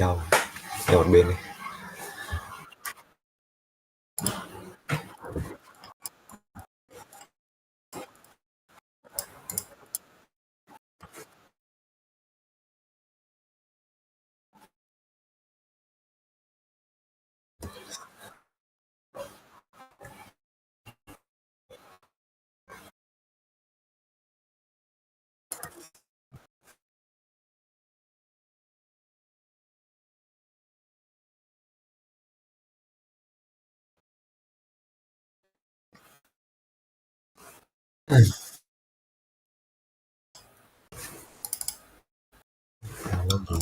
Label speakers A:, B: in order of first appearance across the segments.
A: đau ở một bên này. Đau lắm rồi.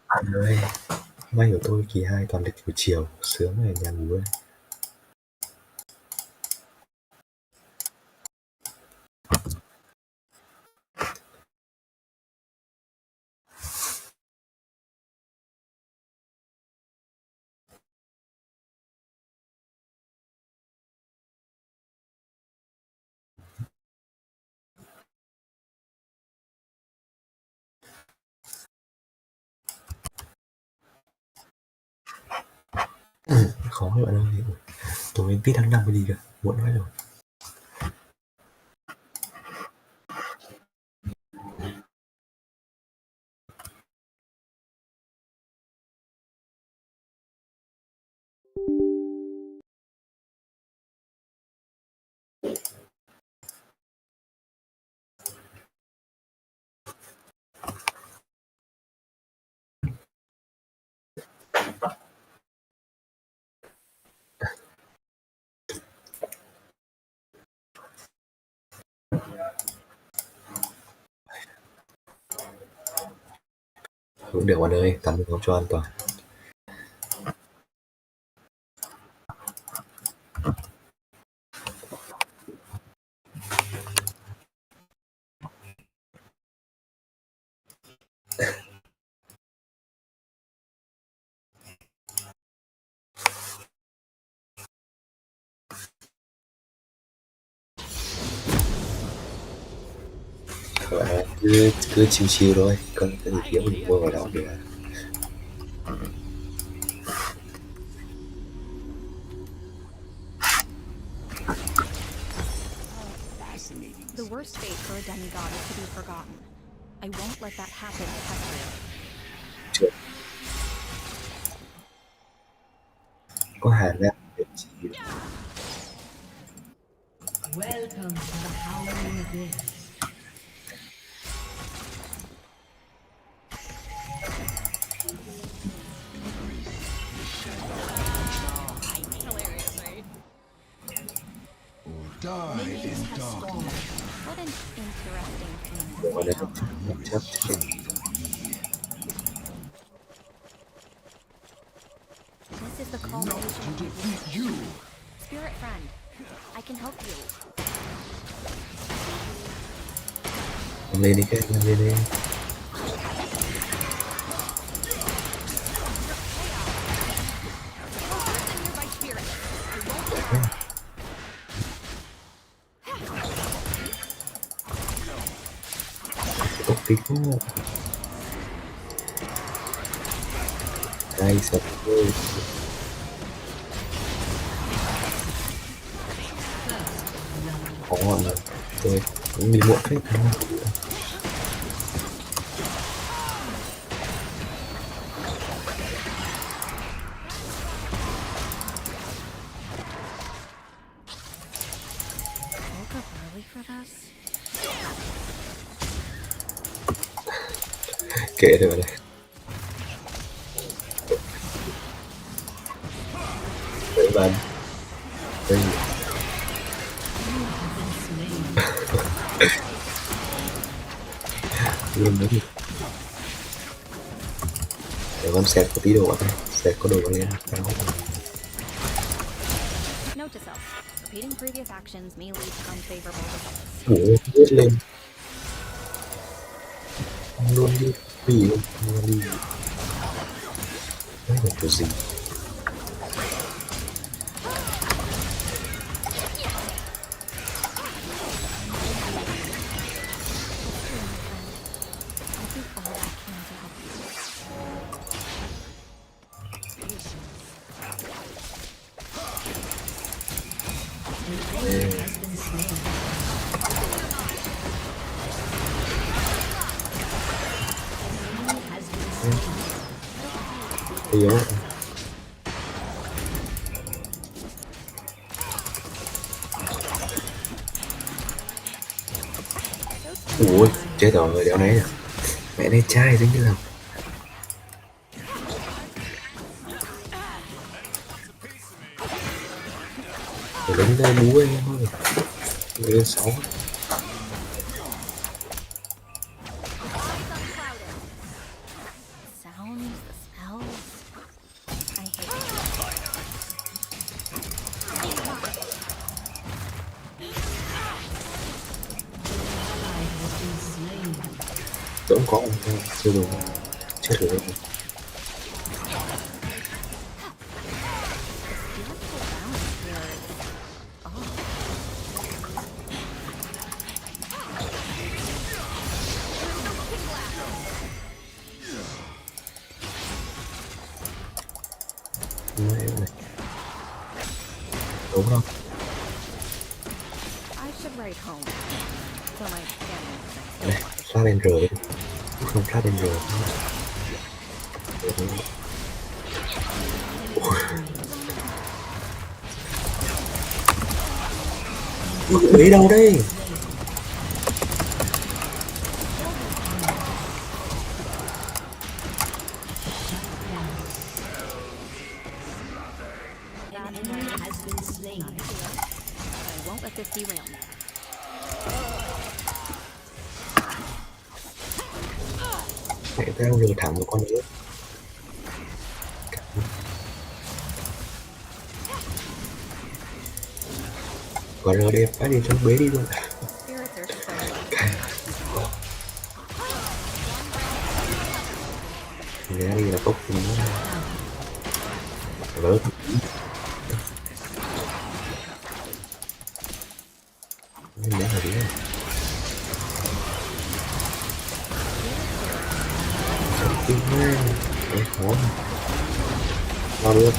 A: Anh ơi, may của tôi kỳ 2 toàn lịch buổi chiều, sướng này, nhà ngủ ơi. Khó vậy bạn ơi, tối tiết tháng 5 mới đi kìa, muộn quá rồi. Cũng được bạn ơi, tắm nước nóng cho an toàn. Các bạn ơi, cứ chill chill thôi, có cái gì thiếu mình mua vào đó được.
B: The worst fate for a demigod is to be forgotten. I won't let that happen to Truthear.
A: Chưa. Có hàng ra để chỉ
C: Welcome to the howling abyss.
D: Die in darkness.
B: What an interesting thing.
A: vào đây một chấp thì
B: This is the
D: Not to
B: culmination of
D: defeat you.
B: Spirit friend, I can help you.
A: lên đi, cái lên đi.
B: Nearby spirit. I won't
A: Tốc tí quá. Ai sợ ơi. Khó ngọn rồi. Tôi cũng đi muộn phết.
B: woke up early for this.
A: Kệ rồi này. Đấy bạn. Đây. Luôn đấy. Để con xẹt có tí đồ bạn ơi. Xẹt có đồ lên.
B: Note to self. Repeating previous actions may lead to unfavorable results.
A: Ủa, viết lên. Luôn đi. Vì luôn đi. Đấy là kiểu gì? Yếu. Ui, chết rồi, đéo né. Mẹ này trai dính cái lòng. Phải đánh ra bú anh em ơi. Lên 6.
B: Sounds, the smells. I hate it.
A: Vẫn có ông chưa đủ. Chết rồi. Đúng không?
B: I should write home. So my family.
A: Đây, flash lên rồi. Không flash lên rồi. Ui, đâu đây?
C: An enemy has been slain.
B: I won't let this derail me.
A: Mẹ tao lừa thẳng một con nữa. Còn rồi đẹp phải đi trong bế đi luôn.
B: Spirits are so
A: Ra đi là tốt nữa. Lớn. Nhưng đã là gì đó. Kinh quá. Đấy khó. Vào được.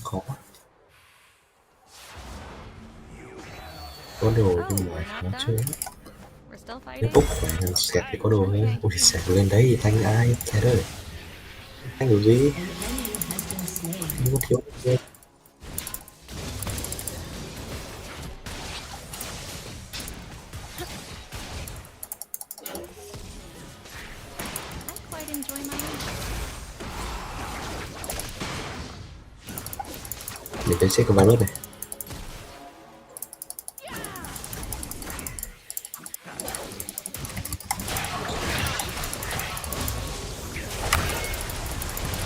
A: Khó. Có đồ nhưng mà nó chơi.
B: we're still
A: Cái
B: fighting.
A: úc phải thằng xẹt thì có đồ thôi. Ôi xẹt lên đấy thì thanh ai xẹt ơi. Thanh kiểu gì? Không có thiếu gì.
B: I quite enjoy my own.
A: Để tôi check cái value này.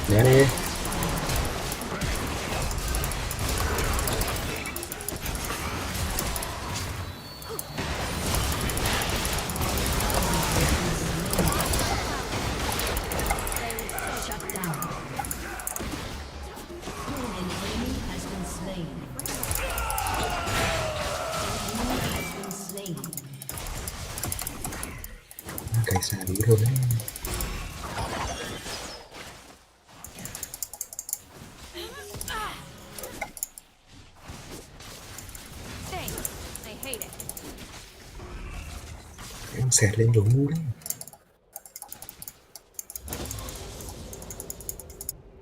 A: Né đi. Cái xa đúng thôi đấy.
B: Thanks. I hate it.
A: Em xẹt lên đúng ngu đấy.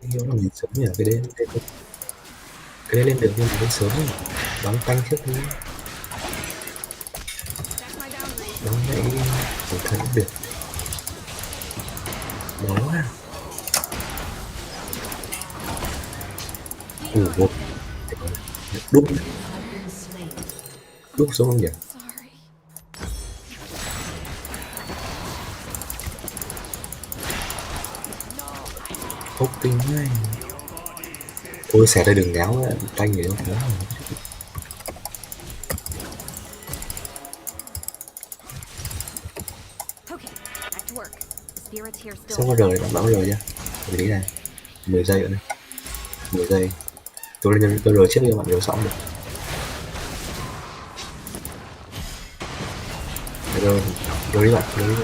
A: Nó làm gì sớm nhỉ? Cái đấy lên được nhưng mà lên sớm ấy. Bắn tanh trước đi.
B: Check my boundaries.
A: Bắn vậy cẩn thận cũng được. Đó à. Một. Đúc. Đúc xuống không nhỉ?
B: Sorry.
A: Hốc tinh ngay. Ôi xẹt đây đừng ngáo tanh gì đâu thế.
B: Okay, back to work. Spirits here still.
A: Xong có rời, bạn bão rời chưa? Mình nghĩ này 10 giây nữa này. 10 giây Tôi lên tôi rồi trước cho bạn nhiều sõng được. Rồi rồi đi bạn rồi đi.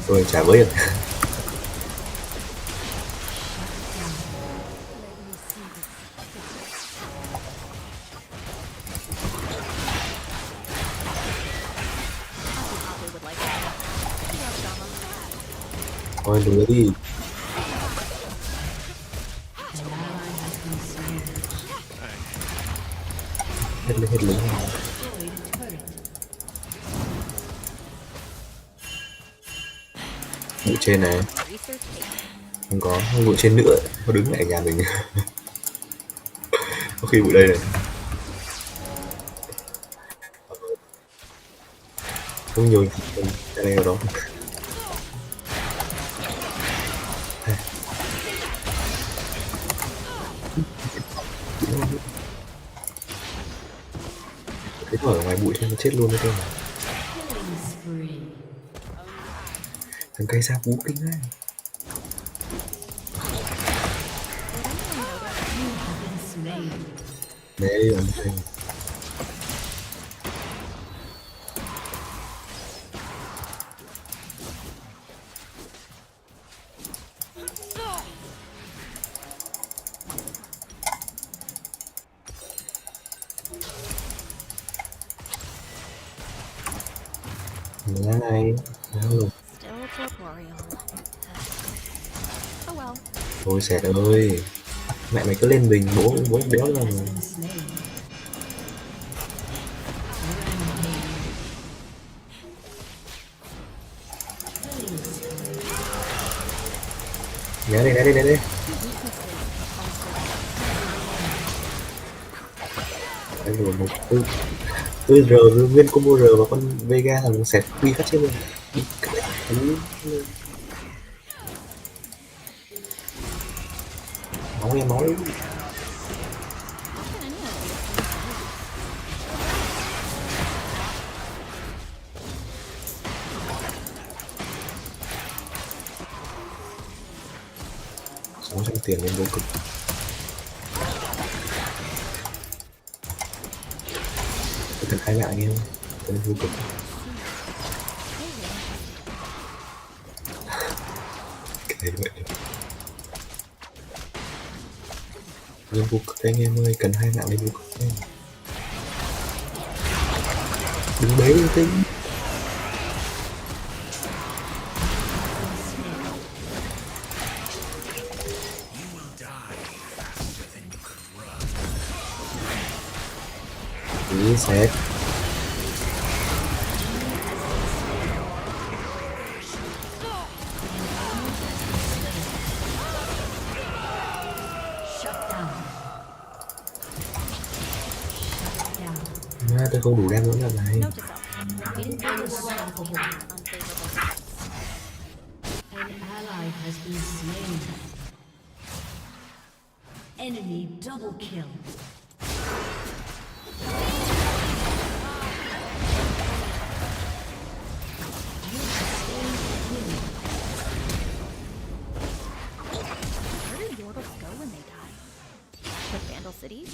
A: Tôi chả với được.
B: Probably would like that. No drama.
A: Thôi đừng đi.
C: An ally has been slain.
A: Hết lính hết lính.
C: Destroyed a turret.
A: Vụ trên này
B: Research taken.
A: không có vụ trên nữa, có đứng lại ở nhà mình. Có khi vụ đây này không nhiều cái này ở đó. Thế mà ở ngoài bụi thì nó chết luôn đấy cơ mà.
C: Killing spree.
A: Thằng cây sao vũ kinh á.
C: You have been slain.
A: Đấy ở đây. Này, đâu?
B: Still corporeal. Oh well.
A: Thôi sẹt ơi, mẹ mày cứ lên mình, bố bố béo là
C: Has been slain.
A: nhá đây đây đây đây. Đấy rồi một tư r nguyên combo r và con Vega thằng sẹt quy phát chết luôn. Đi cắt máu em máu. Sống trong tiền lên vô cực. Tôi cần khai lại anh em, tôi vô cực. Cái vậy lên vô cực anh em ơi, cần hai mạng lên vô cực anh. Đừng bế linh tinh. Ý xét
C: Shut down.
A: tôi không đủ đam nữa là này.
B: Note to self. Getting
C: Unstoppable.
B: unfavorable.
C: An ally has been slain. Enemy double kill.
B: Where did Yordles go when they die? To Vandal City?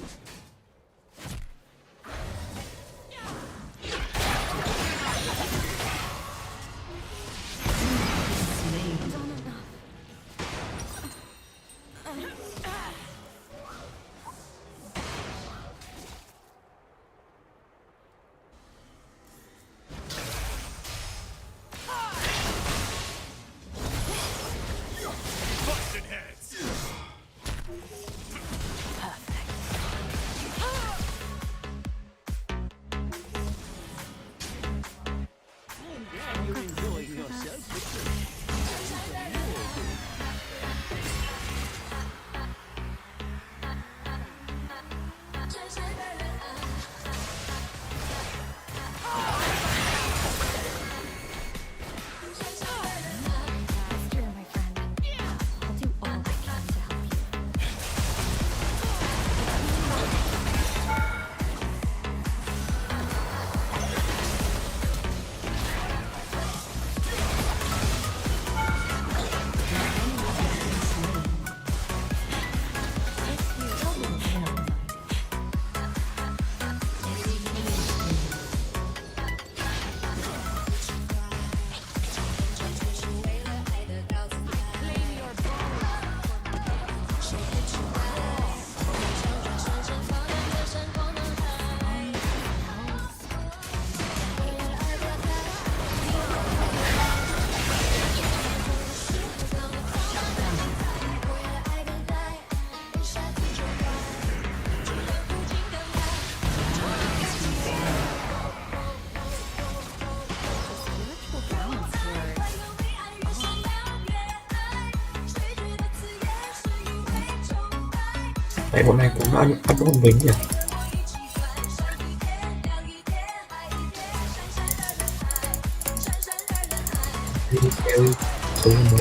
A: Đấy bọn này cũng ăn con mình nhỉ. Đi theo số một.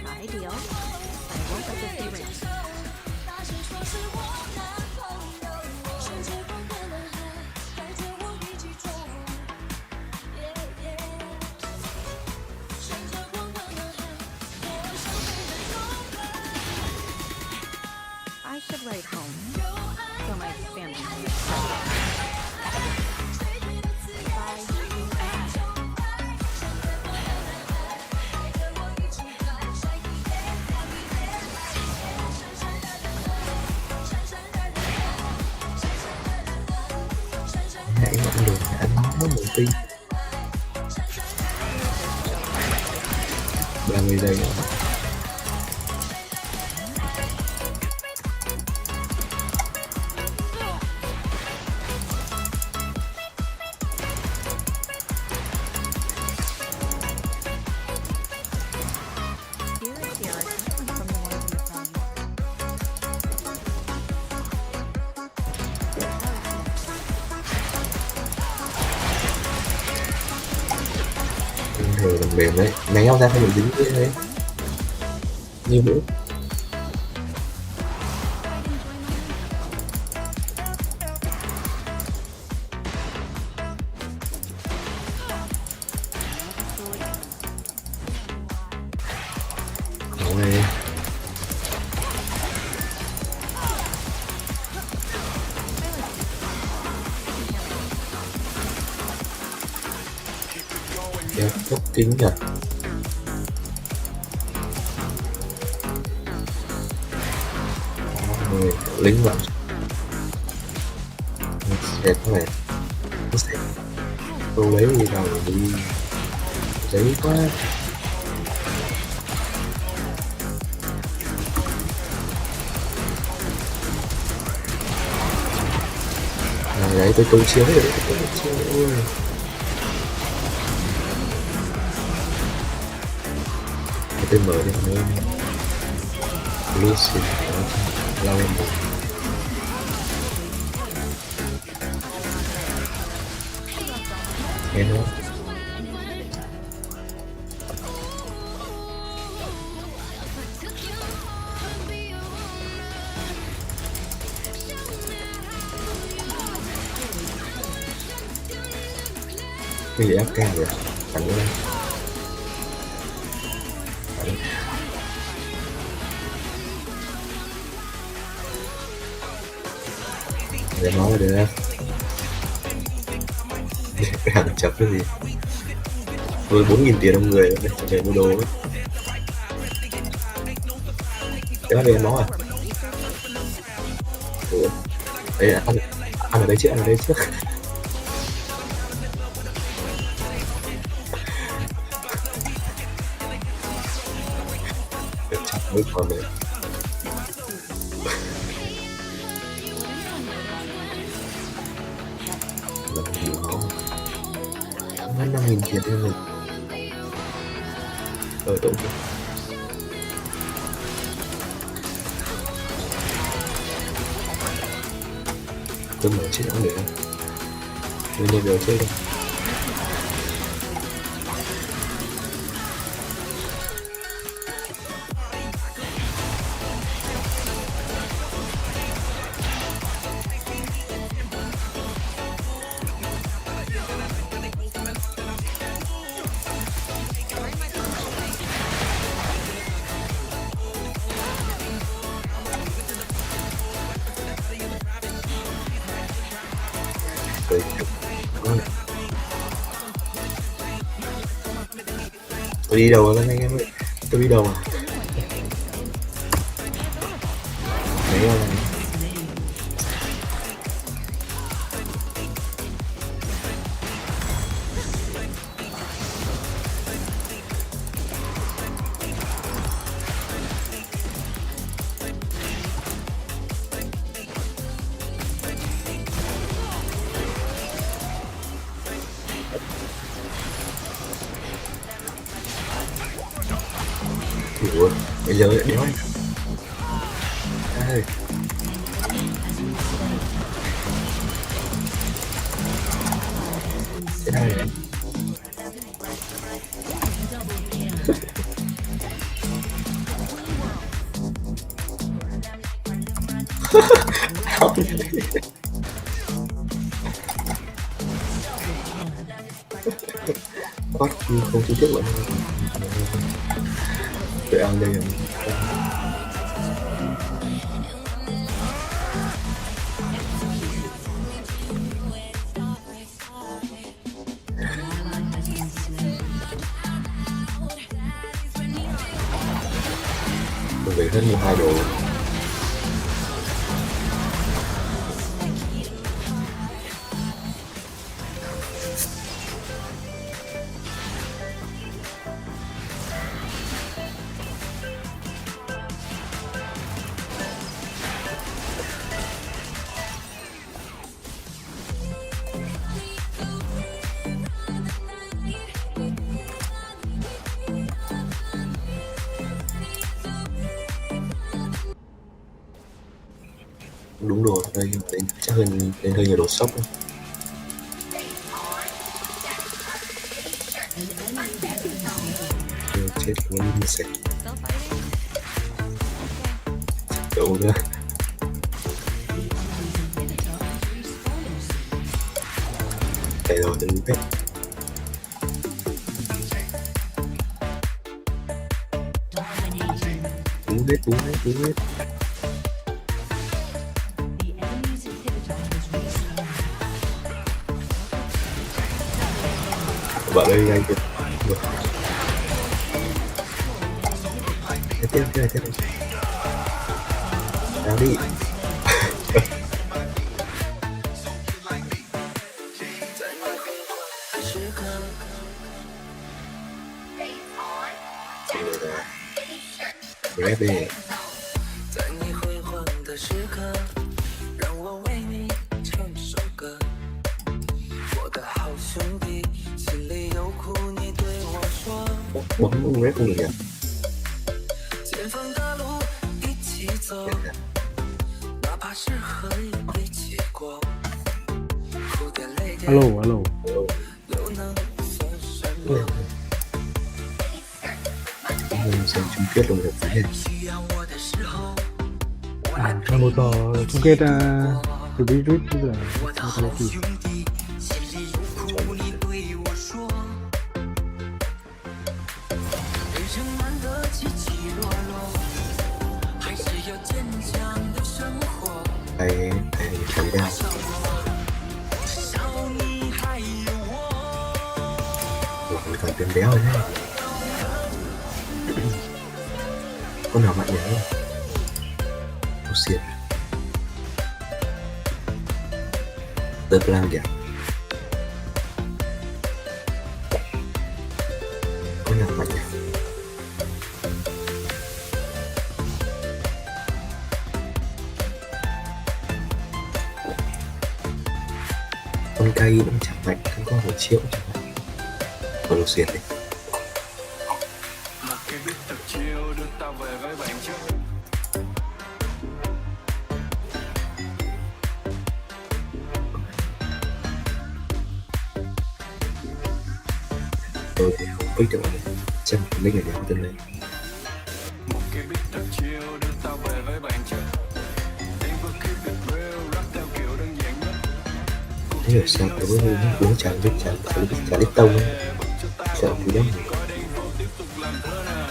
B: Not ideal, but I won't let this be rigged. I should write home, so my family can get
A: Nãy mọi người ăn nó một tí 30 giây nữa.
B: Here is here from the one of your friends.
A: Rồi còn mềm đấy, né nhau ra không bị dính như thế. Như bữa. Rồi. Đeo tóc kính nhỉ. Rồi, lính bạn sẽ có vẻ nó sẽ tôi lấy đi đầu đi giấy quá. Đấy tôi công chiếu rồi, tôi công chiếu ôi. Tôi mở lên lên Lucy lâu một nghe nó cái gì áp ca rồi thằng nữa đây để nói được hàng chập cái gì tôi 4.000 tiền ông người để mua đồ ấy. Thế là về nó à? Ủa? Đấy ăn ở đây trước, ăn ở đây trước. Chắc mới còn đấy. Làm gì nó 5.000 tiền thêm mình. Đúng rồi. Tôi mở chiếc ống để tôi lên rồi chơi đây. Tôi đi đầu rồi anh em ơi. Tôi đi đầu à? Đấy rồi. Ủa, bây giờ lại đéo anh. Ơi. Thế này. Quát không chi tiết vậy. Để ăn đây. Tôi về hết 12 độ. Đúng rồi, đây lên chắc hơn lên hơi nhiều độ sốc đấy. Chết luôn sạch
B: Still fighting?
A: độ nữa. Đây rồi, đừng biết. Đúng hết, đúng hết, đúng hết. Bạn ơi anh kìa. Tiếp tiếp. Nào đi. Grab đi.
E: 在你辉煌的时刻，让我为你唱首歌。我的好兄弟，心里有苦你对我说。
A: Bấm Grab không được nhỉ?
E: 前方的路一起走，哪怕是河一起过。哭点泪点，
F: alo
E: 又能算什么？
A: Mình xem chung kết luôn được đấy.
E: 需要我的时候，
F: Trong một trò chung kết từ bí rút bây giờ
E: 我的好兄弟，心里有苦你对我说。人生难得起起落落，还是要坚强的生活。
A: Đây thấy đau.
E: 少你还有我。
A: Ủa, mình còn tiền béo rồi đấy. Con nào mạnh nhỉ? Ô xiết. Tớ plan kìa. Con nào mạnh nhỉ? Con cây cũng chẳng mạnh, không có 1 triệu chẳng mạnh. Con lô xiết đi.
D: Một cái beat thật chill đưa ta về với bạn chứ.
A: Tôi thì không biết được chắc mấy người đéo tên lên.
D: Một cái beat thật chill đưa ta về với bạn chứ. Em vừa keep it real, rap theo kiểu đơn giản nhất.
A: Thế rồi sao tôi mới uống trà biết trà lít tông ấy. Sợ thứ đó.
D: Coi đây vô tiếp tục làm thơ nào.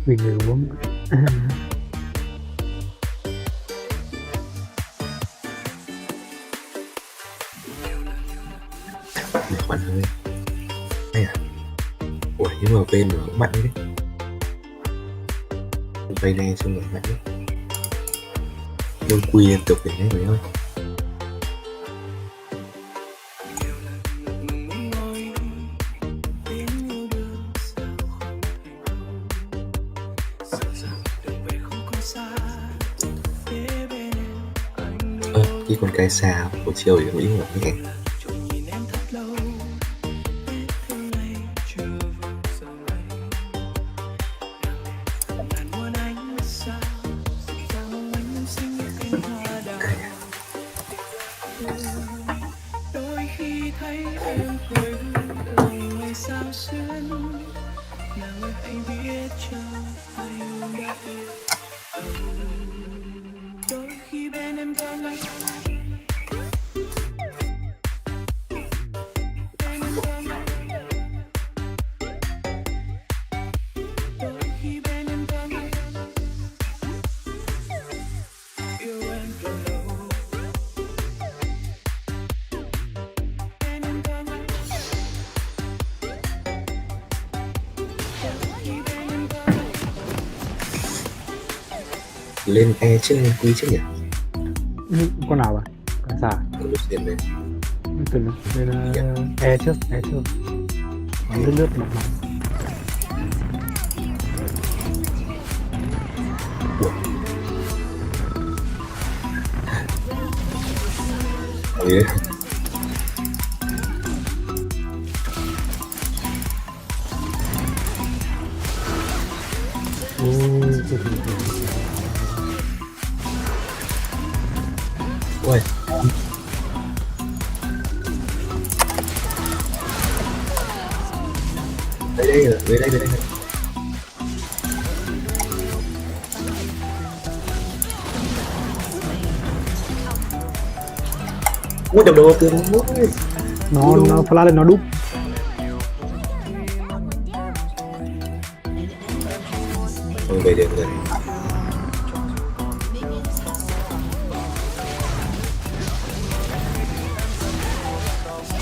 F: vì người uống
A: Để khoản hơi hay à. Ủa nhưng mà bên nó cũng mạnh đấy. Vây này xong rồi mạnh đấy. Đôi quy liên tục để đấy mấy ơi. Khi con cái xa buổi chiều thì nghĩ ngủ nhẹ.
E: Đôi khi thấy em cười lòng ngày sao xuyên, nàng ơi hãy biết cho anh đã yêu. Đôi khi bên em thơ ngây.
A: Lên E trước lên Q chứ nhỉ?
F: Con nào vậy? Con xả.
A: Con lướt tiền lên.
F: Từ lên E trước, E trước. Lướt lướt mặt mặt.
A: Gì đấy? Ôi. Đây rồi, về đây. Ui đập đầu từ
F: Nó flash lên nó đúc.
A: Về được rồi.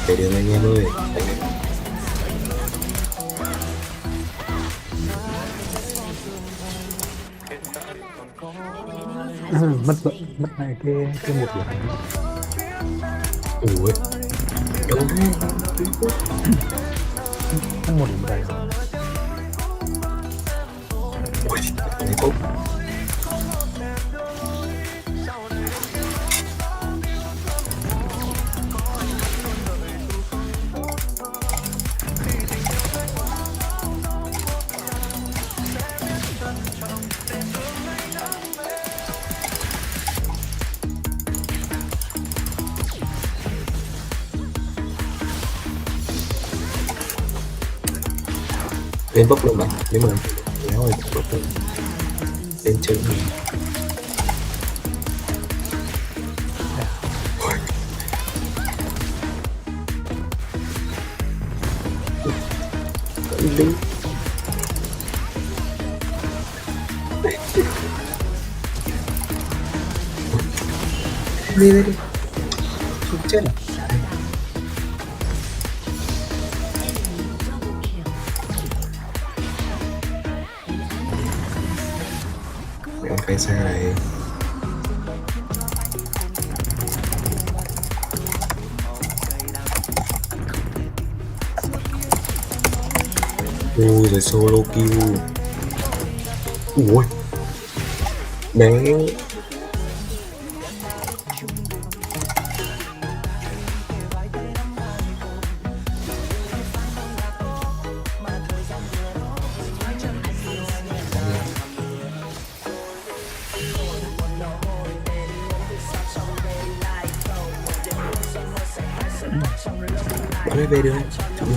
A: Về đường anh em ơi.
F: Mất này cái một điểm.
A: Ủa đâu thế?
F: Mất một điểm này.
A: Ui này tốt. Lên bốc luôn bạn, nếu mà kéo rồi bốc luôn. Lên chân mình. Đi. Đi. Không chết à? Con cái xa này. Ui rồi solo kill. Ui đáng. Bạn ơi về được chụp được.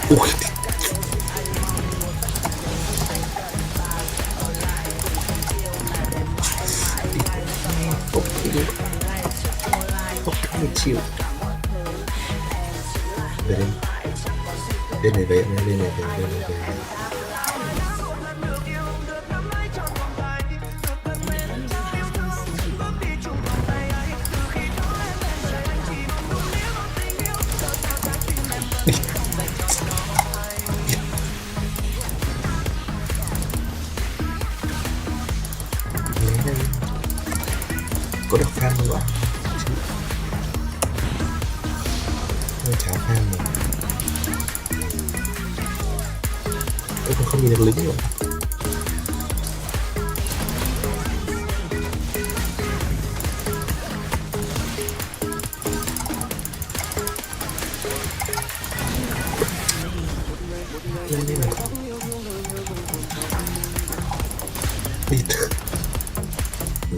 A: Ui. Không chịu. Về đây. Bên này về, bên này về. Nó chả pha mà. Tôi còn không nhìn được lính nữa. Lên đây này. Đi thôi.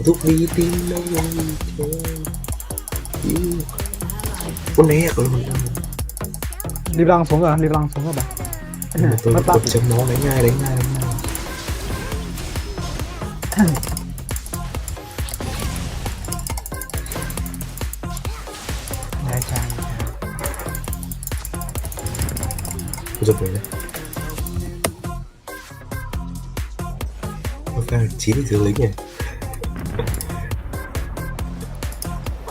A: Giúp đi tin đâu rồi trời ơi. Yêu. Con né rồi mình.
F: Đi lăng xuống rồi bạn.
A: Nhưng mà tôi
F: Mất
A: cột
F: tắt.
A: chấm nó đánh ngay.
F: Né chàng.
A: Giật rồi đấy. Ok, 9 thì lính này.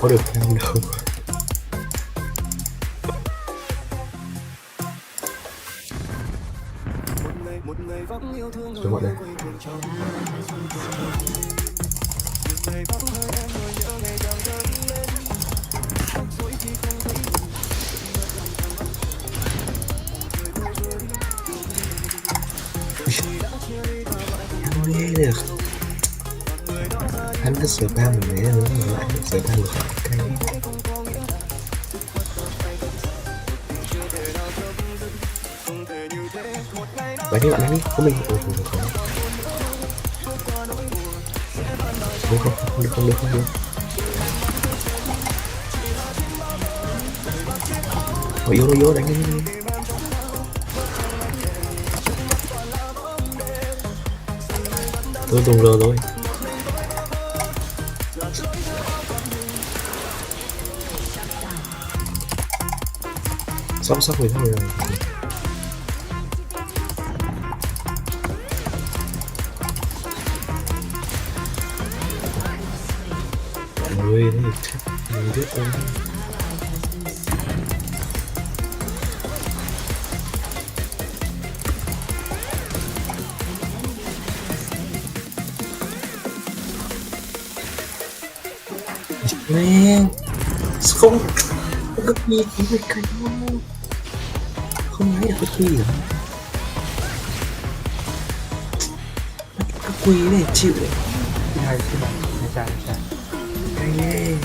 A: Có được không đâu. Đúng rồi đây. Không nghe được. Hắn cứ sửa ba mình nữa mà lại sửa ba được cái đánh đi bạn đánh đi của mình. Ôi không được. Ôi yếu đánh đi. Tôi dùng rồi thôi. Sắp rồi thôi rồi. Ôi đấy mình biết thôi. Man, không có gì với cái không lấy được cái quy hả? Cái quy này chịu đấy.
F: Hai chứ bạn. Né chàng.
A: Cái này.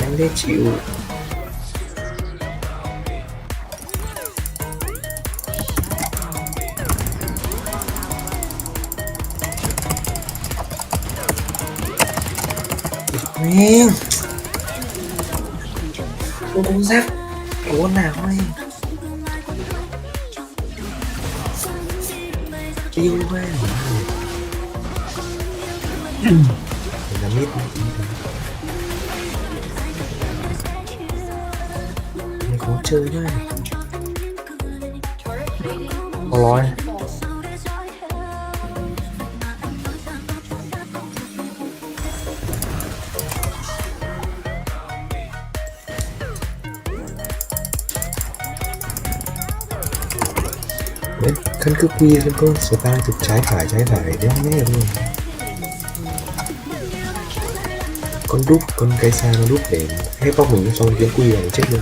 A: Đánh đấy chịu. Man, không có giáp của nào ấy. Yêu quá. Là mít. Này khó chơi quá.
F: Có lối.
A: Đấy, căn cứ quy lên con số ta thực trái phải đéo nghe luôn. Con đúc con cây xa nó đúc để hết bóc mình xong cái quy là chết luôn.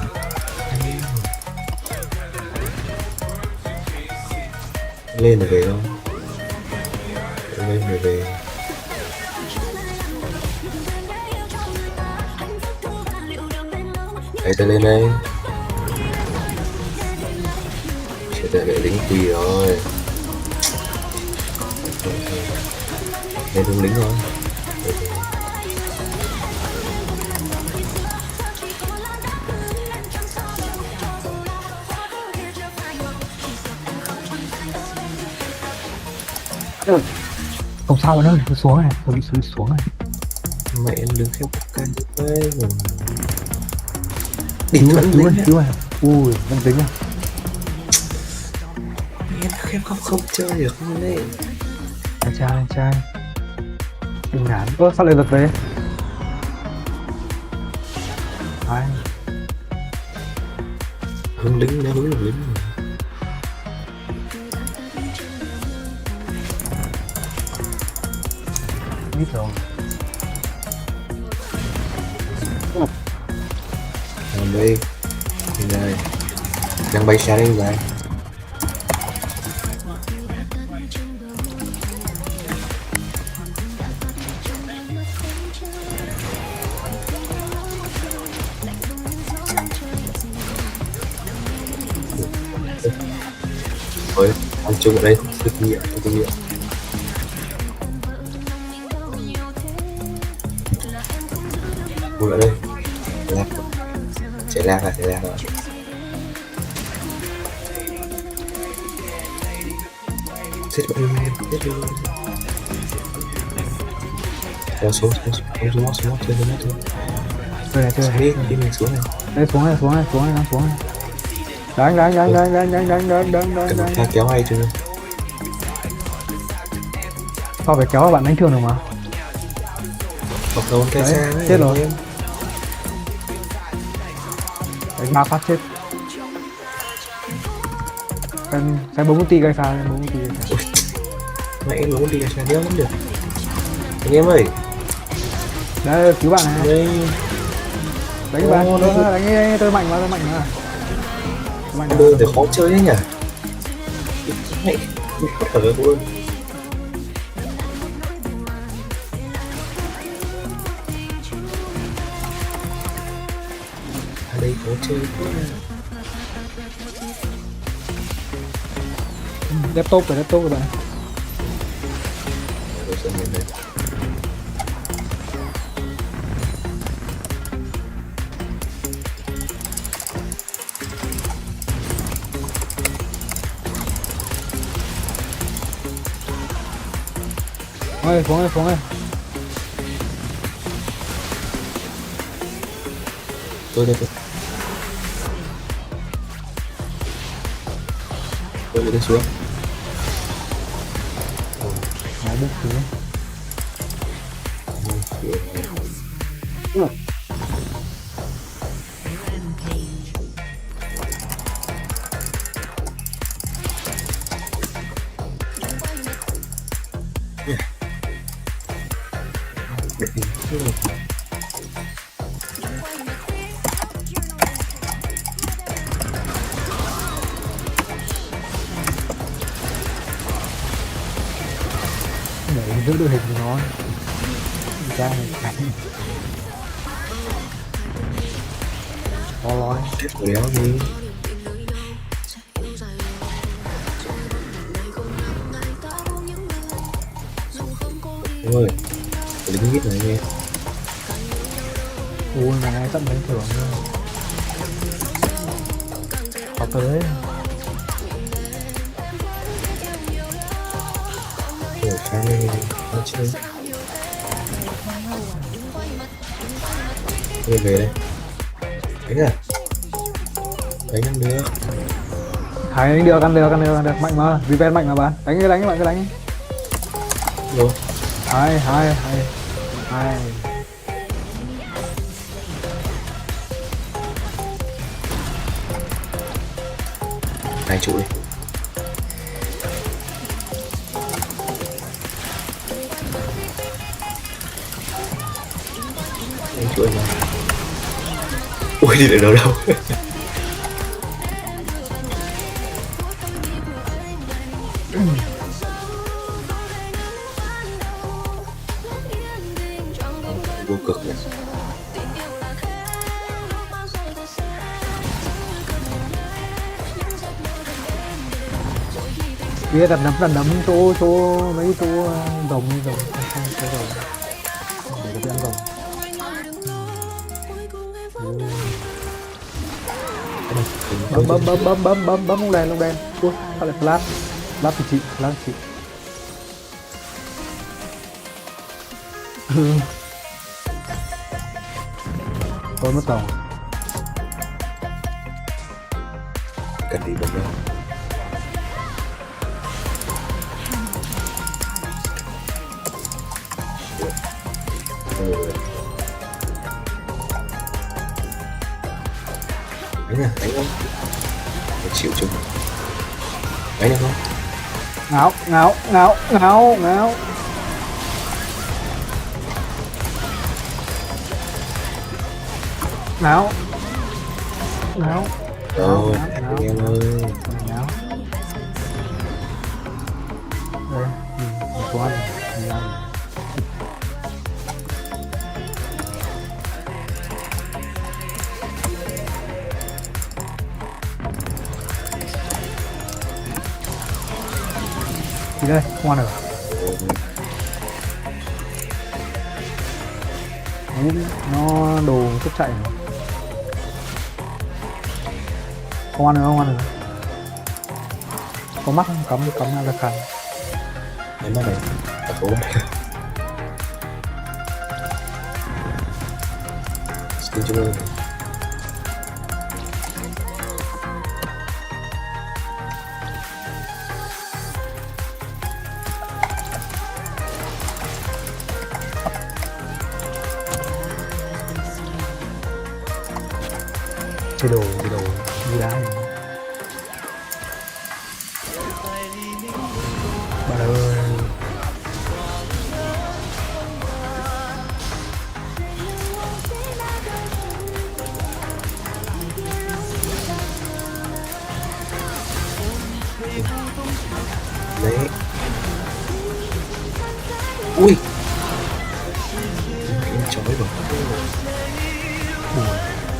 A: Lên là về không? Lên là về. Đây ta lên đây. Sẽ để lính quy rồi. Đây đúng lính rồi.
F: Không sao bạn ơi, tôi xuống này, tôi bị xuống này.
A: Mẹ em đứng khép can thế rồi.
F: Cứu này. Ui, vẫn tính à.
A: Em khép không chơi được luôn đấy.
F: Anh trai. Đừng ngán. Sao lại lật về? Ai?
A: Hướng lính, nó hướng được lính.
F: Ít rồi.
A: Làm đi. Thì này. Đang bay xa đi vậy. Ôi, anh chung ở đây, tôi kinh nghiệm. Ngồi ở đây, lạc, chạy lạc rồi. Xếp vào đi, Leo xuống, chơi. Đi mình xuống này.
F: Đây xuống này. Đánh.
A: Cần kéo hay chưa?
F: Sao phải kéo bạn đánh thường được mà.
A: Bọc đầu cây xa đấy.
F: Chết rồi. Đánh 3 phát chết. Cái bóng ulti cây xa,
A: Mẹ em muốn đi cây xa đéo lắm được. Anh em ơi.
F: Đây cứu bạn này.
A: Đây.
F: Đánh bạn, đánh tôi mạnh mà.
A: Đưa để khó chơi đấy nhỉ. Mẹ, mình không phải với luôn. Ở đây khó chơi quá.
F: Laptop rồi bạn.
A: Rồi xem nhìn đây.
F: Xuống đây.
A: Tôi đây. Tôi đi xuống.
F: Nó bút xuống. Để giữ đội hình của nó ra này cánh lo
A: Chết của đéo đi. Đúng rồi. Lính hít này nghe.
F: ui mà ngay tận đánh thưởng có tới
A: Ủa sang đây nó chơi. Tôi về đây. Đánh à? Đánh không được.
F: đánh được mạnh mà Viven mạnh mà bạn đánh cái bạn cứ đánh
A: Rồi.
F: hai
A: Hai trụ đi. Hai trụ mà. Ui đi được đâu. Vô cực này.
F: kia đặt nấm chỗ mấy chỗ rồng không cái rồng để cho ăn rồng bấm lông đèn ui sao lại flash thì chị tôi mất rồng
A: Cần đi bấm đâu. Đánh không? Một chịu chung. Đánh được không?
F: ngáo Náo. Náo.
A: Rồi
F: Náo, náo.
A: anh em ơi.
F: Náo. Đây, một con đi ăn. Đi đây, không ăn được. Nó đồ chất chạy rồi. Không ăn được, không ăn được. Có mắt không? Cắm ra khăn.
A: Em mắt này thật cố xin chú ơi.
F: Chơi đồ đi đá này. Bạn ơi.
A: Đấy. Ui em chói rồi.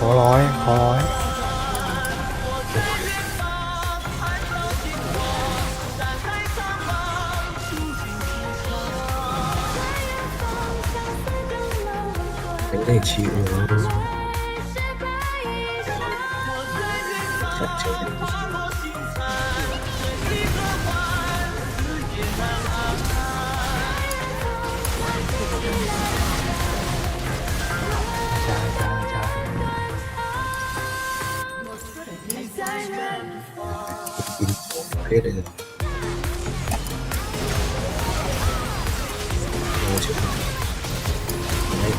F: Khó nói.
A: Cái này chịu rồi. Thật chơi hết đây rồi. Rồi chứ. Đấy.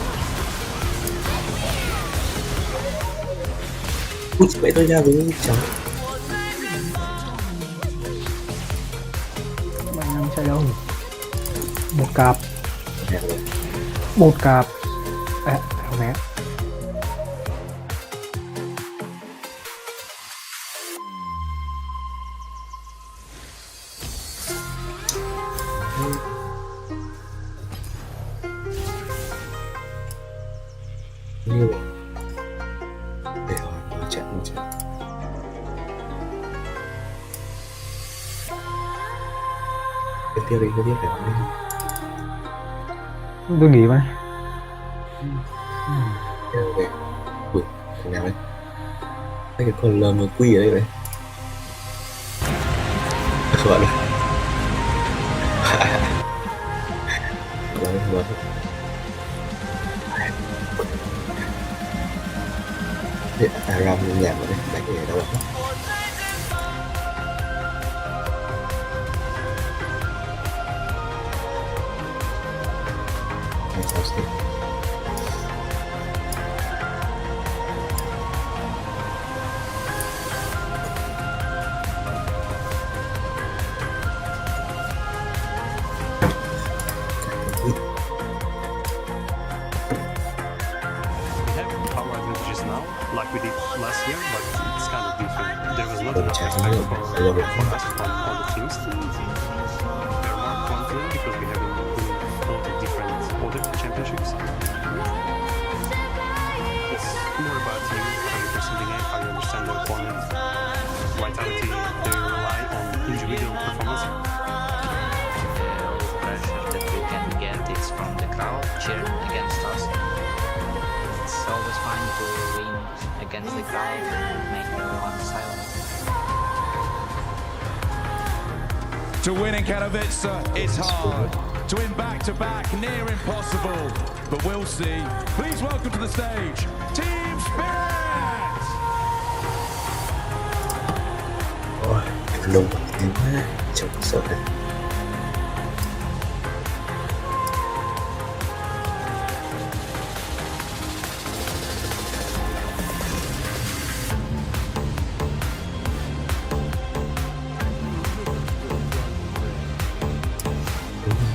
A: Ui vậy tôi ra với cháu.
F: Bạn đang chạy đâu? Một cặp.
A: Đẹp rồi.
F: Một cặp. À, không né.
A: Như vậy. Để hỏi một trận. Tiếp theo đi, không biết phải không.
F: Tôi nghỉ mà.
A: Về. Ui, thằng nào đấy? Cái con lờ mờ quy ở đây đấy. Gọi là. Vâng. Để Aram nhảm vào đây, đánh để đâu ạ? Sao xí?
G: Like we did last year, but it's kind of different. There was not
A: Don't
G: enough
A: check
G: respect
A: me.
G: for
A: I love it.
G: us from all the teams. We're more confident because we have been doing a lot of different other championships. It's more about you, how you perceive the game, how you understand the opponent, vitality. They rely on individual performance.
H: All the pressure that we can get is from the crowd cheering against us. It's always fine to win against the crowd and make everyone silent.
I: To win in Katowice is hard. To win back-to-back, near impossible. But we'll see. Please welcome to the stage, Team Spirit!
A: Ôi, lùng tiếng quá, chồng sợ này.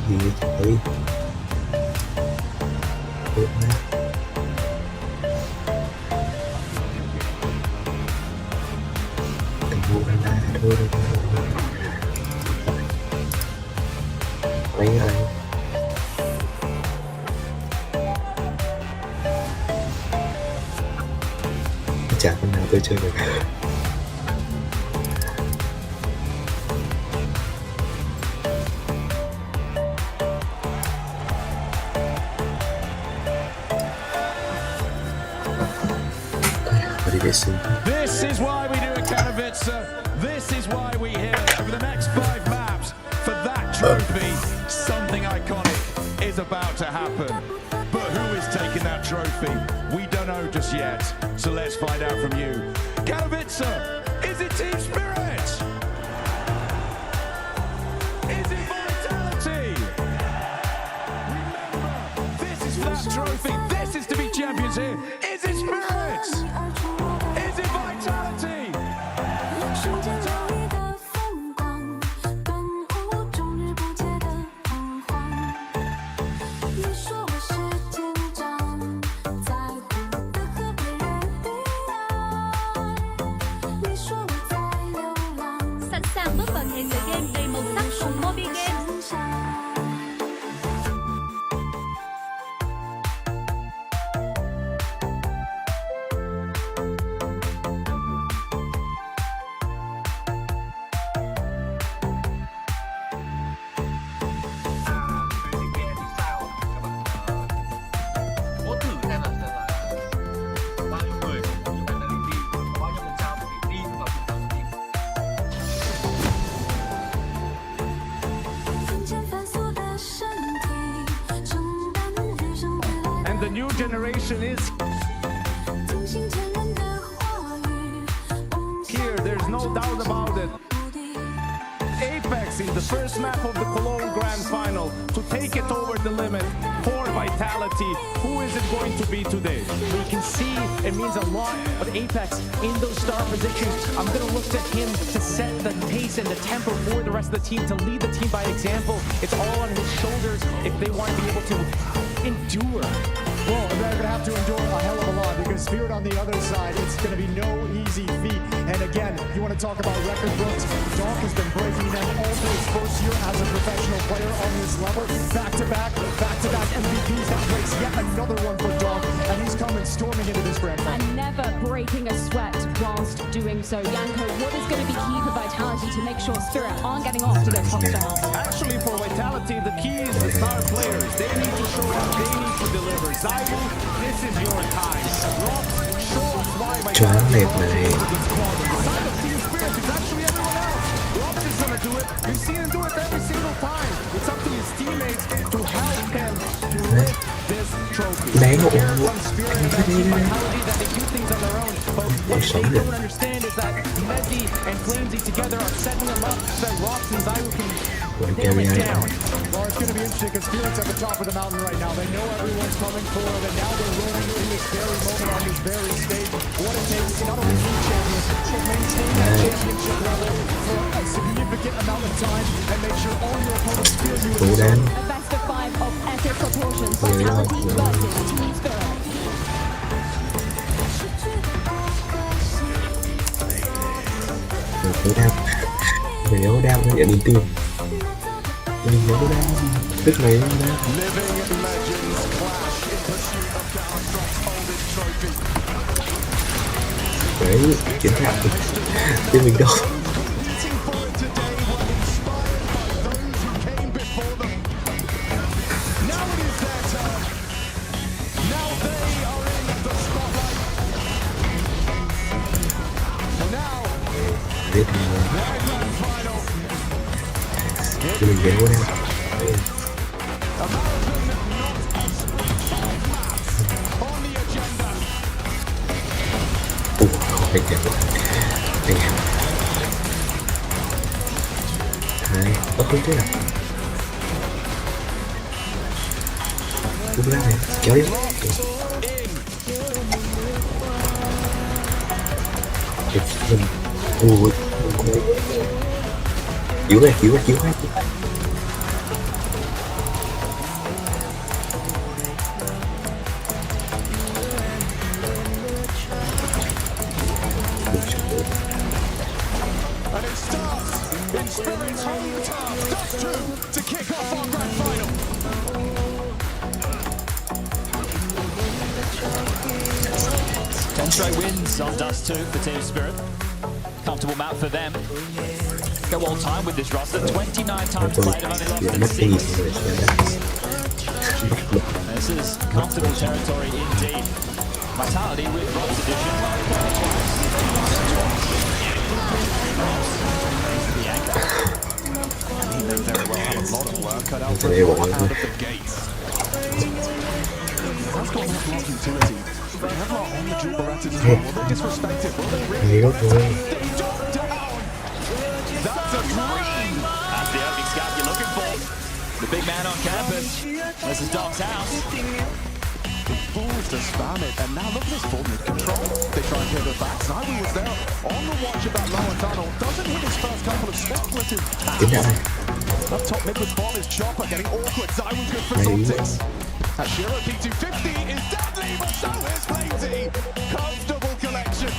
A: Gì vậy? Được nha. lấy ai chả con nào tôi chơi được.
I: This is why we do it, Katowice. This is why we here over the next 5 maps for that trophy. Something iconic is about to happen. But who is taking that trophy? We don't know just yet. So let's find out from you. Katowice, is it Team Spirit? Is it Vitality? Remember, this is for that trophy. This is to be champions here. Is it Spirit? Is it Vitality?
J: 瞬间交易的疯狂，顿悟终日不竭的彷徨。你说我是天长，在乎的和别人一样。你说我在流浪，
B: Sẵn sàng bước vào thế giới game đầy màu sắc cùng Mobi Game.
J: 想象。
K: Có thử xem là bao nhiêu người có bao nhiêu penalty, có bao nhiêu phần trăm thì tin vào phần trăm tin.
J: 分间繁琐的身体，承担人生未来。
I: And the new generation is
J: 听信前人的话语，梦想
I: here. There's no doubt about it.
J: 目的。
I: Apex is the first map of the Cologne Grand Final to take it over the limit for Vitality. Who is it going to be today?
L: We can see it means a lot of Apex in those star positions. I'm going to look to him to set the pace and the tempo for the rest of the team, to lead the team by example. It's all on his shoulders if they want to be able to endure.
F: Well, they're going to have to endure a hell of a lot because Spirit on the other side, it's going to be no easy feat. And again, you want to talk about record books. Doc has been breaking them all through his first year as a professional player on this level. Back-to-back MVPs. That breaks yet another one for Doc. And he's coming storming into this grand final.
M: And never breaking a sweat whilst doing so. Yanko, what is going to be key for Vitality to make sure Spirit aren't getting off to their top starts?
I: Actually, for Vitality, the key is the star players. They need to show up. They need to deliver. Zybu, this is your time. Rock, show us why
A: Choáng đẹp
I: Vitality
A: này.
I: is a good squad. Inside of Team Spirit, it's actually everyone else. Rock is going to do it. We've seen him do it every single time. It's up to his teammates to help him to lift this trophy.
A: Đấy hộ
I: Here comes Spirit and that team Vitality that they do things on their own. But what they don't understand is that Mezzy and Flamesy together are setting them up so that Rox and Zyru can nail it down.
F: Well, it's going to be interesting because Spirit's at the top of the mountain right now. They know everyone's coming for them, and now they're rolling in this very moment on this very stage. What it takes to not only be champions, but maintain that championship level for a significant amount of time and make sure all your opponents feel you
A: Cú
F: in
A: đen.
M: A best of 5 of epic proportions. Vitality versus Team Spirit.
A: Rồi cố đam. Nếu đam nó nhận đến tiền. Mình nhớ đam. Tức này đam.
I: Living legends clash in pursuit of Counter-Strike's oldest trophy.
A: Đấy, chiến thắng. Chứ mình đâu.
I: Fighting for it today were inspired by those who came before them. Now it is their turn. Now they are in the spotlight. And now,
A: Biết thì
I: their grand final.
A: chứ mình nhớ đam.
I: A marathon not as 5 maps on the agenda.
A: Không phải kẹo. Đây. Hai. Không thế nào. Cú đam này. Kéo đi. Ui. Cứu này, cứu này, cứu này.
I: And it starts in Spirit's home the turf. Dust 2 to kick off our grand final.
N: Straight wins on Dust 2 for Team Spirit. Comfortable map for them. Go all time with this roster. 29 times played and only lost in 6. This is comfortable territory indeed. Vitality with Rob's edition. The anchor.
I: He may very well have a lot of work cut out for him out of the gates. That's got enough block utility. They have lot on the Gigabyte as well. Will they disrespect it? Will they really? That's
N: a dream! That's the opening scout you're looking for. The big man on campus. This is Doc's house.
I: Fools to spam it, and now look at this full mid-control. They try and pivot back. Simon was there on the watch of that lower tunnel. Doesn't hit his first couple of speculative taps. Up top mid with ball is Chopper getting awkward. Simon's good for his optics. That Shiro P250 is deadly, but so is Blazy. Comfortable collection.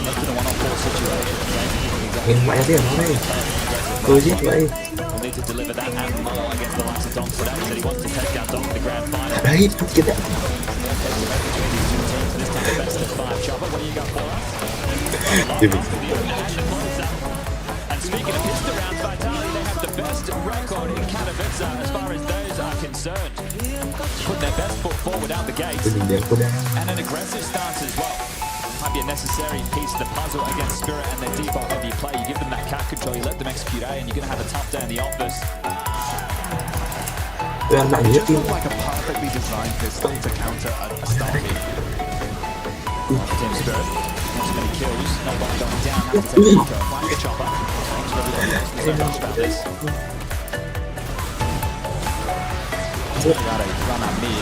N: Left in a one-on-four situation. We'll need to deliver that and more against the likes of Dom today. Said he wants to take down Dom in the grand final. This time the best of 5. Chopper, what do you got for us? And speaking of pistol rounds, Vitality, they have the best record in Katowice as far as those are concerned. Putting their best foot forward out the gates. And an aggressive stance as well. Might be a necessary piece of the puzzle against Spirit and their default heavy play. You give them that cat control, you let them execute A, and you're going to have a tough day in the office.
I: It just looked like a perfectly designed pistol to counter a Starkey.
N: Team Spirit, not too many kills, no one going down, have to take Akko, flash Chopper. Thanks for everybody else, there's no rush about this. Gotta run up mid.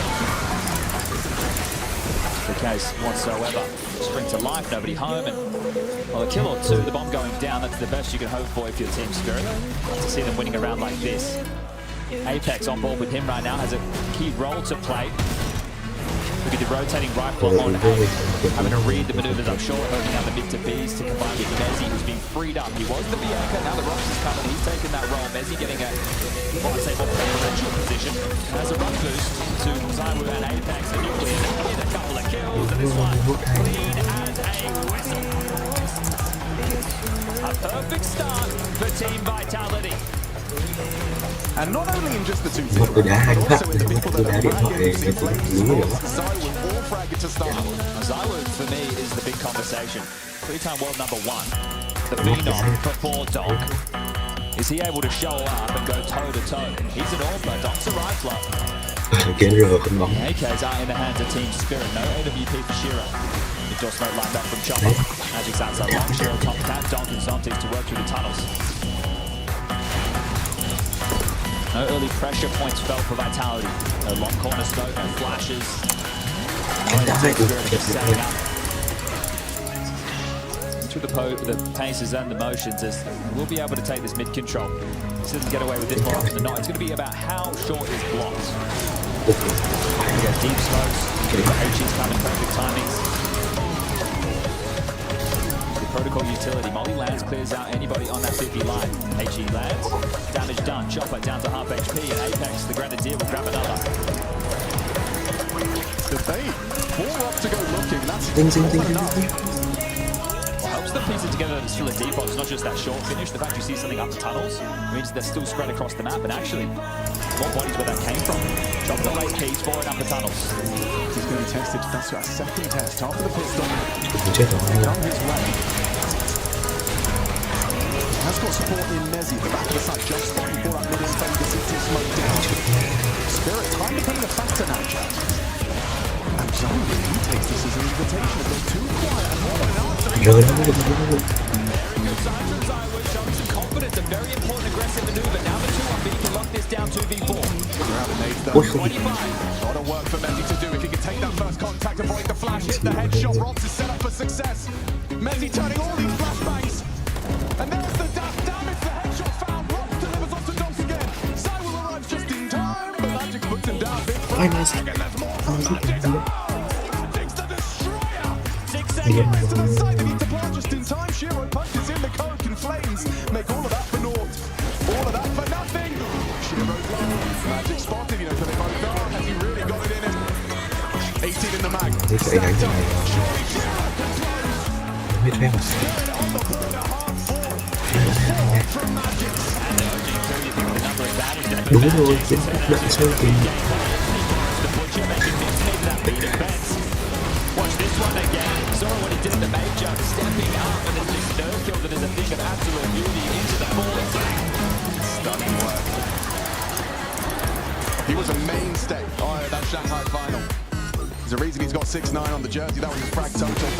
N: The case whatsoever. Spring to life, nobody home, and well, a kill or two, the bomb going down, that's the best you can hope for if you're Team Spirit. To see them winning a round like this. Apex on board with him right now, has a key role to play. Look at the rotating rifle on A, having to read the maneuvers, I'm sure, hoping out the mid to Bs to combine with Mezzi, who's been freed up. He was the B-anchor, now the Rox is coming, he's taken that role. Mezzi getting a, well, I'd say, more preferential position. Has a run boost to Zaiwu and Apex, and Nuclear now with a couple of kills, and this one clean as a whistle. A perfect start for Team Vitality.
I: And not only in just the 2 teams, but also in the people that are ragging Zaiwu all fragged to start.
N: Zaiwu, for me, is the big conversation. 3-time world number 1. The phenom for Doc. Is he able to show up and go toe-to-toe? He's an all-pro. Doc's a rifler. AKs are in the hands of Team Spirit. No AWP for Shiro. Door smoke lined up from Chopper. Magic's outside long. Shiro top tap. Donk and Zomtics to work through the tunnels. No early pressure points felt for Vitality. No long corner smoke, no flashes. Just setting up. Through the paces and the motions, as we'll be able to take this mid control. This doesn't get away with this more often than not. It's going to be about how short is blocked. We got deep smokes. HE's coming, perfect timings. Protocol utility. Molly lands, clears out anybody on that 50 line. HE lands. Damage done. Chopper down to half HP. And Apex, the Grenadier, will grab another.
I: The bait. 4 up to go looking. That's enough.
N: Well, helps them piece it together that it's still a default. It's not just that short finish. The fact you see something up the tunnels means they're still spread across the map. And actually, more bodies where that came from. Chopper late keys forward up the tunnels.
I: He's going to be tested. That's a second test. Half of the pistol. Down his way. Has got support in Mezzi, the back of the side just spotting for that mid-info, the city smoke down. Spirit, time to put in a factor now, chat. And Zaiwu, he takes this as an invitation to go too quiet and more than answer.
N: Good signs from Zaiwu, showing some confidence, a very important aggressive maneuver. Now the 2-1B can lock this down 2v4.
I: A lot of work for Mezzi to do. If he can take that first contact, avoid the flash, hit the headshot, Rox is set up for success. Mezzi turning all these flashbangs. And there's the dash, damn it's the headshot found. Rox delivers onto Donk again. Zaiwu arrives just in time, but Magic puts him down. Big frag, and there's more from Magic. Magic's the destroyer. 6 seconds to the side, they need to plant just in time. Shiro punches make all of that for naught. All of that for nothing. Giro's low. Magic spotted, you know, for the both are. Has he really got it in him? 18 in the mag. Stacked up. Surely Giro can close.
A: Biết phép à? Đúng rồi, chiến thuật đợi sâu tình.
N: Watch this one again. Saw what he did in the major, stepping up and then just no-killed it as a thing of absolute beauty into the forward.
I: Stunning work. He was a mainstay at that Shanghai final. There's a reason he's got 6'9" on the jersey. That was his frag total.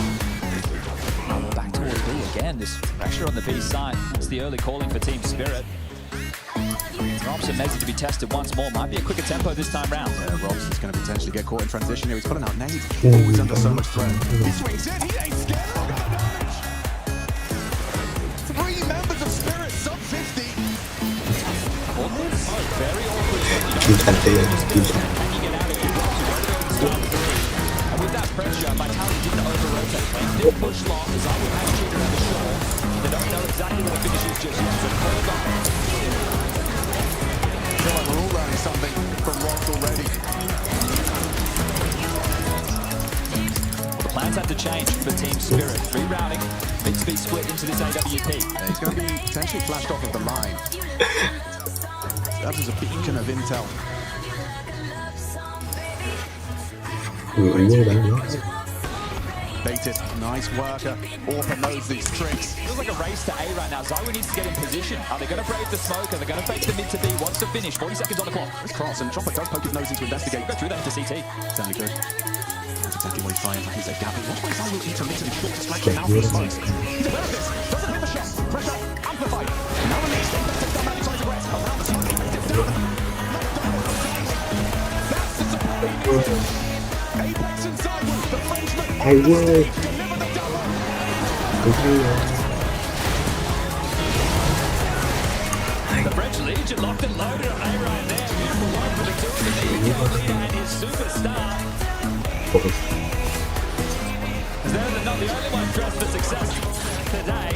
N: Back towards B again. This pressure on the B side. It's the early calling for Team Spirit. Robs and Mezzi to be tested once more. Might be a quicker tempo this time round.
I: Yeah, Robs is going to potentially get caught in transition here. He's pulling out nades. Always under so much threat. He swings in. He ain't scared. Look at the damage. 3 members of Spirit, sub 50.
N: Awkward. Oh, very awkward.
A: Kim Chan Tê, Kim Chan.
N: Can you get out of it? And with that pressure, Vitality didn't over-rotate. They didn't push long, as I would have cheated at the shore. They don't know exactly what the finish is just yet. So hold on.
I: I feel like we're all learning something from Ross already.
N: Well, the plans have to change for Team Spirit. Rerouting, mid to be split into this AWP.
I: He's going to be potentially flashed off of the line. That was a beacon of intel. Baited, nice worker. Orpa knows these tricks.
N: Feels like a race to A right now. Zyro needs to get in position. Are they going to brave the smoke? Are they going to fake the mid to B? What's the finish? 40 seconds on the clock.
I: Let's cross, and Chopper does poke his nose in to investigate.
N: Go through that into CT.
I: Certainly good. That's exactly what he's trying. Like he said, Gabby, watch my Zyro eat a mid to the short distraction now he smokes. He's aware of this. Doesn't hit the shot. Pressure amplified. Now released. Takes down Magic Size Regrets. Around the smoke. That's the surprise. Apex and Zyro, the Frenchman.
A: Hay quá.
N: The French Legion locked and loaded on A right there. Beautiful work for the two of them. Truthear and his superstar. As they're not the only ones dressed for success today.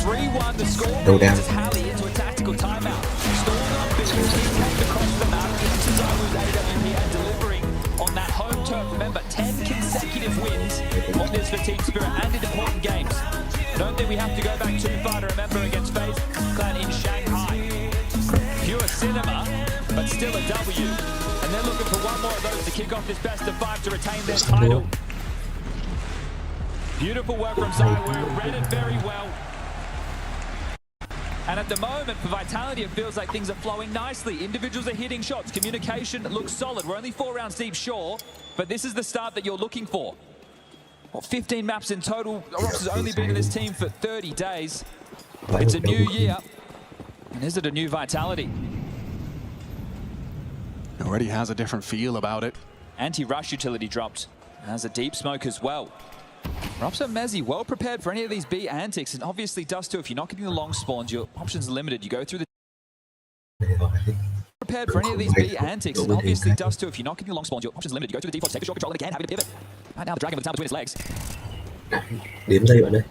N: 3-1 the score.
A: Go down.
N: Just Halley into a tactical timeout. Storm up, across the map. Zyro's AWP and delivering on that home turf. Remember, 10 consecutive wins on this for Team Spirit and in important games. I don't think we have to go back too far to remember against FaZe Clan in Shanghai. Pure cinema, but still a W. And they're looking for one more of those to kick off this best of 5 to retain their title. Beautiful work from Zyro, read it very well. And at the moment, for Vitality, it feels like things are flowing nicely. Individuals are hitting shots. Communication looks solid. We're only 4 rounds deep, sure, but this is the start that you're looking for. Well, 15 maps in total. Rox has only been in this team for 30 days. It's a new year. And is it a new Vitality?
I: Already has a different feel about it.
N: Anti-rush utility dropped. Has a deep smoke as well. Robs and Mezzi well prepared for any of these B antics, and obviously does too. If you're not getting the long spawns, your options are limited. You go through the... Prepared for any of these B antics, and obviously does too. If you're not getting the long spawns, your options are limited. You go through the default, take a short control, and again, having to pivot. Right now, the Dragon with the time between his legs.
A: Điểm đây bạn ơi.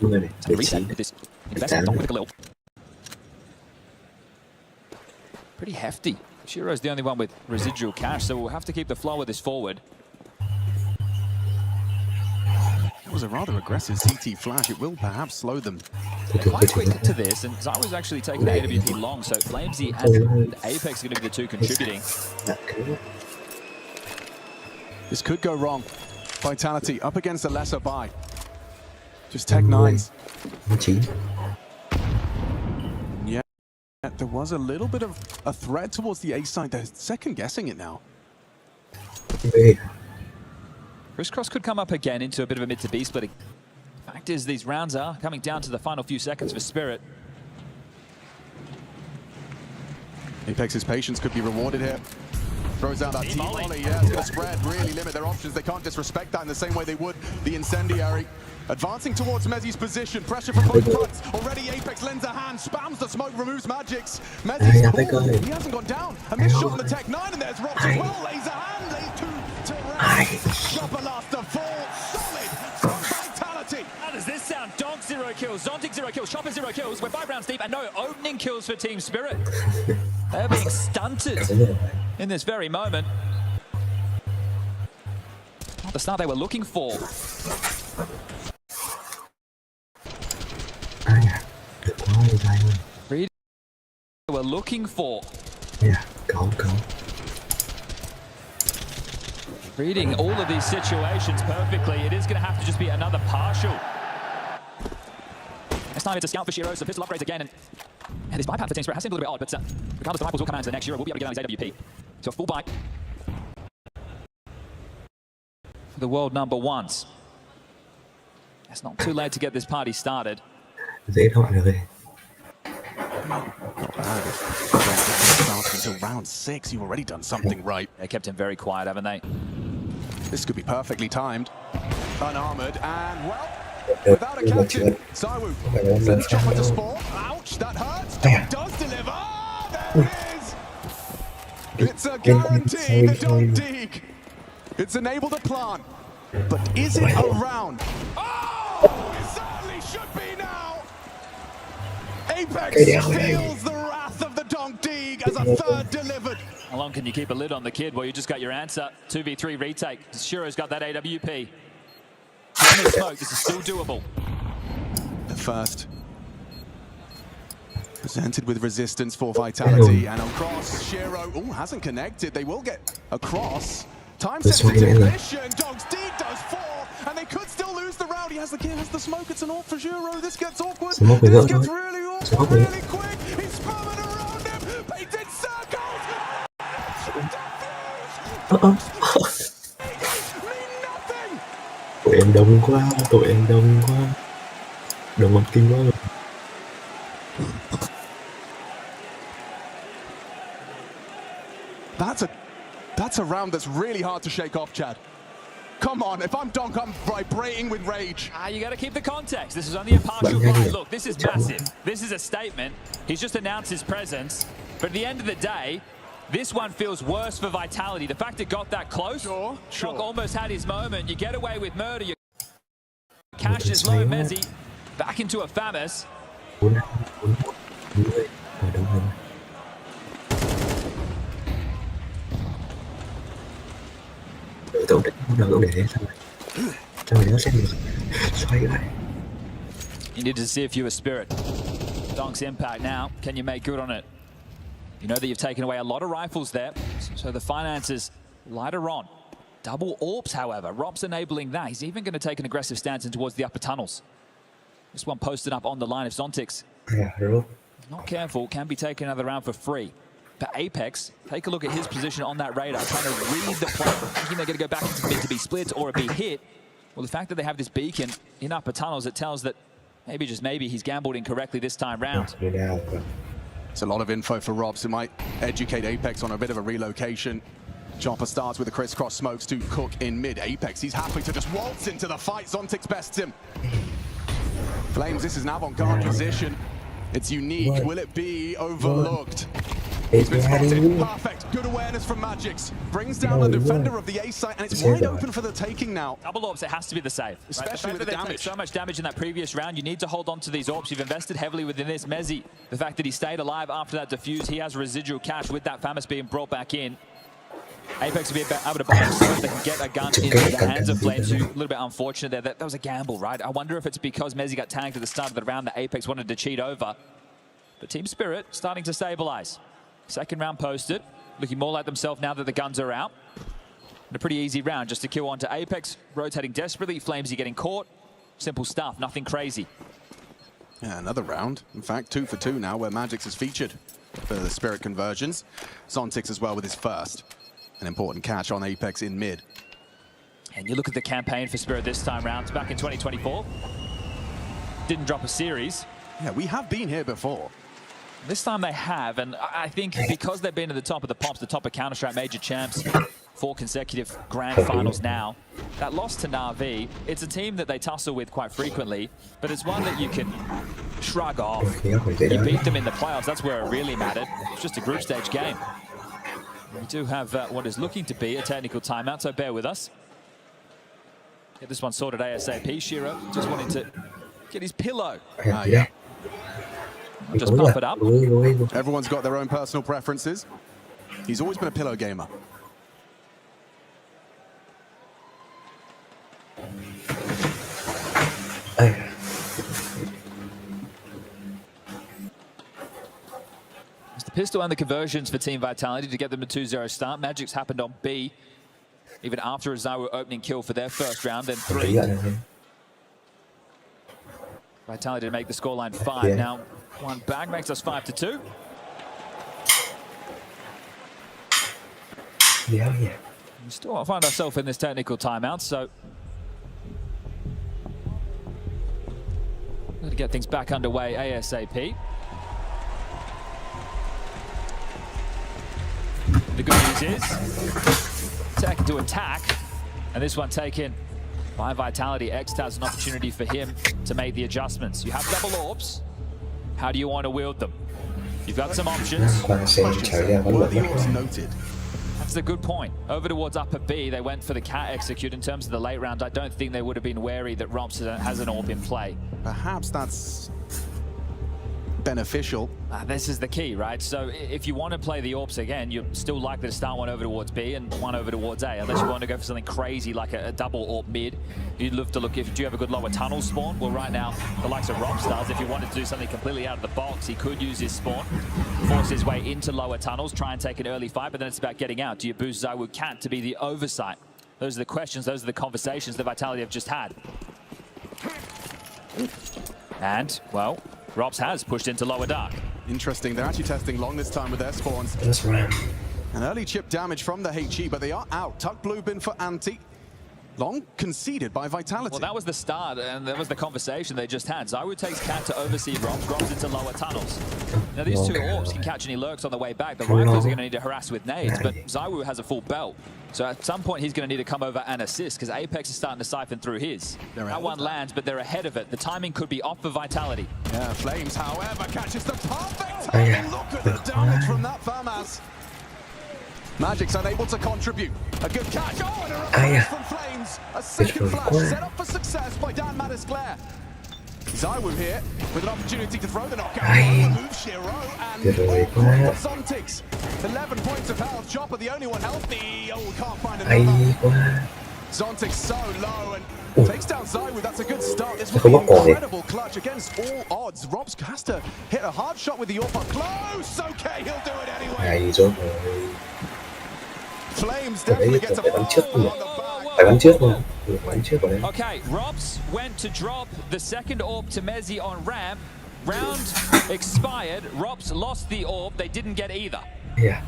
A: 20 này.
N: Reset with this investment, not with a little. Pretty hefty. Shiro's the only one with residual cash, so we'll have to keep the flow of this forward.
I: It was a rather aggressive CT flash. It will perhaps slow them.
N: Quite quick to this, and Zyro's actually taking the AWP long, so Flamesy and Apex are going to be the two contributing.
I: This could go wrong. Vitality up against a lesser buy. Just Tech 9s. Yeah, there was a little bit of a threat towards the A side. They're second guessing it now.
N: Crisscross could come up again into a bit of a mid to B splitting. Fact is, these rounds are coming down to the final few seconds for Spirit.
I: Apex's patience could be rewarded here. Throws out that team volley. Yeah, it's going to spread, really limit their options. They can't disrespect that in the same way they would the incendiary. Advancing towards Mezzi's position. Pressure from both fronts. Already Apex lends a hand, spams the smoke, removes Magics. Mezzi's he hasn't gone down. A missed shot on the Tech 9, and there's Rox as well. Lays a hand, lays two to rest. Chopper last to fall. Solid from Vitality.
N: How does this sound? round. Donk 0 kills, Zontic 0 kills, Chopper 0 kills. We're 5 rounds deep and no opening kills for Team Spirit. They're being stunted in this very moment. Not the start they were looking for. Reading they were looking for.
A: Yeah, go.
N: Reading all of these situations perfectly. It is going to have to just be another partial. This time it's a scout for Shiro, so pistol upgrades again. And this buyback for Team Spirit has seemed a little bit odd, but regardless, the rifles will come out into the next Shiro. We'll be able to get on his AWP. So a full buy for the world number ones. It's not too late to get this party started.
A: Dễ thôi rồi.
I: Until round 6, you've already done something right.
N: They kept him very quiet, haven't they?
I: This could be perfectly timed. Unarmored and, well, without a captain, Saiwu sends Chopper to spawn. Ouch, that hurts. It does deliver. There it is. It's a guarantee, the Donk Dig. It's enabled a plant. But is it around? Oh, it certainly should be now. Apex feels the wrath of the Donk Dig as a third delivered.
N: How long can you keep a lid on the kid? Well, you just got your answer. 2v3 retake. Shiro's got that AWP. Smoke. This is still doable.
I: The first presented with resistance for vitality and across. Shiro hasn't connected. They will get across. Time sensitive mission. Dogs D does 4, and they could still lose the round. He has the kill, has the smoke. It's an AWP for Shiro. This gets awkward. This gets really awkward, really quick. He's spamming around him. Painted circles.
A: Tụi em đông quá, Đồng mặt kinh quá rồi.
I: That's a round that's really hard to shake off, Chad. Come on, if I'm Donk, I'm vibrating with rage.
N: You got to keep the context. This is only a partial buy. Look, this is massive. This is a statement. He's just announced his presence. But at the end of the day, this one feels worse for Vitality. The fact it got that close,
I: sure.
N: Donk almost had his moment. You get away with murder. Your cash is low. Mezzi back into a Famus. You need to see if you're a Spirit. Donk's impact now. Can you make good on it? You know that you've taken away a lot of rifles there, so the finances lighter on. Double AWPs, however. Rob's enabling that. He's even going to take an aggressive stance in towards the upper tunnels. This one posted up on the line of Zontix. Not careful, can be taken another round for free. But Apex, take a look at his position on that radar, trying to read the play, thinking they're going to go back into mid to be split or be hit. Well, the fact that they have this beacon in upper tunnels, it tells that maybe, just maybe, he's gambled incorrectly this time round.
I: It's a lot of info for Rob, so might educate Apex on a bit of a relocation. Chopper starts with the crisscross smokes to cook in mid. Apex, he's happy to just waltz into the fight. Zontix bests him. Flames, this is an avant-garde position. It's unique. Will it be overlooked? He's been spotted. Perfect. Good awareness from Magix. Brings down the defender of the A site, and it's wide open for the taking now.
N: Double AWPs, it has to be the save.
I: Especially with the damage.
N: So much damage in that previous round. You need to hold on to these AWPs. You've invested heavily within this. Mezzi, the fact that he stayed alive after that defuse, he has residual cash with that Famus being brought back in. Apex will be able to buy himself. They can get a gun into the hands of Flames. A little bit unfortunate there. That was a gamble, right? I wonder if it's because Mezzi got tagged at the start of the round that Apex wanted to cheat over. But Team Spirit starting to stabilize. Second round posted, looking more like themselves now that the guns are out. And a pretty easy round just to kill onto Apex, rotating desperately. Flamesy getting caught. Simple stuff, nothing crazy.
I: Yeah, another round. In fact, 2 for 2 now, where Magix is featured for the Spirit conversions. Zontix as well with his first. An important catch on Apex in mid.
N: And you look at the campaign for Spirit this time round, back in 2024. Didn't drop a series.
I: Yeah, we have been here before.
N: This time they have, and I think because they've been at the top of the pops, the top of Counter-Strike Major Champs, 4 consecutive grand finals now, that loss to Na'Vi, it's a team that they tussle with quite frequently, but it's one that you can shrug off. You beat them in the playoffs, that's where it really mattered. It's just a group stage game. We do have what is looking to be a technical timeout, so bear with us. Get this one sorted ASAP. Shiro just wanting to get his pillow.
A: Yeah.
N: Just pump it up.
O: Everyone's got their own personal preferences. He's always been a pillow gamer.
N: It's the pistol and the conversions for Team Vitality to get them a 2-0 start. Magic's happened on B, even after a Zawu opening kill for their first round, then 3. Vitality to make the scoreline 5.
A: Yeah.
N: Now, one bag makes us 5-2.
A: Yeah.
N: We still find ourselves in this technical timeout, so got to get things back underway ASAP. The good news is, second to attack, and this one taken by Vitality. X has an opportunity for him to make the adjustments. You have double orbs. How do you want to wield them? You've got some options.
O: Noted.
N: That's a good point. Over towards upper B, they went for the cat execute. In terms of the late round, I don't think they would have been wary that Romps has an orb in play.
O: Perhaps that's beneficial.
N: This is the key, right? So if you want to play the orbs again, you're still likely to start one over towards B and one over towards A, unless you want to go for something crazy like a double orb mid. You'd love to look if do you have a good lower tunnel spawn? Well, right now the likes of Romps does. If you wanted to do something completely out of the box, he could use his spawn, force his way into lower tunnels, try and take an early fight, but then it's about getting out. Do you boost Zawu Cat to be the oversight? Those are the questions, those are the conversations that Vitality have just had. And, well, Robs has pushed into lower dark.
O: Interesting, they're actually testing long this time with their spawns.
A: That's right.
O: An early chip damage from the HE, but they are out. Tuck Blue bin for Anti. Long conceded by Vitality.
N: Well, that was the start, and that was the conversation they just had. Zawu takes Cat to oversee Robs, Robs into lower tunnels. Now, these two orbs can catch any lurks on the way back. The rifles are going to need to harass with nades, but Zawu has a full belt. So at some point, he's going to need to come over and assist, because Apex is starting to siphon through his. That one lands, but they're ahead of it. The timing could be off for Vitality.
O: Yeah, Flames, however, catches the perfect timing. Look at the damage from that FAMAS. Magic's unable to contribute. A good catch. Oh, and a reverse from Flames. A second flash set up for success by Dan Mattis-Claire. Zawu here with an opportunity to throw the knockout. Remove Shiro and for Zontics. 11 points of health. Chopper the only one healthy. Oh, can't find another. Zontics so low and takes down Zawu. That's a good start. This will be an incredible clutch against all odds. Robs has to hit a hard shot with the AWP up close. Okay, he'll do it anyway. Flames definitely gets a
N: Okay, Robs went to drop the second orb to Mezzi on ramp. Round expired. Robs lost the orb. They didn't get either.
A: Yeah.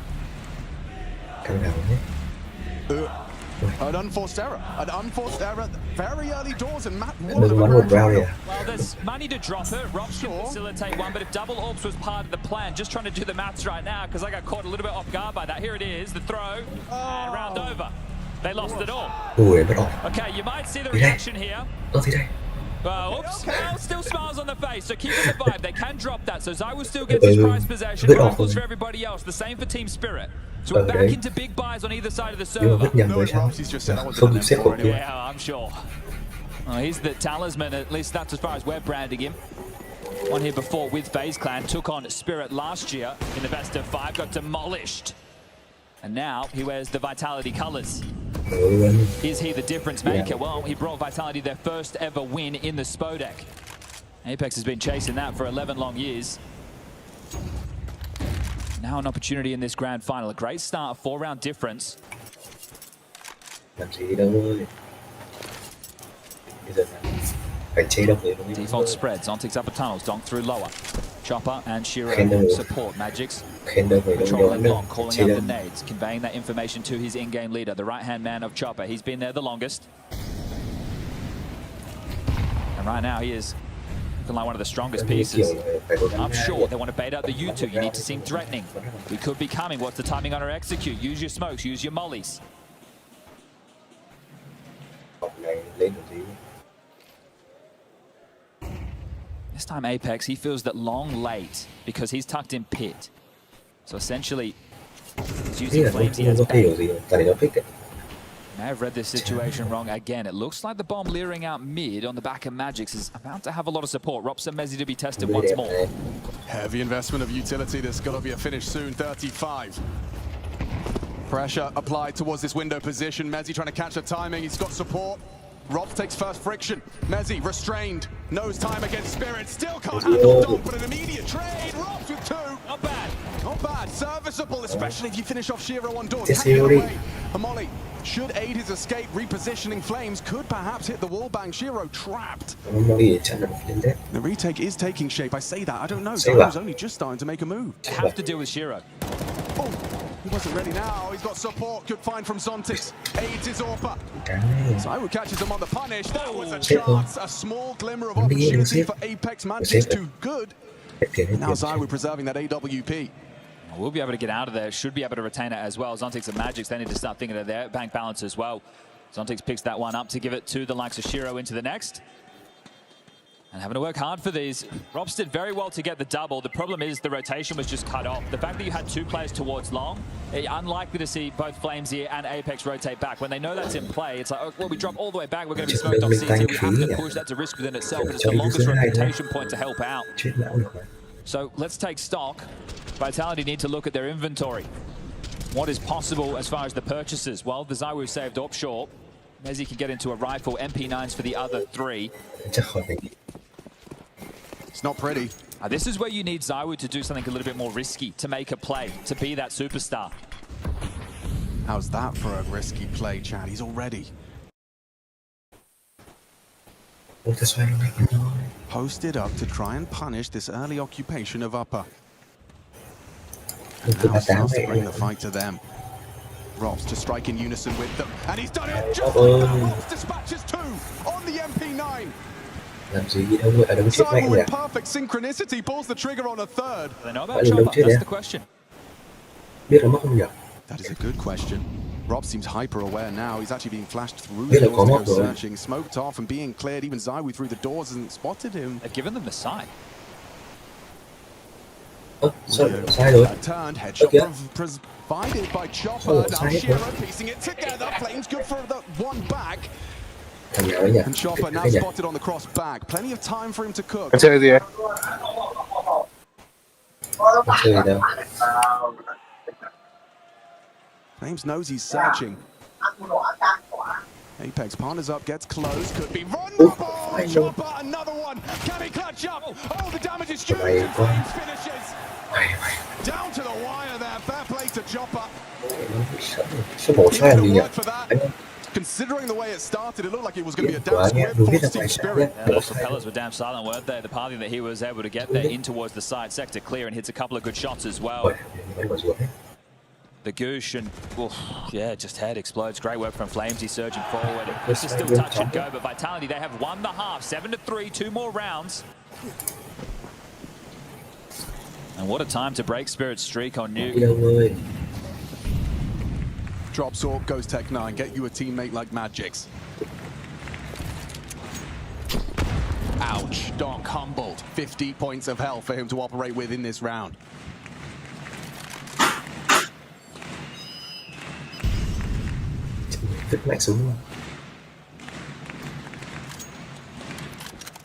O: An unforced error. An unforced error. Very early doors, and Matt.
N: Well, there's money to drop it. Robs can facilitate one, but if double orbs was part of the plan, just trying to do the maths right now, because I got caught a little bit off guard by that. Here it is, the throw, and round over. They lost it all. Okay, you might see the reaction here. Oops, well, still smiles on the face, so keeping the vibe. They can drop that, so Zawu still gets his prize possession. Rifles for everybody else. The same for Team Spirit. So we're back into big buys on either side of the server. Yeah, I'm sure. He's the talisman, at least that's as far as we're branding him. One here before with FaZe Clan, took on Spirit last year in the best of 5, got demolished. And now he wears the Vitality colors. Is he the difference maker? Well, he brought Vitality their first ever win in the Spodek. Apex has been chasing that for 11 long years. Now an opportunity in this grand final. A great start, 4-round difference. Default spreads, Zontics upper tunnels, Donk through lower. Chopper and Shiro support. Magic's controlling long, calling out the nades, conveying that information to his in-game leader, the right-hand man of Chopper. He's been there the longest. And right now he is looking like one of the strongest pieces. I'm sure they want to bait out the U2. You need to seem threatening. We could be coming. What's the timing on our execute? Use your smokes, use your mollies. This time Apex, he feels that long late because he's tucked in pit. So essentially, he's using flames, he has bait. May have read this situation wrong again. It looks like the bomb leering out mid on the back of Magix is about to have a lot of support. Robson Mezzi to be tested once more.
O: Heavy investment of utility. There's got to be a finish soon. 35. Pressure applied towards this window position. Mezzi trying to catch the timing. He's got support. Rob takes first friction. Mezzi restrained. Knows time against Spirit. Still can't handle Donk, but an immediate trade. Robs with 2.
N: Not bad.
O: Not bad. Serviceable, especially if you finish off Shiro on doors.
A: Yes, Yuri.
O: Hamoli should aid his escape. Repositioning Flames could perhaps hit the wall bang. Shiro trapped. The retake is taking shape. I say that. I don't know. Zyro's only just starting to make a move.
N: Have to deal with Shiro.
O: Oh, he wasn't ready now. He's got support. Good find from Zontix. Aids his Orpa. Zyro catches him on the punish. That was a chance. A small glimmer of opportunity for Apex. Magic's too good. Now Zyro preserving that AWP.
N: We'll be able to get out of there. Should be able to retain it as well. Zontix and Magix, they need to start thinking of their bank balance as well. Zontix picks that one up to give it to the likes of Shiro into the next. And having to work hard for these. Robs did very well to get the double. The problem is the rotation was just cut off. The fact that you had 2 players towards long, unlikely to see both Flamesy and Apex rotate back. When they know that's in play, it's like, oh, well, we drop all the way back. We're going to be smoked off CT. We have to push. That's a risk within itself, but it's the longest rotation point to help out. So let's take stock. Vitality need to look at their inventory. What is possible as far as the purchases? Well, the Zywu saved up short. Mezzi can get into a rifle. MP9s for the other 3.
O: It's not pretty.
N: This is where you need Zywu to do something a little bit more risky, to make a play, to be that superstar.
O: How's that for a risky play, Chad? He's already posted up to try and punish this early occupation of upper. Now starts to bring the fight to them. Robs to strike in unison with them, and he's done it just like that. Robs dispatches 2 on the MP9. Simon with perfect synchronicity pulls the trigger on a 3rd.
N: They know about Chopper, that's the question.
O: That is a good question. Rob seems hyper aware now. He's actually being flashed through the doors to go searching, smoked off and being cleared. Even Zywu through the doors hasn't spotted him.
N: They've given them the side.
O: Turned headshot provided by Chopper. Now Shiro piecing it together. Flames good for the one back. And Chopper now spotted on the cross back. Plenty of time for him to cook. Flames knows he's searching. Apex partners up, gets close, could be vulnerable. Chopper, another one. Can he clutch up? Oh, the damage is huge. And Flames finishes. Down to the wire there. Fair play to Chopper. For that. Considering the way it started, it looked like it was going to be a damn squib for Team Spirit.
N: Yeah, those propellers were damn silent, weren't they? The party that he was able to get there in towards the side sector clear and hits a couple of good shots as well. The Goosh and, yeah, just head explodes. Great work from Flames. He's surging forward. This is still touch and go, but Vitality, they have won the half. 7-3, 2 more rounds. And what a time to break Spirit's streak on Nuke.
O: Drops Orc, goes Tech 9. Get you a teammate like Magix. Ouch. Donk humbled. 50 points of health for him to operate with in this round.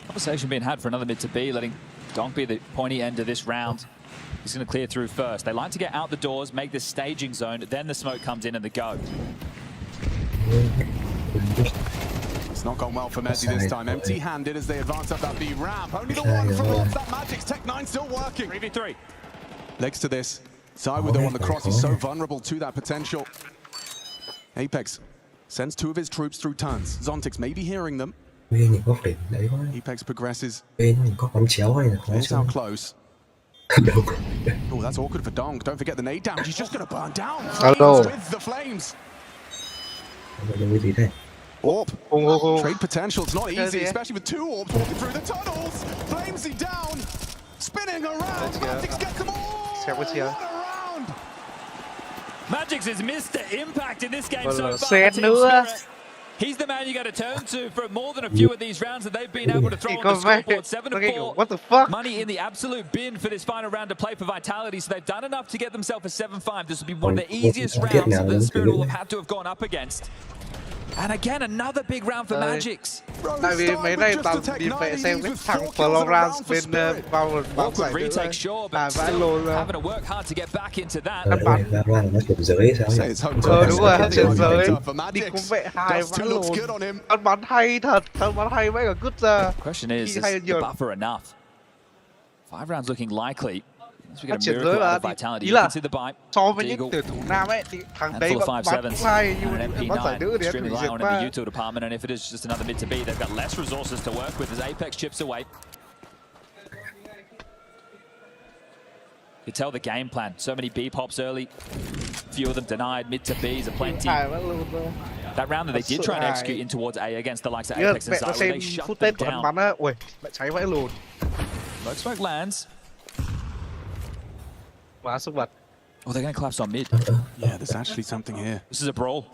N: Conversation being had for another mid to B, letting Donk be the pointy end of this round. He's going to clear through first. They like to get out the doors, make this staging zone, then the smoke comes in and the go.
O: It's not gone well for Mezzi this time. Empty-handed as they advance up that B ramp. Only the one from off that Magic's Tech 9 still working.
N: 3v3.
O: Legs to this. Zywu though on the cross. He's so vulnerable to that potential. Apex sends 2 of his troops through tons. Zontix may be hearing them. Apex progresses. He's out close. Oh, that's awkward for Donk. Don't forget the nade damage. He's just going to burn down. With the flames. Orb. Trade potential. It's not easy, especially with 2 orbs walking through the tunnels. Flamesy down. Spinning around. Magix gets them all. What a round.
N: Magix is Mr. Impact in this game so far. He's the man you got to turn to for more than a few of these rounds that they've been able to throw on the scoreboard. 7-4.
P: What the fuck?
N: Money in the absolute bin for this final round to play for Vitality. So they've done enough to get themselves a 7-5. This will be one of the easiest rounds that the Spirit will have had to have gone up against.
I: And again, another big round for Magix.
P: Tại vì mấy này toàn đi vệ xem cái thằng Florence bên vào giải
N: retake sure, but
P: vãi lồn ra.
N: having to work hard to get back into that.
A: Nó chuyển giới sao vậy?
P: Đúng rồi, chuyển giới. Đi cũng vệ hài vãi lồn. Hắn bắn hay thật, hắn bắn hay mấy cả cút ra.
N: Question is the buffer enough? 5 rounds looking likely. We get a miracle out of vitality. You can see the bite.
P: So với những tuyển thủ nam ấy thì thằng đấy bắn hay nhưng mà bắn giải nữ thì
N: extremely
P: em
N: light
P: bị
N: on in the util department, and if it is just another mid to B, they've got less resources to work with as Apex chips away. You tell the game plan. So many B pops early. Few of them denied. Mid to B's are plenty. That round that they did try and execute in towards A against the likes of Apex and Zyra, they shut them down.
P: Ui, mẹ cháy vãi lồn.
N: Smoke smoke lands.
P: Quá sức bật.
N: Oh, they're going to collapse on mid.
O: Yeah, there's actually something here.
N: This is a brawl.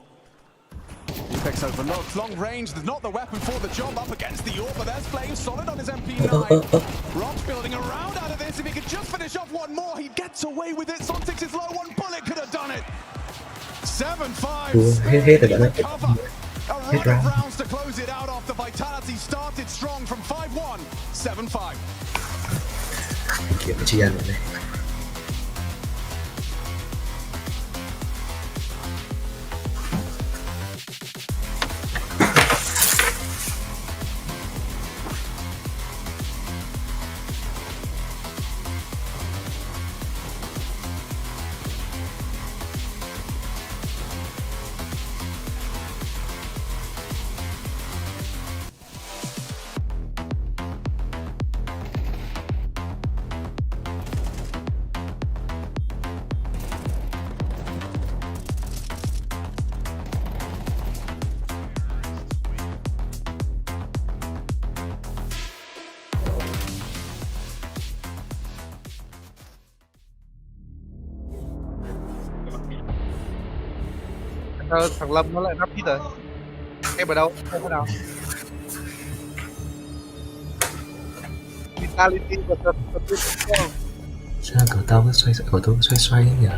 O: Apex overlooked. Long range, there's not the weapon for the job up against the AWP, but there's Flame solid on his MP9. Rob's building around out of this. If he could just finish off one more, he gets away with it. Sontics is low, one bullet could have done it. 7-5. Cover. A lot of rounds to close it out off. The vitality started strong from 5-1. 7-5.
A: Kiếm chi ăn rồi này.
P: Thằng Lâm nó lại nắp hit rồi. Em ở đâu? Em ở đâu? Vitality và tập tiếp theo.
A: Sao cậu tao cứ xoay nhỉ?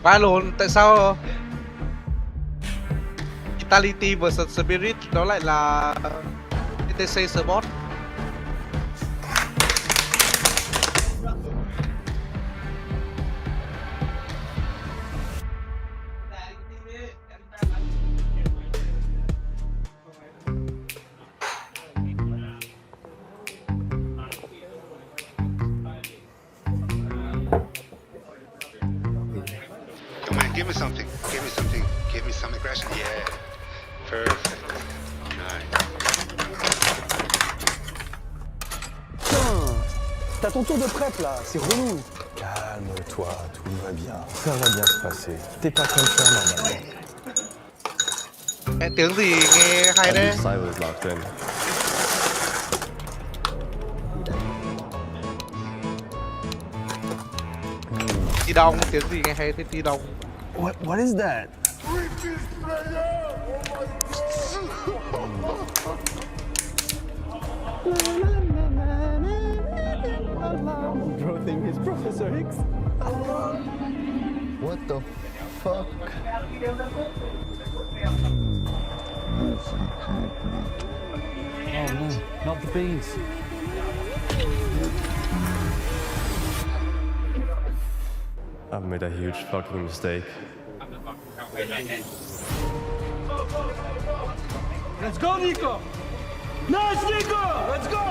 P: Vãi lồn, tại sao Vitality vs Spirit đó lại là TTC Sport?
Q: Give me something. Give me something. Give me some aggression. Yeah. Perfect. Nice.
R: Putain, t'as ton tour de prep là, c'est relou. Calme-toi, tout va bien. Ça va bien se passer. T'es pas comme ça normalement.
P: Tiếng gì nghe hay đấy.
R: Cyber's locked in.
P: Ti đông, tiếng gì nghe hay thế Ti đông.
R: What is that? Bro think he's Professor X. What the fuck? Oh no, not the beans. I've made a huge fucking mistake.
S: Let's go, Nico! Nice, Nico! Let's go!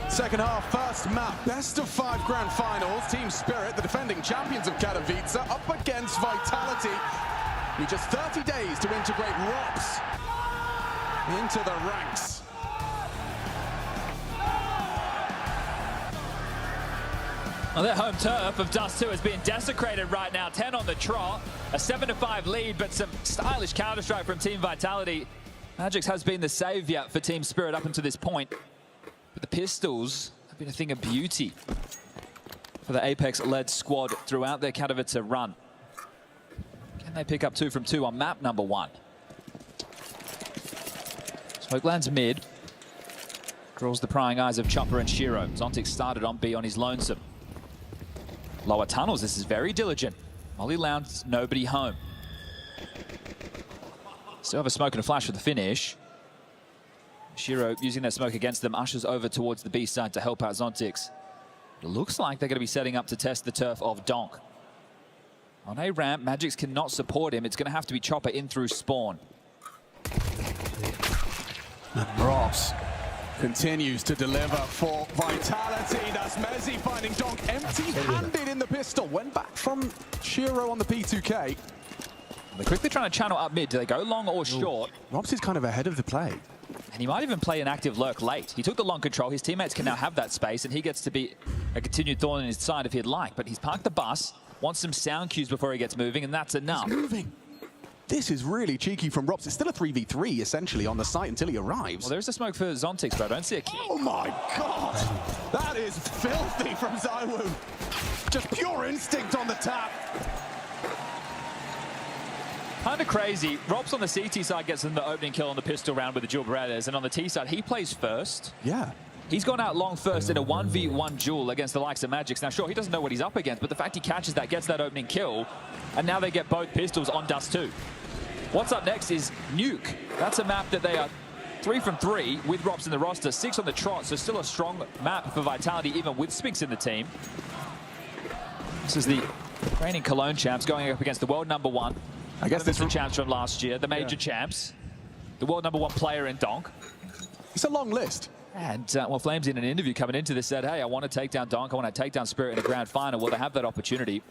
O: Second half, first map, best of 5 grand finals. Team Spirit, the defending champions of Katowice, up against Vitality. Need just 30 days to integrate Rops into the ranks.
N: Well, their home turf of Dust 2 is being desecrated right now. 10 on the trot, a 7-5 lead, but some stylish counter-strike from Team Vitality. Magix has been the savior for Team Spirit up until this point, but the pistols have been a thing of beauty for the Apex-led squad throughout their Katowice run. Can they pick up 2 from 2 on map number 1? Smoke lands mid, draws the prying eyes of Chopper and Shiro. Zontic started on B on his lonesome. Lower tunnels, this is very diligent. Molly Lounge, nobody home. Still have a smoke and a flash for the finish. Shiro using that smoke against them, ushers over towards the B side to help out Zontix. It looks like they're going to be setting up to test the turf of Donk. On A ramp, Magix cannot support him. It's going to have to be Chopper in through spawn.
O: And Rops continues to deliver for Vitality. That's Mezzi finding Donk empty-handed in the pistol. Went back from Shiro on the P2K.
N: They're quickly trying to channel up mid. Do they go long or short?
O: Rops is kind of ahead of the play.
N: And he might even play an active lurk late. He took the long control. His teammates can now have that space, and he gets to be a continued thorn in his side if he'd like. But he's parked the bus, wants some sound cues before he gets moving, and that's enough.
O: He's moving. This is really cheeky from Rops. It's still a 3v3, essentially, on the site until he arrives.
N: Well, there's a smoke for Zontix, but I don't see a kill.
O: Oh my god! That is filthy from Zywoo. Just pure instinct on the tap.
N: Kind of crazy. Rops on the CT side gets them the opening kill on the pistol round with the dual Berettas, and on the T side, he plays first.
O: Yeah.
N: He's gone out long first in a 1v1 duel against the likes of Magix. Now, sure, he doesn't know what he's up against, but the fact he catches that, gets that opening kill, and now they get both pistols on Dust 2. What's up next is Nuke. That's a map that they are 3 from 3 with Rops in the roster, 6 on the trot, so still a strong map for Vitality, even with Spinks in the team. This is the reigning Cologne champs going up against the world #1.
O: I guess this
N: is the champs from last year, the major champs, the world #1 player in Donk.
O: It's a long list.
N: And, well, Flames in an interview coming into this said, hey, I want to take down Donk, I want to take down Spirit in a grand final. Well, they have that opportunity.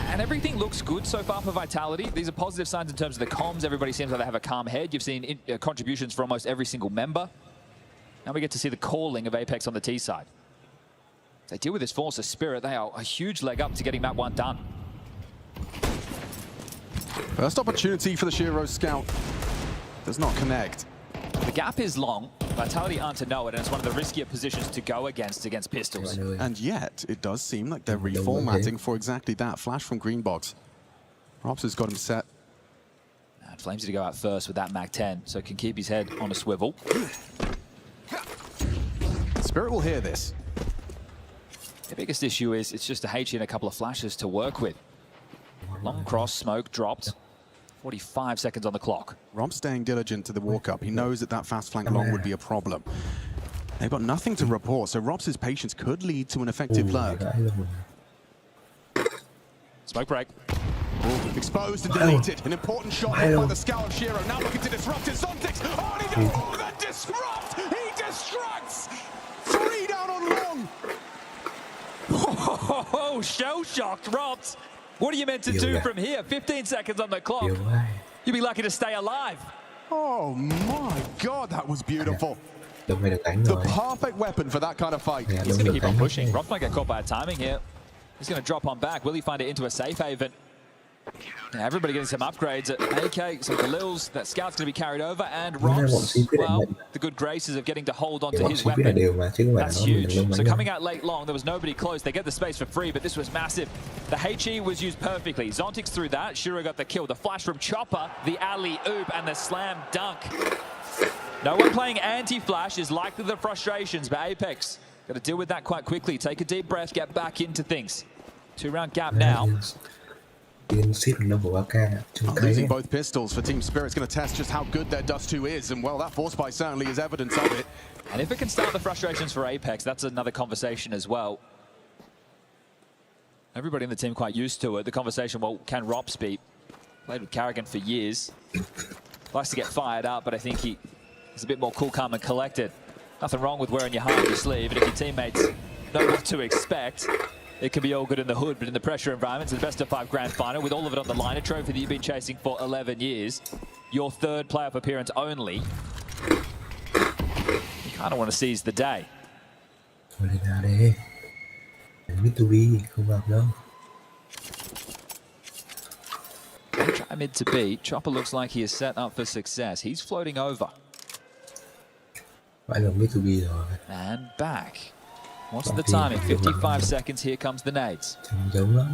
N: And everything looks good so far for Vitality. These are positive signs in terms of the comms. Everybody seems like they have a calm head. You've seen contributions from almost every single member. Now we get to see the calling of Apex on the T side. If they deal with this force of Spirit, they are a huge leg up to getting map 1 done.
O: First opportunity for the Shiro Scout. Does not connect.
N: The gap is long. Vitality aren't to know it, and it's one of the riskier positions to go against pistols.
O: And yet, it does seem like they're reformatting for exactly that. Flash from Greenbox. Rops has got him set.
N: And Flames to go out first with that Mag-10, so can keep his head on a swivel.
O: Spirit will hear this.
N: The biggest issue is it's just a HE and a couple of flashes to work with. Long cross, smoke dropped. 45 seconds on the clock.
O: Rob staying diligent to the walk-up. He knows that that fast flank long would be a problem. They've got nothing to report, so Rob's patience could lead to an effective lurk.
N: Smoke break.
O: Ooh, exposed and deleted. An important shot by the scout of Shiro. Now looking to disrupt his Zontix. Oh, and he does the disrupt! He destructs! 3 down on long!
N: Oh, shell-shocked, Robs. What are you meant to do from here? 15 seconds on the clock. You'd be lucky to stay alive.
O: Oh my god, that was beautiful. The perfect weapon for that kind of fight.
N: He's going to keep on pushing. Robs might get caught by a timing here. He's going to drop on back. Will he find it into a safe haven? Yeah, everybody getting some upgrades at AK, some Galils. That Scout's going to be carried over, and Robs, well, the good graces of getting to hold on to his weapon. That's huge. So coming out late long, there was nobody close. They get the space for free, but this was massive. The HE was used perfectly. Zontix through that. Shiro got the kill. The flash from Chopper, the alley-oop, and the slam dunk. No one playing anti-flash is likely the frustrations, but Apex got to deal with that quite quickly. Take a deep breath, get back into things. 2-round gap now.
O: Losing both pistols for Team Spirit's going to test just how good their Dust 2 is, and well, that force buy certainly is evidence of it.
N: And if it can start the frustrations for Apex, that's another conversation as well. Everybody in the team quite used to it. The conversation, well, can Rops beat? Played with Carrigan for years. Likes to get fired up, but I think he's a bit more cool, calm, and collected. Nothing wrong with wearing your heart on your sleeve, and if your teammates know what to expect, it can be all good in the hood, but in the pressure environments, the best of 5 grand final, with all of it on the line, a trophy that you've been chasing for 11 years, your 3rd playoff appearance only, you kind of want to seize the day.
A: Thôi đi ra đi. Đừng biết tôi không gặp đâu.
N: Try mid to B. Chopper looks like he is set up for success. He's floating over.
A: Phải là biết tôi rồi.
N: And back. What's the timing? 55 seconds. Here comes the nades.
A: Giống lắm.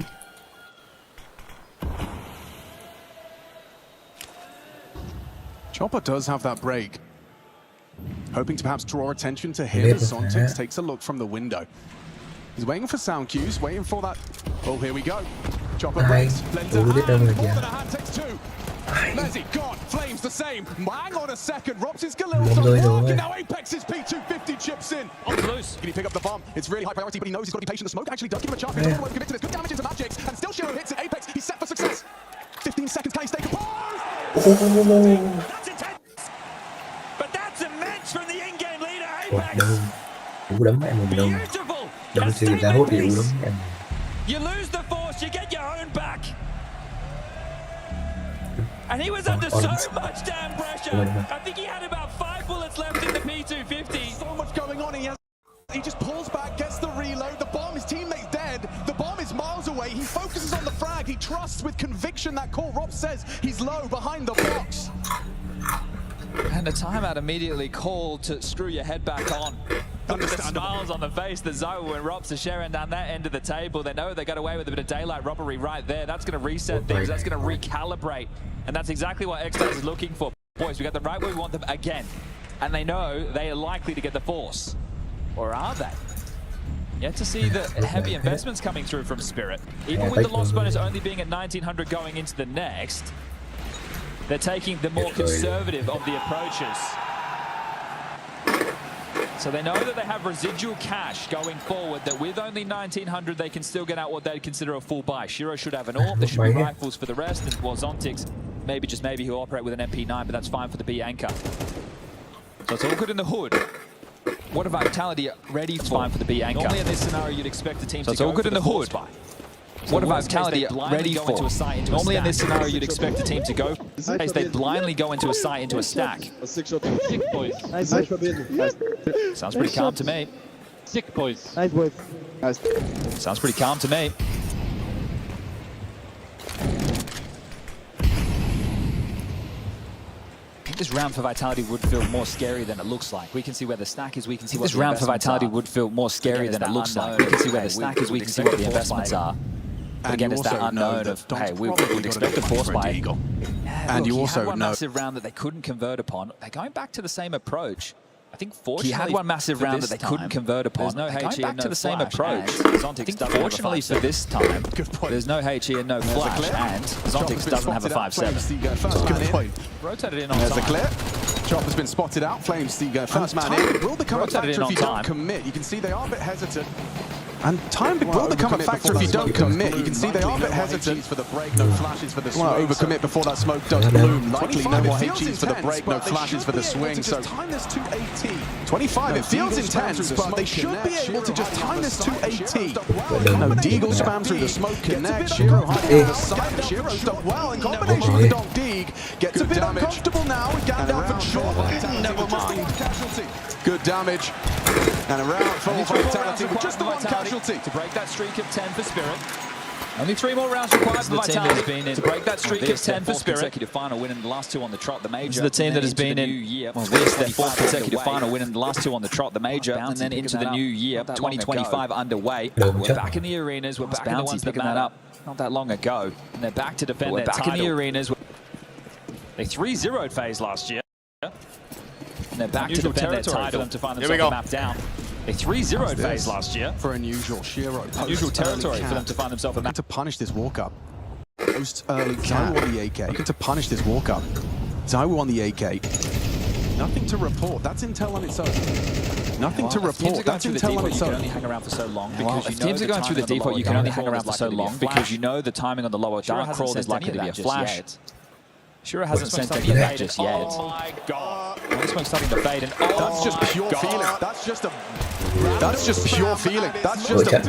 O: Chopper does have that break. Hoping to perhaps draw attention to him as Zontix takes a look from the window. He's waiting for sound cues, waiting for that. Oh, here we go. Chopper breaks, blends a hand, more than a hand takes 2. Messi gone, Flames the same. Hang on a second, Robs his Galil's on mark, and now Apex's P250 chips in. On loose. Can he pick up the bomb? It's really high priority, but he knows he's got to be patient. The smoke actually does give him a chance. He's all commit to this. Good damage into Magix, and still Shiro hits it. Apex, he's set for success. 15 seconds, can he stay composed?
N: That's intense. But that's immense from the in-game leader, Apex. Beautiful. You lose the force, you get your own back. And he was under so much damn pressure. I think he had about 5 bullets left in the P250.
O: So much going on. He just pulls back, gets the reload. The bomb, his teammate's dead. The bomb is miles away. He focuses on the frag. He trusts with conviction that call. Rob says he's low behind the box.
N: And a timeout immediately called to screw your head back on. Look at the smiles on the face that Zoe and Robs are sharing down that end of the table. They know they got away with a bit of daylight robbery right there. That's going to reset things. That's going to recalibrate. And that's exactly what X-Stars is looking for. Boys, we got them right where we want them again. And they know they are likely to get the force. Or are they? Yet to see the heavy investments coming through from Spirit. Even with the loss bonus only being at 1900 going into the next, they're taking the more conservative of the approaches. So they know that they have residual cash going forward, that with only 1900 they can still get out what they'd consider a full buy. Shiro should have an AWP, there should be rifles for the rest, and while Zontix, maybe just maybe he'll operate with an MP9, but that's fine for the B anchor. So it's all good in the hood. What a Vitality ready for? Fine for the B anchor. Normally in this scenario you'd expect the team to go. So it's all good in the hood. What a Vitality ready for? Normally in this scenario you'd expect the team to go. As they blindly go into a site, into a stack.
T: Sick boys. Nice.
N: Sounds pretty calm to me.
T: Sick boys.
R: Nice boys.
T: Nice.
N: Sounds pretty calm to me. I think this round for Vitality would feel more scary than it looks like. We can see where the stack is, we can see what this round for Vitality would feel more scary than it looks like. We can see where the stack is, we can see what the investments are. But again, it's that unknown of, hey, we would expect a force buy. And you also know... He had one massive round that they couldn't convert upon. They're going back to the same approach. I think fortunately... He had one massive round that they couldn't convert upon. There's no HE and no flash. I think fortunately for this time, there's no HE and no flash, and Zontix doesn't have a 5-7.
O: Good point.
N: Rotated in on
O: time.
N: There's
O: a clear. Chopper's been spotted out. Flames the first man in. Will become a factor if you don't commit. You can see they are a bit hesitant. And time will become a factor if you don't commit. You can see they are a bit hesitant for the break, no flashes for the swing. Want to overcommit before that smoke does bloom. Likely no more HEs for the break, no flashes for the swing. So time this to AT. 25, it feels intense, but they should be able to just time this to AT. No Deagle spam through the smoke connect. Shiro hiding on the side. Shiro's done well in combination with the Donk Deeg. Gets a bit uncomfortable now with Gandalf and Shaw. Never mind. Good damage. And a round full Vitality with just the one casualty.
N: To break that streak of 10 for Spirit. Only 3 more rounds required for Vitality to break that streak of 10 for Spirit. Consecutive final win in the last 2 on the trot, the major. This is the team that has been in, well, this their 4th consecutive final win in the last 2 on the trot, the major, and then into the new year, 2025 underway. We're back in the arenas, we're back in the ones that matter up. Not that long ago, and they're back to defend their title. We're back in the arenas. They 3-0'd FaZe last year. And they're back to defend their title for them to find themselves mapped down. They 3-0'd FaZe last year.
O: For unusual Shiro.
N: Unusual territory for them to find themselves a map.
O: To punish this walk-up. Post early Zaiwu on the AK. Looking to punish this walk-up. Zaiwu on the AK. Nothing to report. That's intel on its own. Nothing to report. That's intel on its own.
N: You can only hang around for so long because if teams are going through the default, you can only hang around for so long because you know the timing on the lower dark crawl is likely to be a flash. Shiro hasn't sent any back just yet.
O: Oh my god.
N: This one's starting to fade, and
O: that's just pure feeling. That's just pure feeling. That's just a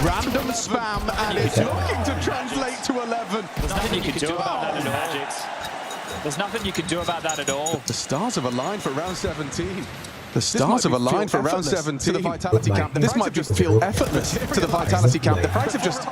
O: random spam, and it's looking to translate to 11.
N: There's nothing you can do about that at all. There's nothing you can do about that at all.
O: The stars have aligned for round 17. The stars have aligned for round 17 to the Vitality Camp. This might just feel effortless to the Vitality Camp. The price have just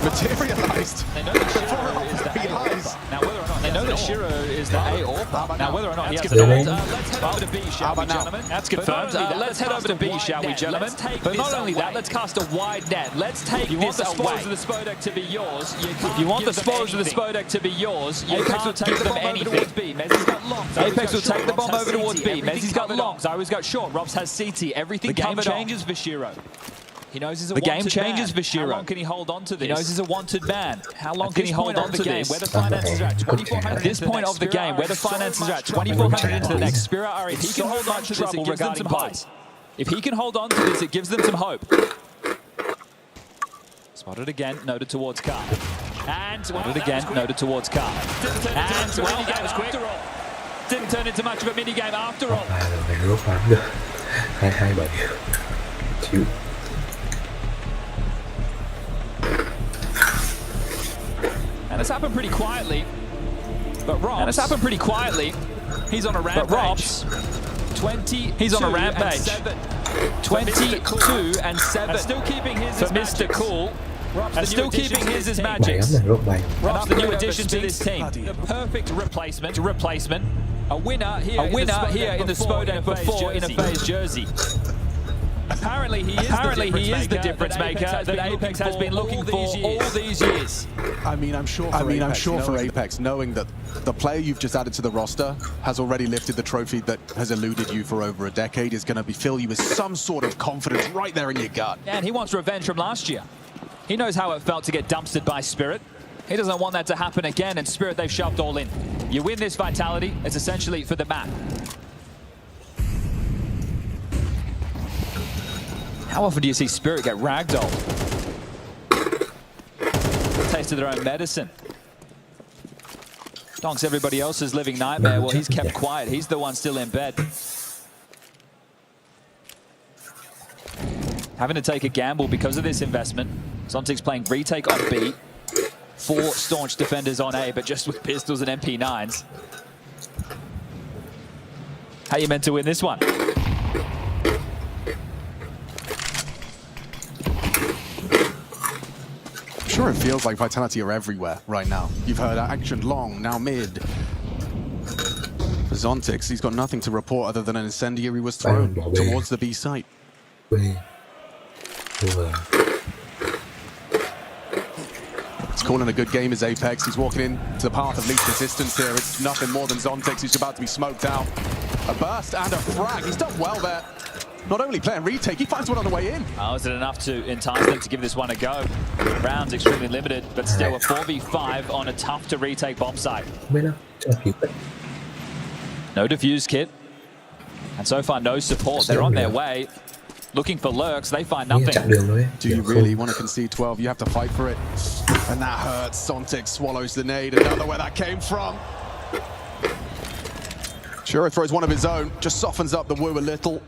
O: materialized.
N: They know that Shiro is the A AWP. Now whether or not they know that Shiro is the A AWP. Now whether or not he has the let's head over to B, shall we, gentlemen? That's confirmed. Let's head over to B, shall we, gentlemen? But not only that, let's cast a wide net. Let's take this away. If you want the spoils of the Spodek to be yours, if you want the spoils of the Spodek to be yours, you can't give them anything. Apex will take the bomb over towards B. Mezzi's got longs. Iwo's got short. Robs has CT. Everything covered. The game changes for Shiro. He knows he's a wanted man. The game changes for Shiro. How long can he hold on to this? He knows he's a wanted man. How long can he hold on to this? Where the finances are at 2,400 at this point of the game, where the finances are at 2,400 into the next. Spirit are if he can hold on to this, it gives them some hope. If he can hold on to this, it gives them some hope. Spotted again, noted towards car. And spotted again, noted towards car. And well, that was quick. Didn't turn into much of a mini game after all. And it's happened pretty quietly. But Robs. And it's happened pretty quietly. He's on a rampage. But Robs, 20. He's on a rampage. 22 and 7. Still keeping his for Mr. Cool. And still keeping his as Magics. Robs, the new addition to this team. The perfect replacement. A winner here in the Spodek before in a phase jersey. Apparently he is the difference maker that Apex has been looking for all these years.
O: I mean, I'm sure for Apex, knowing that the player you've just added to the roster has already lifted the trophy that has eluded you for over a decade is going to fill you with some sort of confidence right there in your gut.
N: And he wants revenge from last year. He knows how it felt to get dumpstered by Spirit. He doesn't want that to happen again, and Spirit, they've shoved all in. You win this Vitality, it's essentially for the map. How often do you see Spirit get ragdolled? Taste of their own medicine. Donks everybody else's living nightmare. Well, he's kept quiet. He's the one still in bed. Having to take a gamble because of this investment. Zontic's playing retake on B. 4 staunch defenders on A, but just with pistols and MP9s. How you meant to win this one?
O: Sure, it feels like Vitality are everywhere right now. You've heard action long, now mid. For Zontix, he's got nothing to report other than an incendiary was thrown towards the B site. He's calling a good game as Apex. He's walking into the path of least resistance here. It's nothing more than Zontix. He's about to be smoked out. A burst and a frag. He's done well there. Not only playing retake, he finds one on the way in.
N: Oh, is it enough to entice them to give this one a go? Rounds extremely limited, but still a 4v5 on a tough to retake bomb site. No defuse kit. And so far, no support. They're on their way. Looking for lurks, they find nothing.
O: Do you really want to concede 12? You have to fight for it. And that hurts. Zontix swallows the nade. Another where that came from. Shuro throws one of his own. Just softens up the woo a little.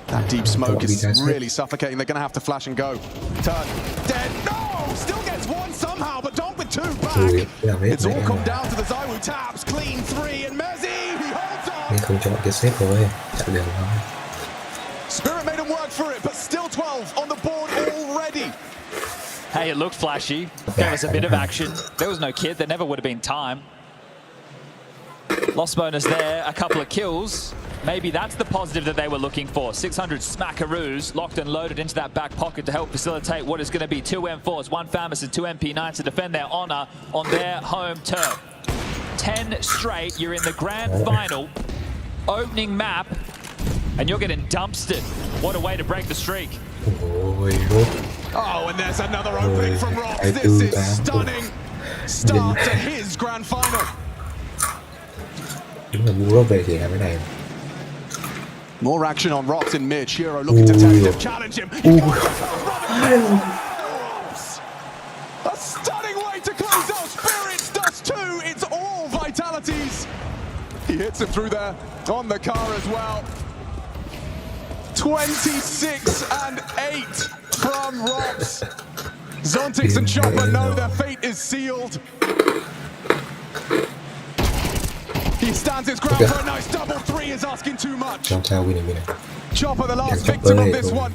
O: That deep smoke is really suffocating. They're going to have to flash and go. Turn. Dead. No! Still gets one somehow, but Donk with 2 back. It's all come down to the Zywoo taps. Clean 3, and Mezzi, he holds on. Spirit made him work for it, but still 12 on the board already.
N: Hey, it looked flashy. There was a bit of action. There was no kit. There never would have been time. Lost bonus there. A couple of kills. Maybe that's the positive that they were looking for. 600 smackaroos locked and loaded into that back pocket to help facilitate what is going to be 2 M4s, 1 FAMAS and 2 MP9s to defend their honor on their home turf. 10 straight. You're in the grand final. Opening map. And you're getting dumpstered. What a way to break the streak.
O: Oh, and there's another opening from Rob. This is stunning. Start to his grand final. More action on Rox in mid. Shiro looking to test him, challenge him. A stunning way to close out. Spirits does 2. It's all Vitality. He hits him through there on the car as well. 26 and 8 from Robs. Zontix and Chopper know their fate is sealed. He stands his ground for a nice double 3, is asking too much. Chopper, the last victim of this one.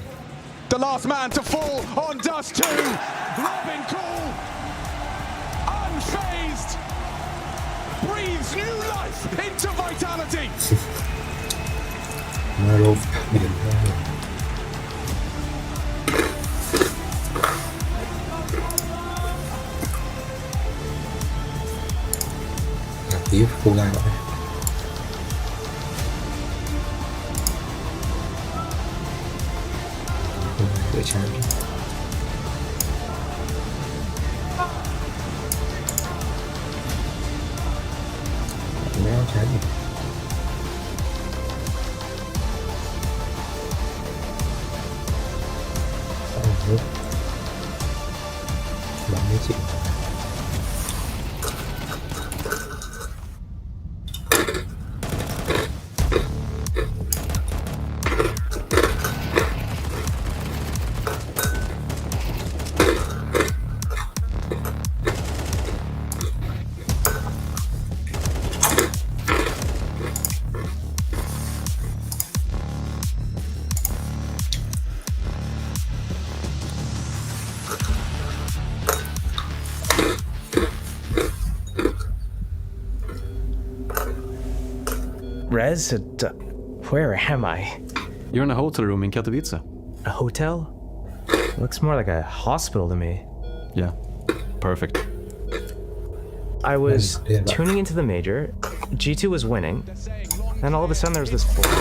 O: The last man to fall on Dust 2. Robin cool. Unfazed. Breathes new life into Vitality.
A: Tiếp cô lại rồi. Đợi chán. Méo chán gì? Bắn mấy chị.
L: Rez, where am I?
G: You're in a hotel room in Katowice.
L: A hotel? Looks more like a hospital to me.
G: Yeah, perfect.
L: I was tuning into the major, G2 was winning, and all of a sudden there was this floor.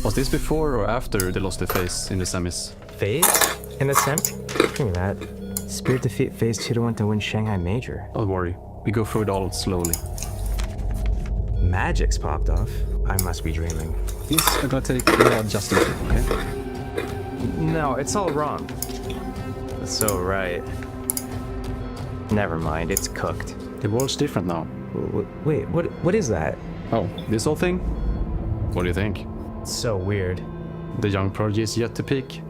G: Was this before or after they lost their phase in the semis?
L: Phase? In the semis? Give me that. Spirit defeat phase 2-1 to win Shanghai Major.
G: Don't worry, we go through it all slowly.
L: Magic's popped off. I must be dreaming.
G: These are gonna take just a bit, okay?
L: No, it's all wrong. So right. Never mind, it's cooked.
G: The world's different now.
L: Wait, what is that?
G: Oh, this whole thing? What do you think?
L: It's so weird.
G: The young prodigy is yet to peak.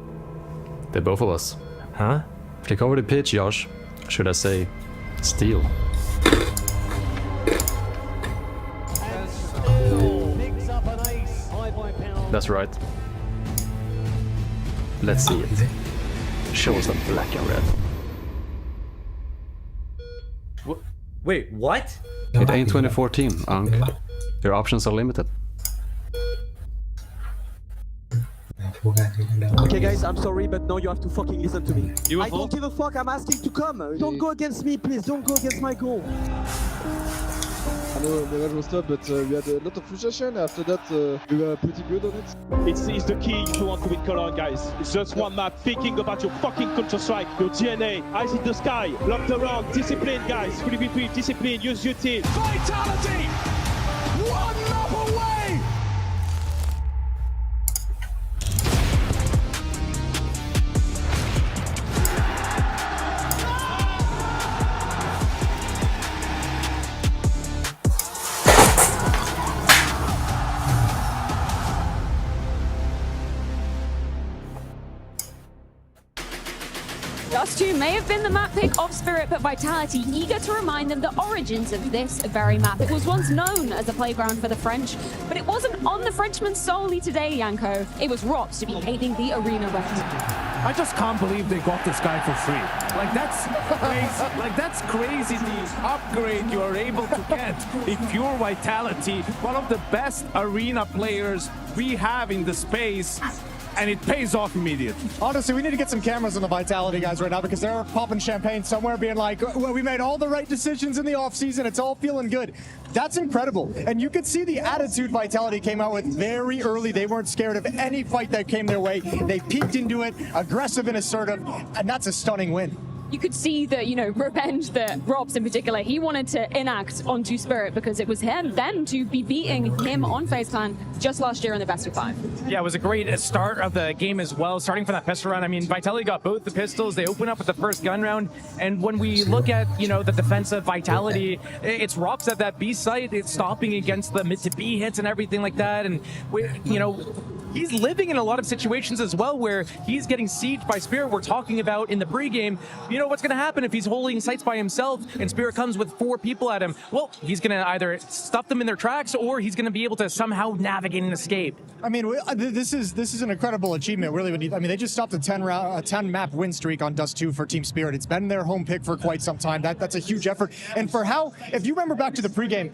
G: They're both of us.
L: Huh?
G: Click over the pitch, Josh. Should I say, steal? That's right. Let's see it. Show us the black and red.
L: Wait, what?
G: It ain't 2014, Ankh. Your options are limited.
U: Okay guys, I'm sorry, but now you have to fucking listen to me. I don't give a fuck, I'm asking to come. Don't go against me, please, don't go against my goal.
V: I know the match was tough, but we had a lot of frustration. After that, we were pretty good on it.
S: It's the key if you want to win Cologne, guys. It's just one map. Thinking about your fucking Counter-Strike, your DNA, eyes in the sky, lock the round, discipline, guys. 3v3, discipline, use your team.
O: Vitality! One map away!
M: Dust 2 may have been the map pick of Spirit, but Vitality eager to remind them the origins of this very map. It was once known as a playground for the French, but it wasn't on the Frenchmen solely today, Yanko. It was Rops to be paving the arena record.
W: I just can't believe they got this guy for free. Like, that's crazy. Like, that's crazy, the upgrade you are able to get if you're Vitality, one of the best arena players we have in the space. And it pays off immediately.
F: Honestly, we need to get some cameras on the Vitality guys right now because they're popping champagne somewhere being like, well, we made all the right decisions in the offseason. It's all feeling good. That's incredible. And you could see the attitude Vitality came out with very early. They weren't scared of any fight that came their way. They peeked into it, aggressive and assertive, and that's a stunning win.
M: You could see the, revenge that Robs in particular, he wanted to enact onto Spirit because it was them to be beating him on FaZe Clan just last year in the best of 5.
L: Yeah, it was a great start of the game as well, starting from that pistol round. I mean, Vitality got both the pistols. They open up with the first gun round. And when we look at, the defense of Vitality, it's Robs at that B site. It's stopping against the mid to B hits and everything like that. And, he's living in a lot of situations as well where he's getting sieged by Spirit. We're talking about in the pregame, what's going to happen if he's holding sites by himself and Spirit comes with 4 people at him? Well, he's going to either stuff them in their tracks or he's going to be able to somehow navigate and escape.
F: I mean, this is an incredible achievement, really. They just stopped a 10 map win streak on Dust 2 for Team Spirit. It's been their home pick for quite some time. That's a huge effort. And for if you remember back to the pregame,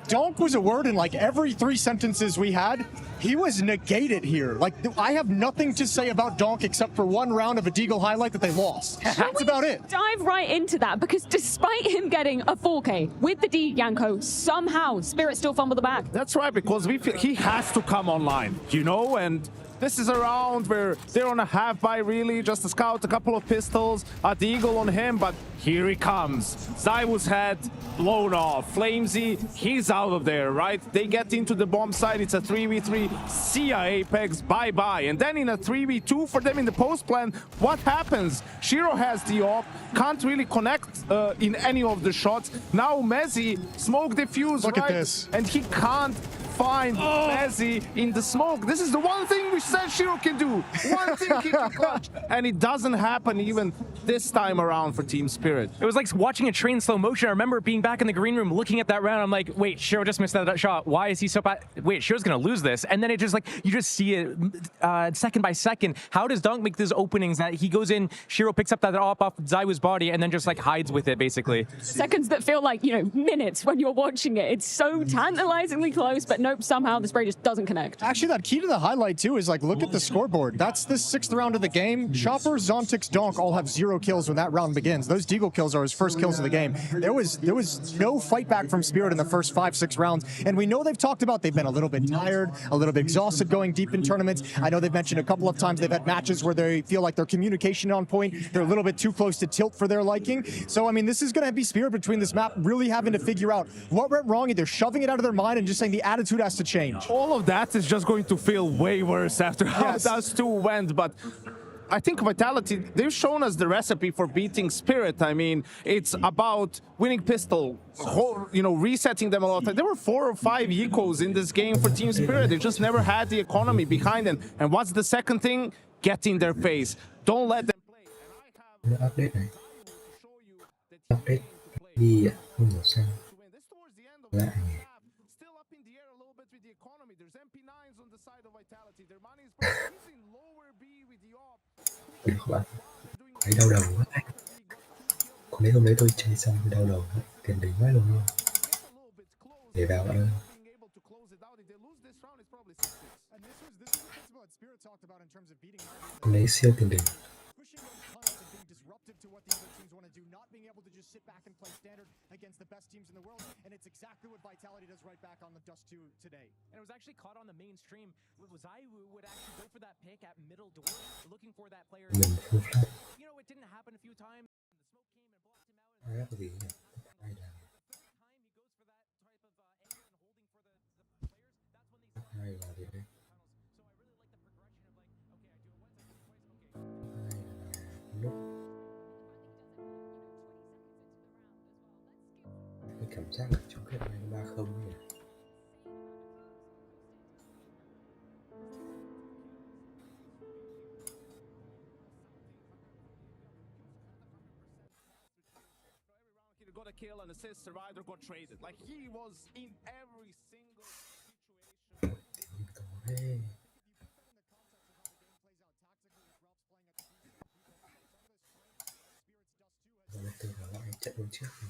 F: Donk was a word in like every 3 sentences we had. He was negated here. Like, I have nothing to say about Donk except for one round of a Deagle highlight that they lost. That's about it.
M: Dive right into that, because despite him getting a 4K with the D Yanko, somehow Spirit still fumbled the bag.
W: That's right, because we feel he has to come online, and this is a round where they're on a half buy, really, just to scout a couple of pistols, a Deagle on him, but here he comes. Zywoo's head blown off. Flamesy, he's out of there, right? They get into the bomb site, it's a 3v3. See ya, Apex, bye-bye. And then in a 3v2 for them in the post plan, what happens? Shiro has the op, can't really connect in any of the shots. Now Mezzy, smoke defuse,
F: Look
W: right?
F: at this.
W: And he can't find Mezzy in the smoke. This is the one thing we said Shiro can do. One thing he can clutch. And it doesn't happen even this time around for Team Spirit.
L: It was like watching a train in slow motion. I remember being back in the green room looking at that round. I'm like, wait, Shiro just missed that shot. Why is he so bad? Wait, Shiro's going to lose this. And then it just you just see it second by second. How does Donk make those openings that he goes in, Shiro picks up that op off Zywoo's body and then just hides with it, basically.
M: Seconds that feel like, minutes when you're watching it. It's so tantalizingly close, but nope, somehow the spray just doesn't connect.
F: Actually, that key to the highlight, too, is look at the scoreboard. That's the 6th round of the game. Chopper, Zontix, Donk all have 0 kills when that round begins. Those Deagle kills are his first kills of the game. There was no fight back from Spirit in the first 5-6 rounds, and we know they've talked about they've been a little bit tired, a little bit exhausted going deep in tournaments. I know they've mentioned a couple of times they've had matches where they feel like their communication on point, they're a little bit too close to tilt for their liking. So, I mean, this is going to be Spirit between this map really having to figure out what went wrong, either shoving it out of their mind and just saying the attitude has to change.
W: All of that is just going to feel way worse after how those 2 went, but I think Vitality, they've shown us the recipe for beating Spirit. I mean, it's about winning pistol, resetting them a lot. There were 4 or 5 ecos in this game for Team Spirit. They just never had the economy behind them. And what's the second thing? Get in their face. Don't let them play.
A: Update này. Update gì ạ? Không hiểu sao. Lạ nhỉ. Được các bạn. Thấy đau đầu quá. Còn nếu hôm đấy tôi chơi xong tôi đau đầu hết. Tiền đỉnh quá luôn luôn. Để vào bạn ơi. Còn đấy siêu tiền đỉnh.
F: Against the best teams in the world, and it's exactly what Vitality does right back on the Dust 2 today.
L: And it was actually caught on the mainstream. Zywoo would actually go for that pick at middle door, looking for that player. It didn't happen a few times. The smoke came and blocked him out.
A: Cái gì nhỉ? Hay là gì đây? Cái cảm giác là chung kết này 3-0 nhỉ?
W: Got a kill, an assist, survived or got traded. Like, he was in every single situation.
A: Từ lại trận đấu trước thì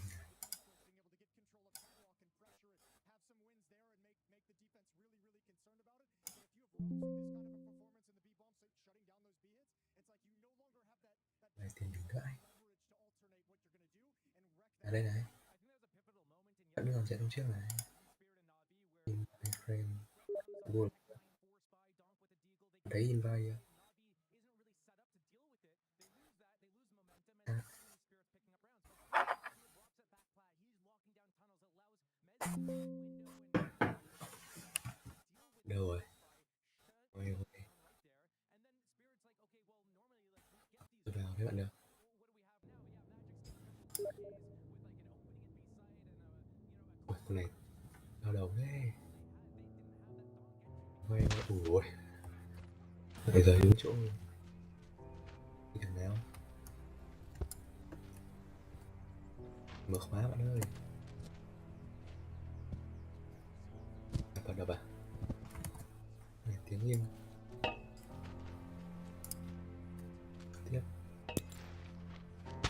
A: này tiền đỉnh gãi. À đây này. Vẫn còn trận đấu trước này. Frame. Buồn. Đấy invite. Đâu rồi? Quay quay. Tôi vào thế bạn được. Ôi, con này đau đầu thế. Quay quay. Ủi. Bây giờ đứng chỗ đi thằng nào? Mở khóa bạn ơi. Đập à? Này, tiếng im. Tiếp.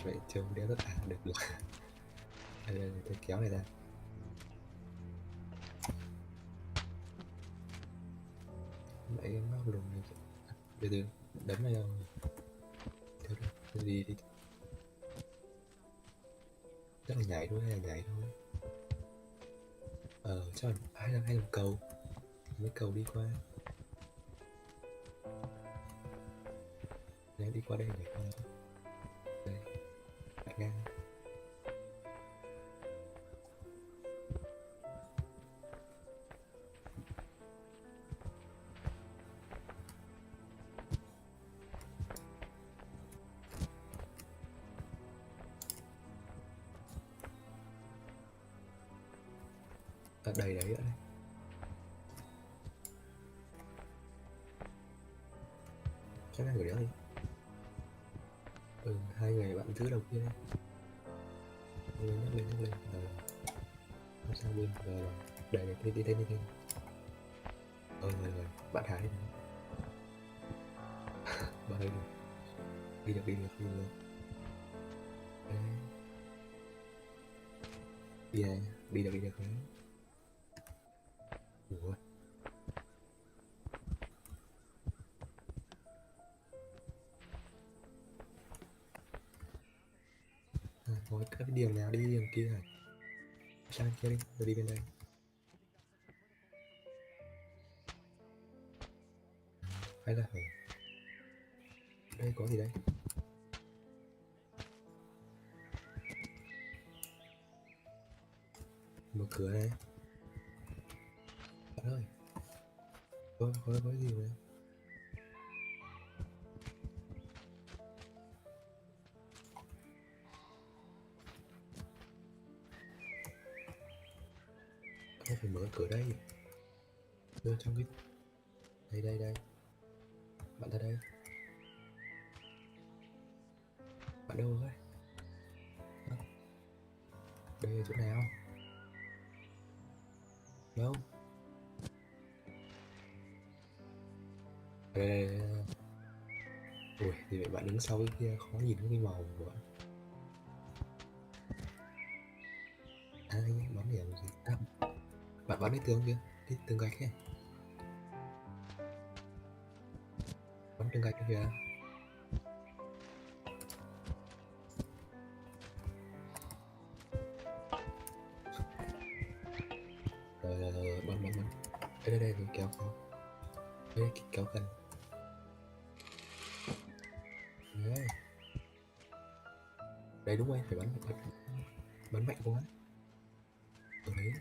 A: Vậy trông đeo tất cả được được. Đây, tôi kéo này ra. Vậy em móc lùng này. Từ từ đấm này đâu. Theo được. Cái gì đi. Chắc là nhảy thôi, hay là nhảy thôi. Chắc là hay là cầu. Mấy cầu đi qua. Nếu đi qua đây nhảy qua đó. Đây. Đặt ngang. Đầy đấy nữa đây. Chắc là gửi đéo đi. Hai người bạn thứ đầu kia đây. Nhắc lên. Không sao bên. Rồi. Đây, đi. Rồi. Bạn Hải đi. Bạn ơi đi được. Đấy. Đi được đấy. Ủa. Thôi cái điểm nào đi điểm kia hả? Sang kia đi, rồi đi bên đây. Hay là phải đây có gì đây? Mở cửa này. Bạn ơi. Có gì vậy? Tôi phải mở cửa đây. Đưa trong cái đây. Bạn ra đây. Bạn đâu rồi? Đây là chỗ nào? Đâu? Đây. Ui, thì vậy bạn đứng sau cái kia khó nhìn cái màu của bạn. Bắn điểm gì? Bạn bắn cái tường kia, cái tường gạch ấy. Bắn tường gạch kìa. Rồi, bắn. Đây, kéo. Đây, kéo cần. Đấy. Đấy đúng rồi, phải bắn mạnh quá. Đấy.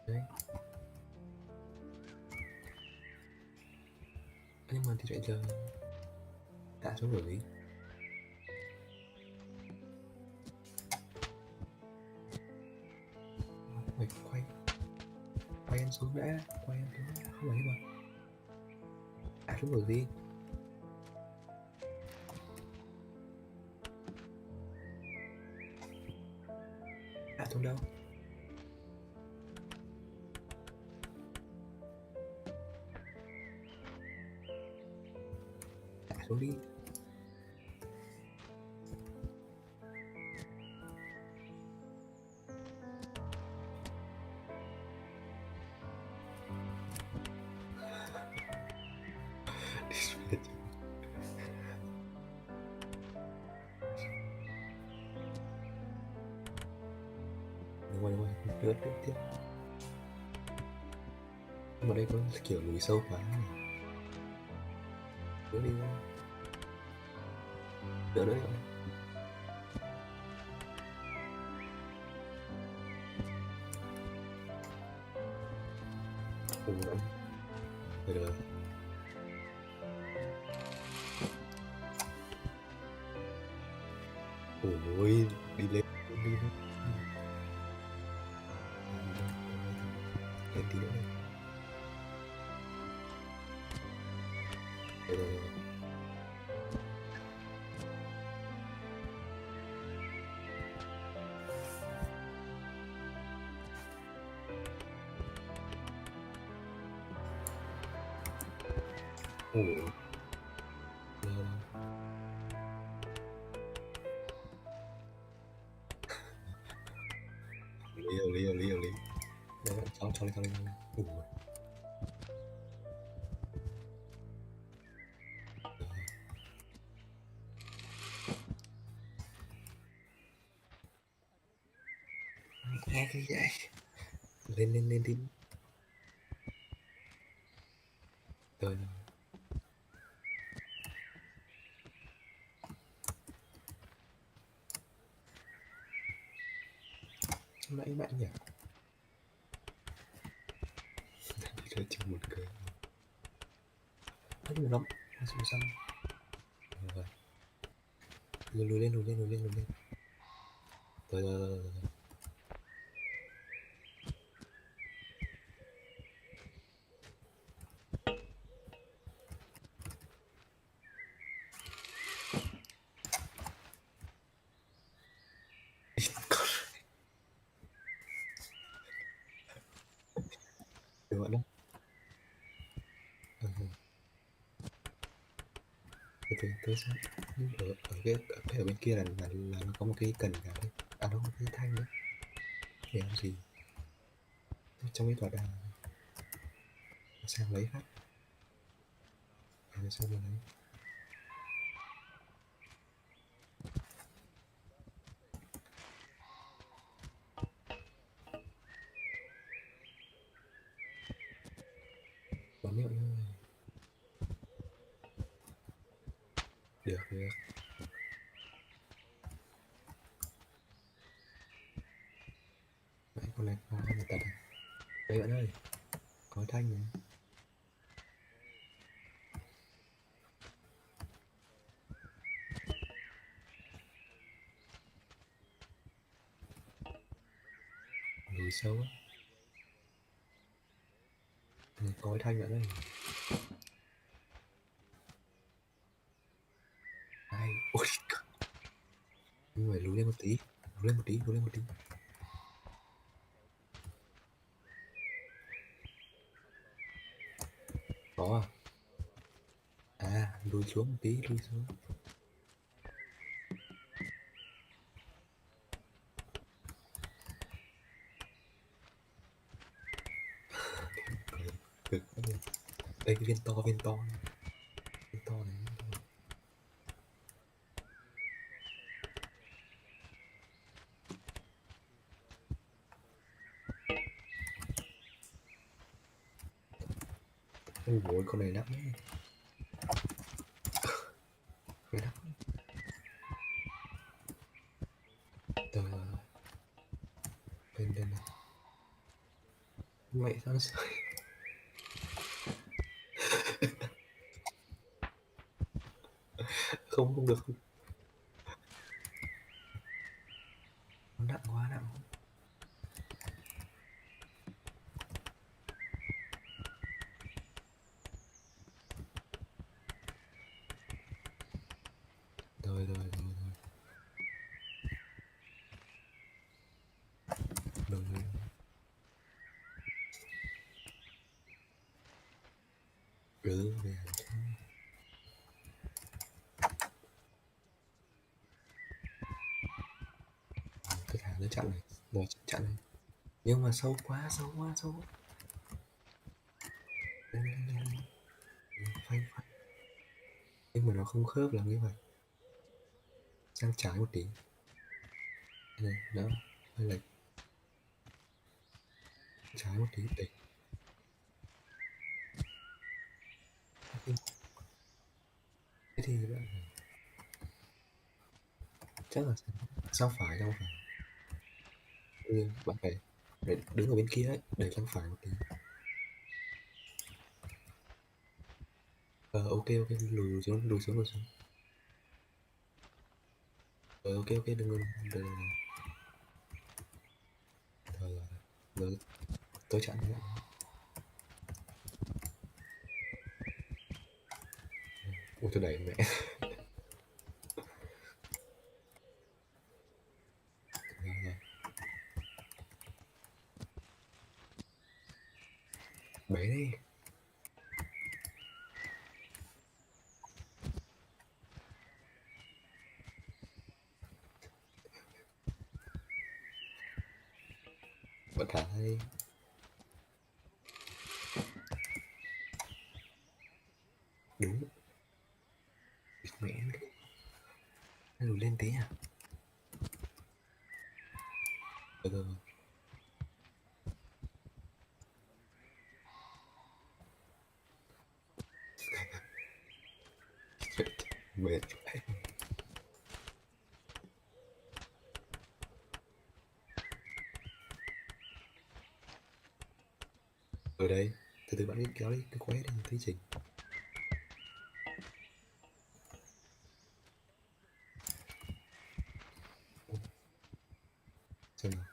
A: Đấy. Nhưng mà thì giờ đã xuống rồi gì? Phải quay em xuống đã, không phải mà đã xuống rồi gì? Đã xuống đâu? Đã xuống đi. Đúng rồi, lướt tiếp. Nhưng mà đây có kiểu lùi sâu quá này. Đỡ đi ra. Đỡ đấy. Ủa, rồi rồi. Ôi, đi lên, đi lên. Lên tí nữa đi. Rồi rồi rồi. Ủa. Đâu đâu. Lý. Đấy, cho lên. Ủa. Nghe cái vậy. Lên tí. Rồi. Nãy bạn nhỉ? Chơi chung một cười. Hết lắm. Nó xuống xăm. Rồi. Lùi lên. Rồi. Được bạn đó. Tôi sao ở cái ở bên kia là nó có một cái cần cả đấy, nó có cái thanh đấy để làm gì trong cái tòa đàm sang lấy phát rồi sang bên đấy bắn liệu thôi. Được đấy, con này có một tật này. Đấy bạn ơi, có thanh này. Lùi sâu á. Có thanh bạn ơi. Ai, ôi nhưng phải lùi lên một tí. Có lùi xuống một tí, lùi xuống. Cực đây cái viên to này. Ôi con này nắp đấy. Cái nắp. Rồi. Lên này. Mẹ sao nó sợi. Không được. Nó nặng quá. Rồi. Về. Tôi thả nó chặn này. Rồi chặn này. Nhưng mà sâu quá. Lên. Phanh. Nhưng mà nó không khớp là như vậy. Sang trái một tí. Này, đó. Hơi lệch. Trái một tí. Để. Thế thì bạn chắc là sao phải. Bạn phải đứng ở bên kia ấy, để sang phải một tí. Ok ok, lùi xuống lùi xuống lùi xuống. Ok ok, đừng. Rồi, tôi chặn đấy. Ui tôi đẩy mẹ. Rồi. Bể đi. Bạn thả đi. Đúng. Mẹ nó lùi lên tí à. Rồi. Mệt. Ở đây, từ từ bạn đi kéo đi, cứ quét đi, tí chỉnh. Xem nào.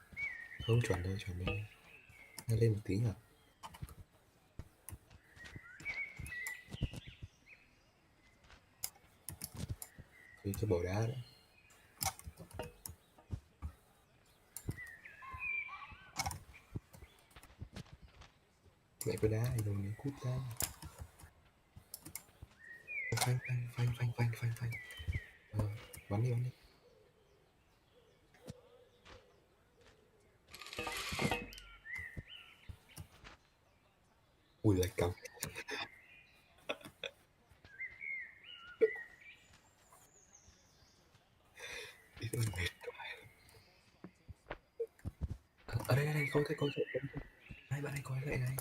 A: Không chuẩn đâu, chuẩn đâu. Nó lên một tí à. Cái bỏ đá đó. Mẹ cái đá này rồi nó cút ra. Phanh phanh phanh phanh phanh phanh phanh. Bắn đi bắn đi. Ui lại cắm. Đi đâu mệt. Ở đây đây coi coi. Đây bạn này coi lại này.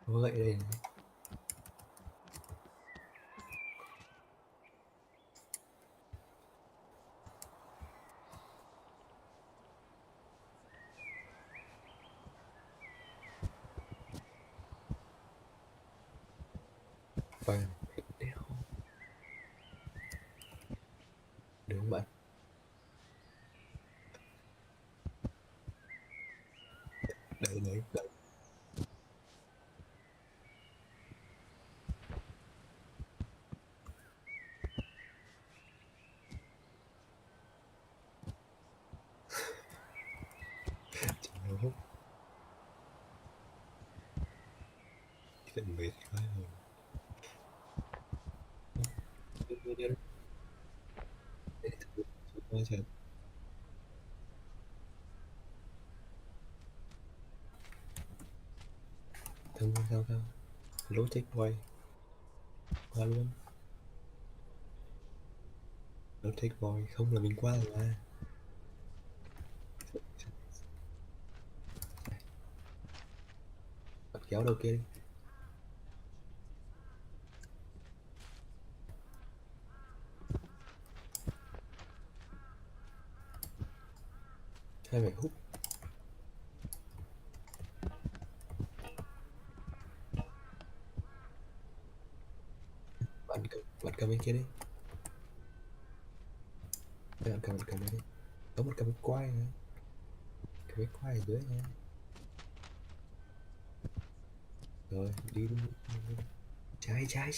A: Có gậy đây này. Vâng. Đéo. Được không bạn? Đấy đấy đấy. Cháu. Cái mệt quá rồi. Đi. Thôi trời. Sao lối check quay qua luôn. Lối check boy không là mình qua rồi mà. Bạn kéo đầu kia đi. Hai mẹ hút. Bạn cầm bên kia đi. Bạn cầm đây đi. Có một cầm quay nữa. Cầm quay ở dưới nha. Rồi đi. Trái. Trái.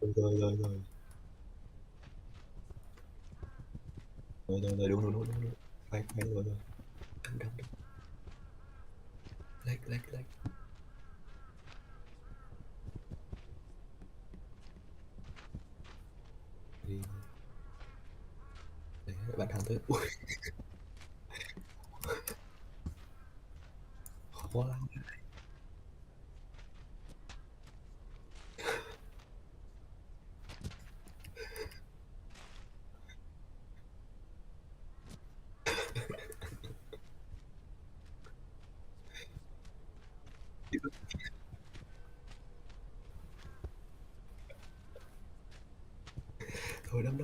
A: Rồi. Rồi đúng. Quay rồi. Đâm. Lách. Đi. Đấy, bạn thắng tới. Ui. Khó lắm. Thôi đâm.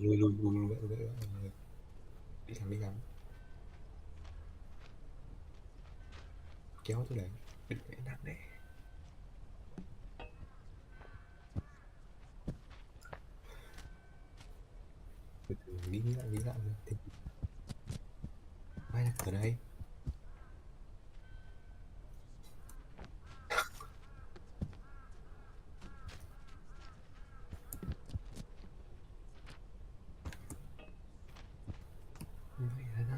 A: lui lui lui lui, lui, lui. Đi thẳng đi thẳng, kéo tôi lại, đừng để nặng nè. Từ từ nghĩ lại thì ai là ở đây. Vậy là nó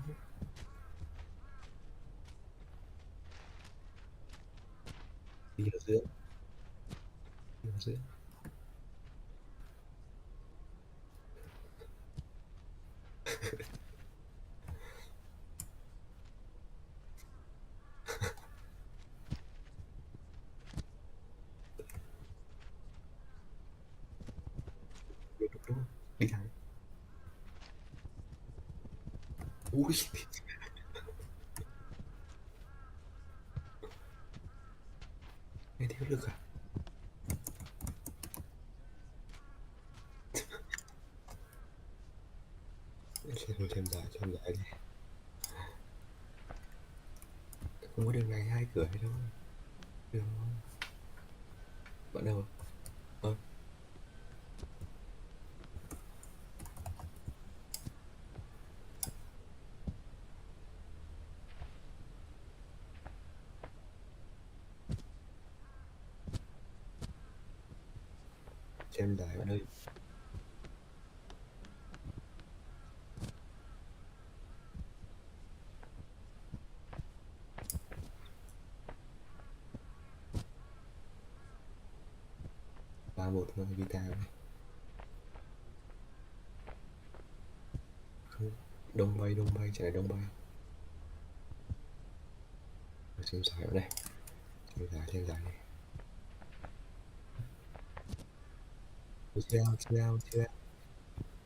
A: đi ở giữa, đi ở giữa. Đúng, đi thẳng. Ui. Nghe thiếu lực à? Xem dài đi. Không có đường này hai cửa hay đâu. Đường bạn đâu? Xem dài bạn ơi. Ba một thôi guitar. Không, đông bay chạy đông bay. Xem dài ở đây, xem dài này.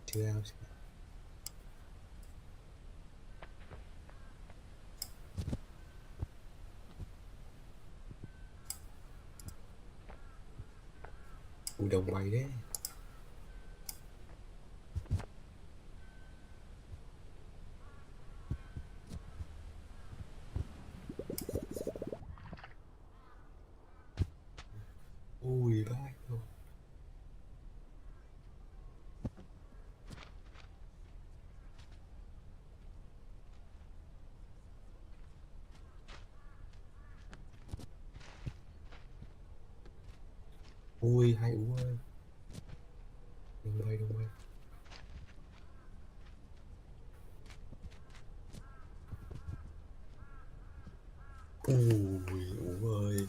A: Chill out. Ui đồng bay đấy. Ui vãi rồi. Ui hai ú ơi. Đông bay. Ui ú ơi.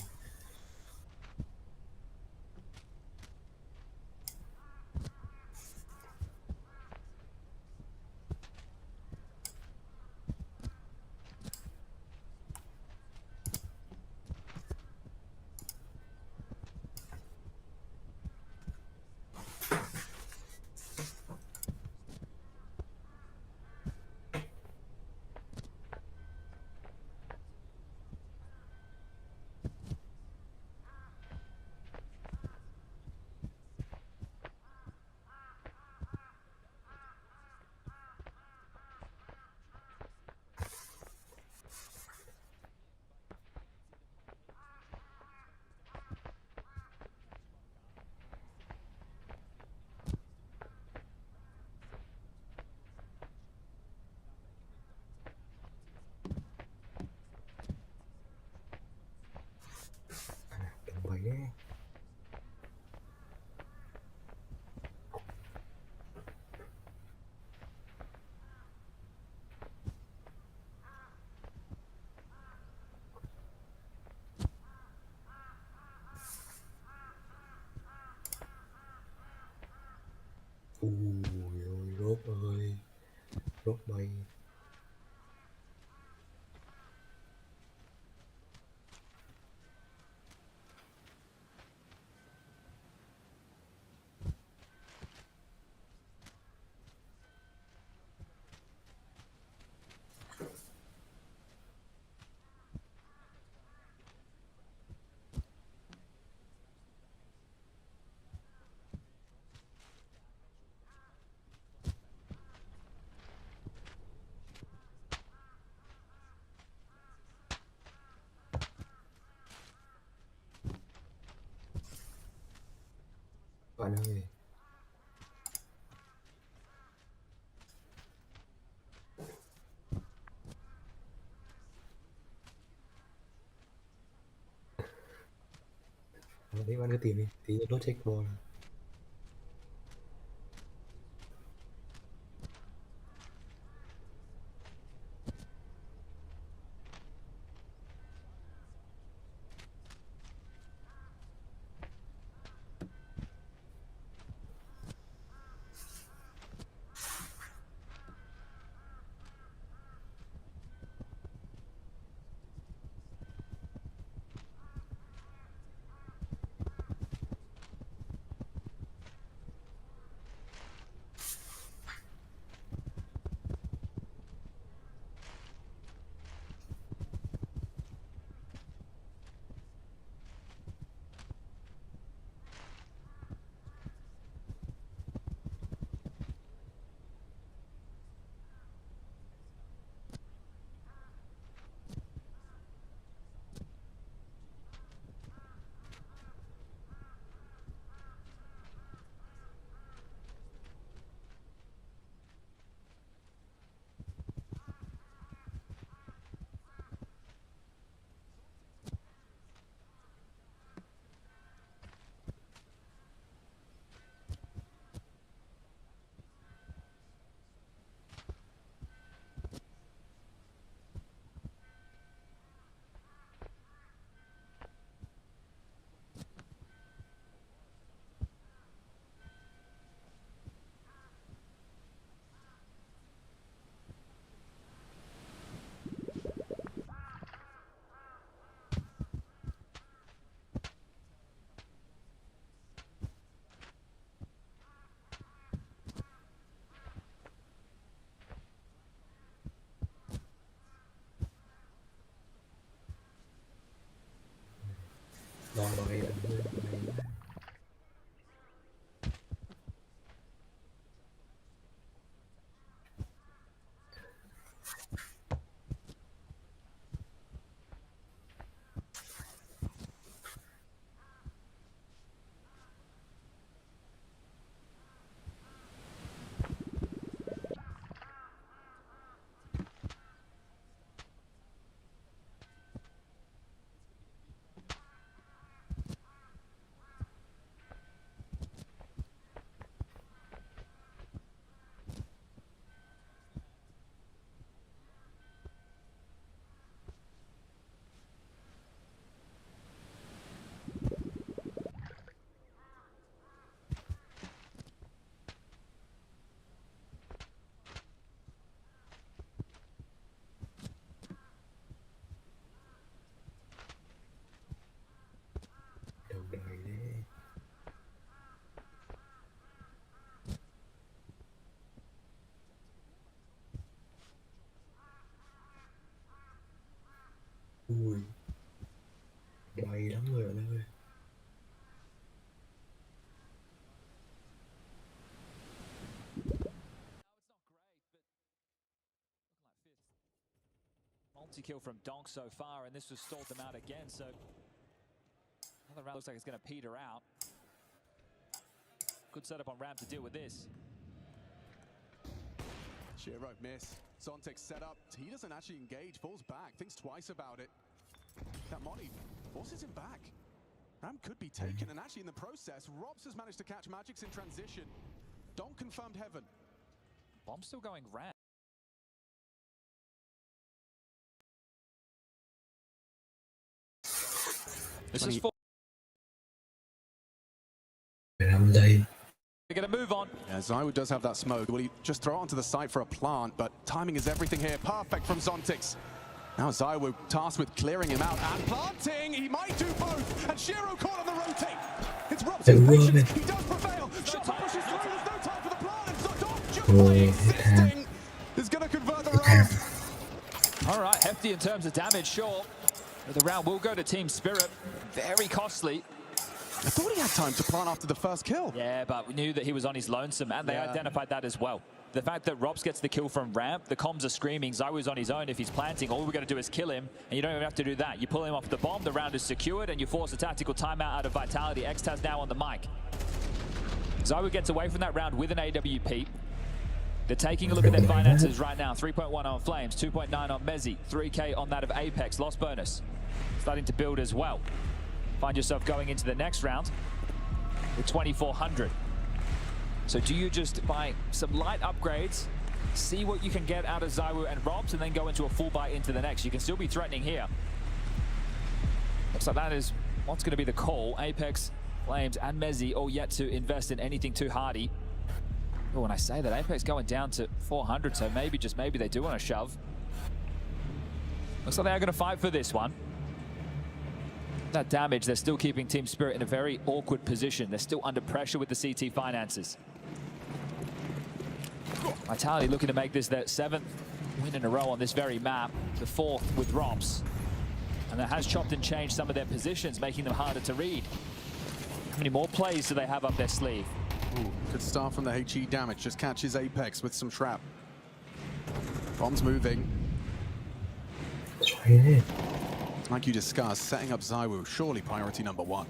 A: Đồng bay đấy. Ui ôi rốt ơi. Rốt bay. bạn ơi. Đấy bạn cứ tìm đi, tí nốt check ball. Đòn bẩy ẩn hơn này. Đầu đời đấy. Ui, bay lắm người bạn ơi.
N: Multi-kill from Donk so far, and this was stalled them out again, so another round looks like it's going to peter out. Good setup on ramp to deal with this.
O: Gpro miss. Zontic set up. He doesn't actually engage, falls back, thinks twice about it. That Monty forces him back. Ram could be taken, and actually in the process, Robs has managed to catch Magix in transition. Donk confirmed heaven.
N: Bomb still going ramp. This is for.
A: They're
N: going to move on.
O: Yeah, Zywood does have that smoke. Will he just throw it onto the site for a plant? But timing is everything here. Perfect from Zontix. Now Zywood tasked with clearing him out and planting. He might do both. And Shiro caught on the rotate. It's Rob's patience. He does prevail. Shopper pushes through. There's no time for the plant. And Zodon just by insisting is going to convert the round.
N: All right, hefty in terms of damage, sure. But the round will go to Team Spirit. Very costly.
O: I thought he had time to plant after the first kill.
N: Yeah, but we knew that he was on his lonesome, and they identified that as well. The fact that Robs gets the kill from ramp, the comms are screaming, Zywo's on his own. If he's planting, all we're going to do is kill him, and you don't even have to do that. You pull him off the bomb, the round is secured, and you force a tactical timeout out of Vitality. Xtaz now on the mic. Zywu gets away from that round with an AWP. They're taking a look at their finances right now. 3.1 on Flames, 2.9 on Mezzi, 3K on that of Apex. Lost bonus starting to build as well. Find yourself going into the next round with 2,400. So do you just buy some light upgrades, see what you can get out of Zywu and Robs, and then go into a full buy into the next? You can still be threatening here. Looks like that is what's going to be the call. Apex, Flames, and Mezzi all yet to invest in anything too hardy. Oh, when I say that, Apex going down to 400, so maybe, just maybe, they do want to shove. Looks like they are going to fight for this one. That damage, they're still keeping Team Spirit in a very awkward position. They're still under pressure with the CT finances. Vitality looking to make this their 7th win in a row on this very map, the 4th with Robs. And that has chopped and changed some of their positions, making them harder to read. How many more plays do they have up their sleeve?
O: Ooh, good start from the HE damage. Just catches Apex with some trap. Bombs moving. Like you discussed, setting up Zywu, surely priority number 1.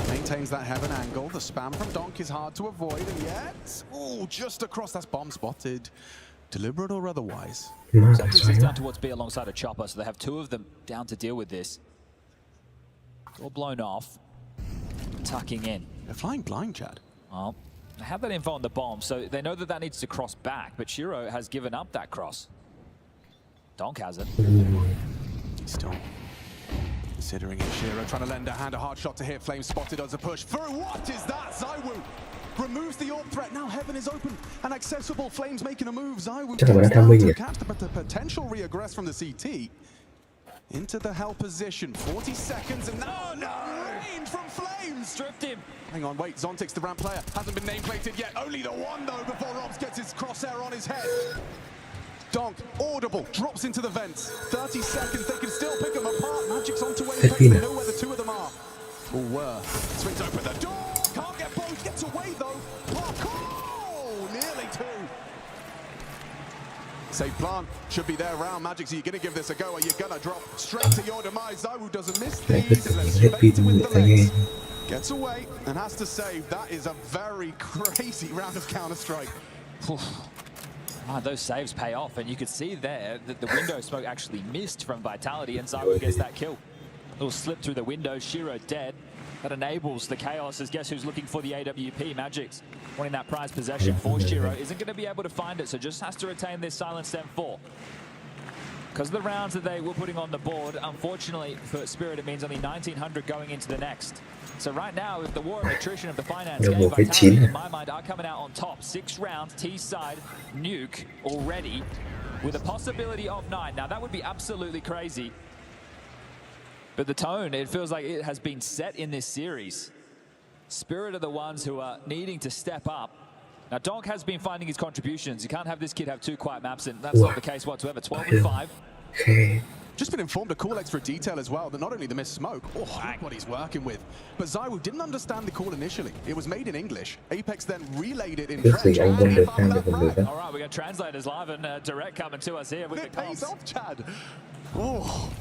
O: Maintains that heaven angle. The spam from Donk is hard to avoid, and yet, ooh, just across. That's bomb spotted. Deliberate or otherwise.
N: This is down towards B alongside a chopper, so they have 2 of them down to deal with this. All blown off. Tucking in.
O: They're flying blind, Chad.
N: Well, they have that info on the bomb, so they know that that needs to cross back, but Shiro has given up that cross. Donk hasn't.
O: Still considering it. Shiro trying to lend a hand, a hard shot to hit. Flames spotted as a push through. What is that? Zywu removes the orb threat. Now heaven is open and accessible. Flames making a move. Zywu to catch the potential reaggress from the CT into the hell position. 40 seconds and now range from Flames.
N: Stripped him.
O: Hang on, wait. Zontic's the ramp player. Hasn't been nameplated yet. Only the one though before Robs gets his crosshair on his head. Donk, audible, drops into the vents. 30 seconds, they can still pick them apart. Magic's on to Apex, they know where the 2 of them are. Or were. Swings open the door, can't get both, gets away though. Oh, nearly 2. Safe plan, should be there around. Magic, so you're gonna give this a go, or you're gonna drop straight to your demise. Zywu doesn't miss these, and let's fade with the legs. Gets away, and has to save. That is a very crazy round of Counter-Strike.
N: Those saves pay off, and you could see there that the window smoke actually missed from Vitality, and Zywu gets that kill. Little slip through the window, Shiro dead. That enables the chaos, as guess who's looking for the AWP. Magic's wanting that prize possession for Shiro. Isn't going to be able to find it, so just has to retain this silent M4. Because of the rounds that they were putting on the board, unfortunately for Spirit, it means only 1,900 going into the next. So right now, with the war of attrition of the finance game, Vitality, in my mind, are coming out on top. 6 rounds, T-side, nuke already, with a possibility of 9. Now, that would be absolutely crazy. But the tone, it feels like it has been set in this series. Spirit are the ones who are needing to step up. Now, Donk has been finding his contributions. You can't have this kid have 2 quiet maps, and that's not the case whatsoever. 12 and 5.
O: Just been informed of cool extra detail as well, that not only the missed smoke, look what he's working with. But Zywu didn't understand the call initially. It was made in English. Apex then relayed it in French.
A: Anh không được sang được
N: All right, we're going to translate as live and direct coming to us here with the
O: pays off, Chad. Oh.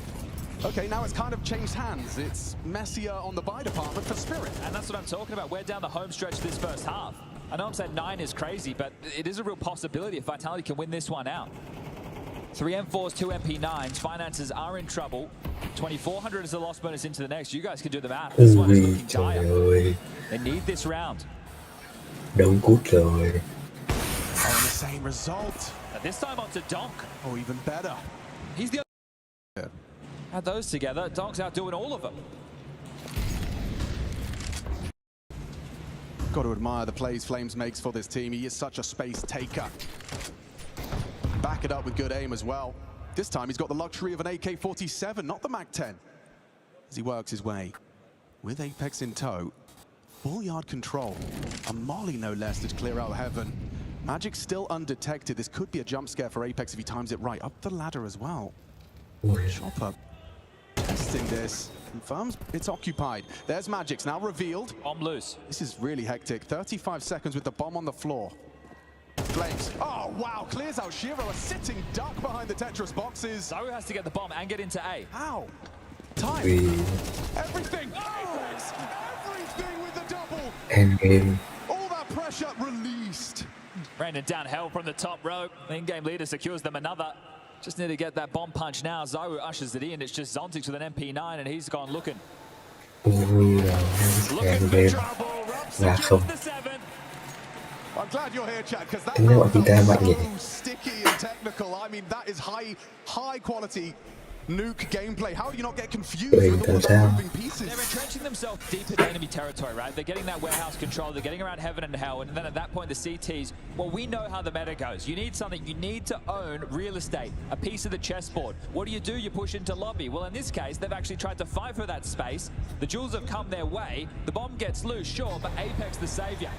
O: Okay, now it's kind of changed hands. It's messier on the buy department for Spirit.
N: And that's what I'm talking about. We're down the home stretch this first half. I know I'm saying 9 is crazy, but it is a real possibility if Vitality can win this one out. 3 M4s, 2 MP9s. Finances are in trouble. 2,400 is the loss bonus into the next. You guys can do the math. This one is looking dire. They need this round.
A: Don't cút rồi.
O: Oh, the same result.
N: And this time onto Donk.
O: Oh, even better.
N: He's the other. Add those together. Donk's outdoing all of them.
O: Got to admire the plays Flames makes for this team. He is such a space taker. Back it up with good aim as well. This time he's got the luxury of an AK-47, not the MAC-10. As he works his way with Apex in tow. Full yard control. A molly no less to clear out heaven. Magic still undetected. This could be a jump scare for Apex if he times it right. Up the ladder as well. Chopper testing this. Confirms it's occupied. There's Magic's now revealed.
N: Bomb loose.
O: This is really hectic. 35 seconds with the bomb on the floor. Flames. Oh, wow. Clears out Shiro. A sitting duck behind the Tetris boxes.
N: Zywu has to get the bomb and get into A.
O: How? Time. Everything. Oh! Everything with the double.
A: Endgame.
O: All that pressure released.
N: Brandon down hell from the top rope. The in-game leader secures them another. Just need to get that bomb punch now. ZywOo ushers it in. It's just Zontix with an MP9 and he's gone looking.
A: Ui Endgame là không.
O: I'm glad you're here, Chad, because that
A: Tính ra bọn Vita mạnh nhỉ.
O: so sticky and technical. I mean, that is high quality nuke gameplay. How do you not get confused with all the moving pieces?
N: They're entrenching themselves deep in enemy territory, right? They're getting that warehouse control. They're getting around heaven and hell. And then at that point, the CTs, well, we know how the meta goes. You need something. You need to own real estate, a piece of the chessboard. What do? You push into lobby. Well, in this case, they've actually tried to fight for that space. The jewels have come their way. The bomb gets loose, sure, but Apex the savior.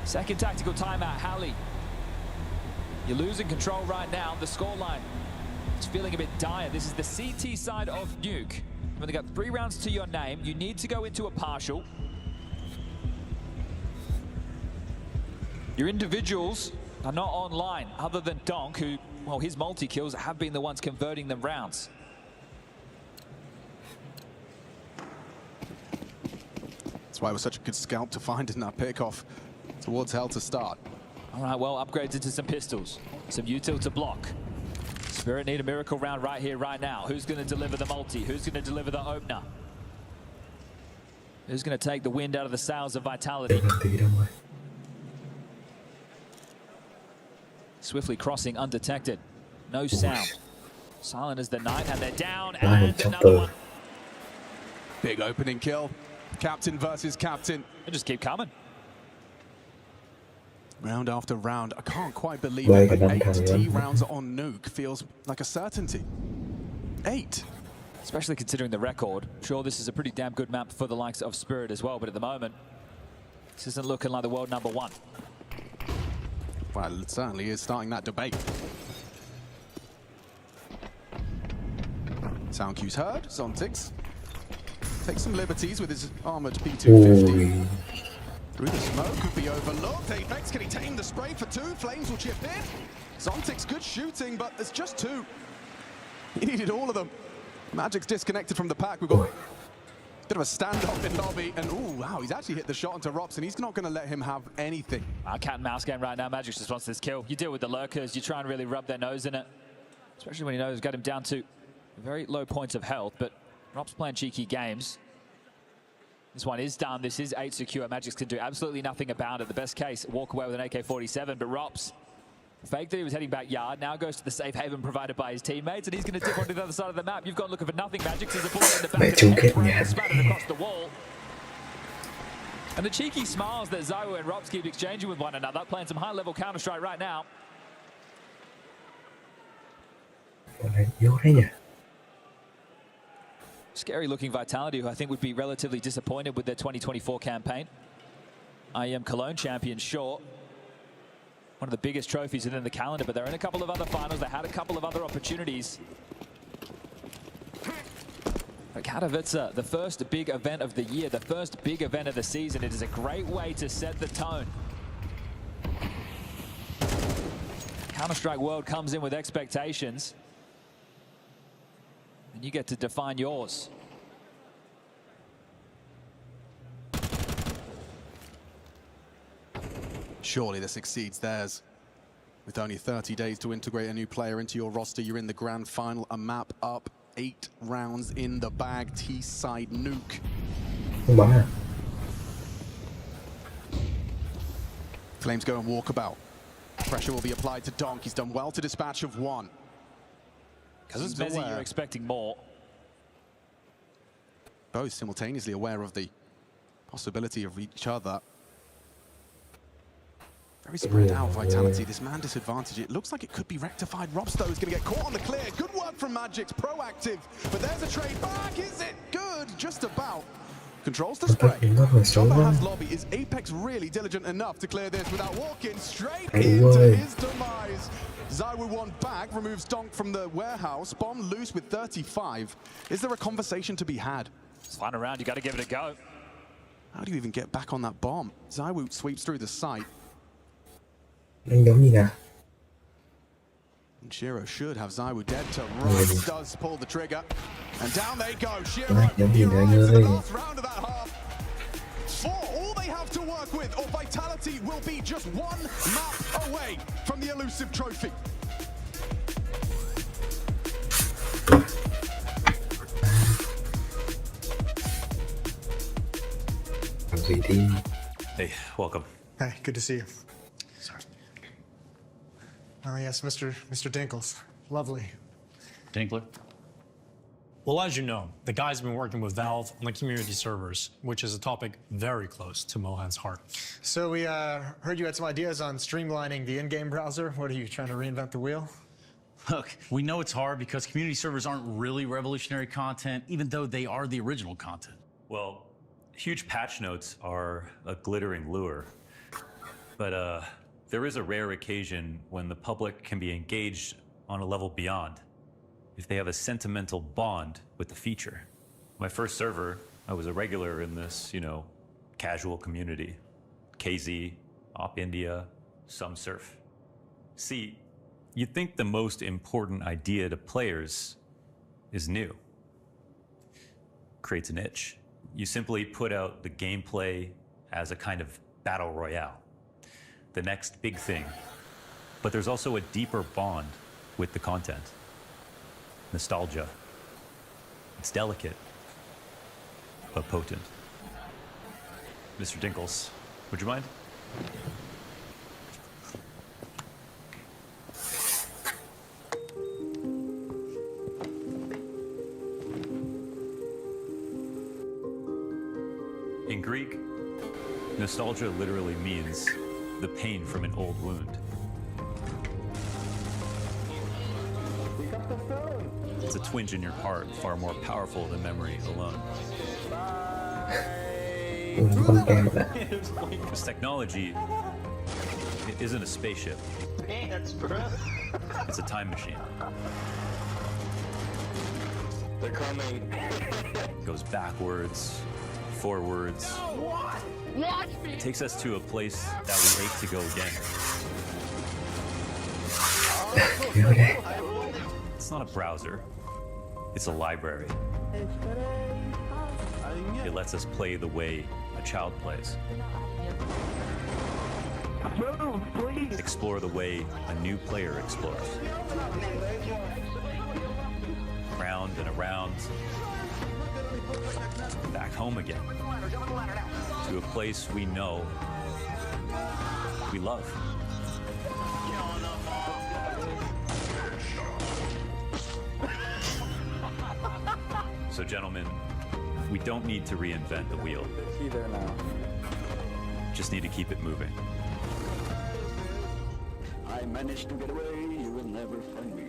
N: Second tactical timeout, Halley. You're losing control right now. The scoreline, it's feeling a bit dire. This is the CT side of Nuke. You've only got 3 rounds to your name. You need to go into a partial. Your individuals are not online, other than Donk, who, well, his multi-kills have been the ones converting them rounds.
O: That's why it was such a good scalp to find in that pickoff towards hell to start.
N: All right, well, upgrades into some pistols, some util to block. Spirit need a miracle round right here, right now. Who's going to deliver the multi? Who's going to deliver the opener? Who's going to take the wind out of the sails of Vitality? Swiftly crossing undetected. No sound. Silent as the night, and they're down, and another one.
O: Big opening kill. Captain versus captain.
N: And just keep coming.
O: Round after round. I can't quite believe it, but 8 T rounds on Nuke feels like a certainty. 8.
N: Especially considering the record. Sure, this is a pretty damn good map for the likes of Spirit as well, but at the moment, this isn't looking like the world #1.
O: Well, it certainly is starting that debate. Sound cues heard. Zontix takes some liberties with his armored P250. Through the smoke, could be overlooked. Apex, can he tame the spray for 2? Flames will chip in. Zontix, good shooting, but there's just 2. He needed all of them. Magic's disconnected from the pack. We've got a bit of a standoff in lobby, and ooh, wow, he's actually hit the shot onto Robson. He's not going to let him have anything.
N: Cat and mouse game right now. Magic just wants this kill. You deal with the lurkers. You try and really rub their nose in it, especially when you know he's got him down to very low points of health, but Rob's playing cheeky games. This one is done. This is 8 secure. Magix can do absolutely nothing about it. The best case, walk away with an AK-47, but Rops faked that he was heading backyard, now goes to the safe haven provided by his teammates, and he's going to dip onto the other side of the map. You've gone looking for nothing, Magix. He's a bullet in the back of the head, splattered across the wall. And the cheeky smiles that ZywOo and Rops keep exchanging with one another, playing some high-level Counter-Strike right now. Scary looking Vitality, who I think would be relatively disappointed with their 2024 campaign. IEM Cologne champions, sure. One of the biggest trophies within the calendar, but they're in a couple of other finals. They had a couple of other opportunities. But Katowice, the first big event of the year, the first big event of the season. It is a great way to set the tone. Counter-Strike World comes in with expectations, and you get to define yours.
O: Surely this exceeds theirs. With only 30 days to integrate a new player into your roster, you're in the grand final, a map up, 8 rounds in the bag, T-side Nuke.
A: Wow.
O: Flames go and walkabout. Pressure will be applied to Donk. He's done well to dispatch of 1.
N: Because it's busy, you're expecting more.
O: Both simultaneously aware of the possibility of each other. Very spread out Vitality. This man disadvantage, it looks like it could be rectified. Robstow is going to get caught on the clear. Good work from Magix, proactive. But there's a trade back, is it? Good, just about. Controls the spray. Jumper has lobby. Is Apex really diligent enough to clear this without walking straight into his demise? ZywOo one back, removes Donk from the warehouse. Bomb loose with 35. Is there a conversation to be had?
N: It's flying around, you got to give it a go.
O: How do you even get back on that bomb? ZywOo sweeps through the site. Shiro should have ZywOo dead to Ross. Does pull the trigger. And down they go. Shiro, he arrives in the last round of that half. will be just one map away from the elusive trophy.
C: Hey, welcome.
F: Hey, good to see you. Sorry. Oh yes, Mr. Dinkles. Lovely.
C: Dinkler?
D: Well, as you know, the guy's been working with Valve on the community servers, which is a topic very close to Mohan's heart.
F: So we heard you had some ideas on streamlining the in-game browser. What are you trying to reinvent the wheel?
C: Look, we know it's hard because community servers aren't really revolutionary content, even though they are the original content.
E: Well, huge patch notes are a glittering lure. But there is a rare occasion when the public can be engaged on a level beyond, if they have a sentimental bond with the feature. My first server, I was a regular in this, casual community. KZ, Op India, some surf. See, you'd think the most important idea to players is new. Creates an itch. You simply put out the gameplay as a kind of battle royale. The next big thing. But there's also a deeper bond with the content. Nostalgia. It's delicate, but potent. Mr. Dinkles, would you mind? In Greek, nostalgia literally means the pain from an old wound. It's a twinge in your heart, far more powerful than memory alone. This technology isn't a spaceship. It's a time machine.
X: They're coming.
E: It goes backwards, forwards.
X: Watch me.
E: It takes us to a place that we ache to go again. It's not a browser. It's a library. It lets us play the way a child plays. Explore the way a new player explores. Round and around. Back home again. To a place we know we love. So gentlemen, we don't need to reinvent the wheel.
X: Either now.
E: Just need to keep it moving.
X: I managed to get away, you will never find me.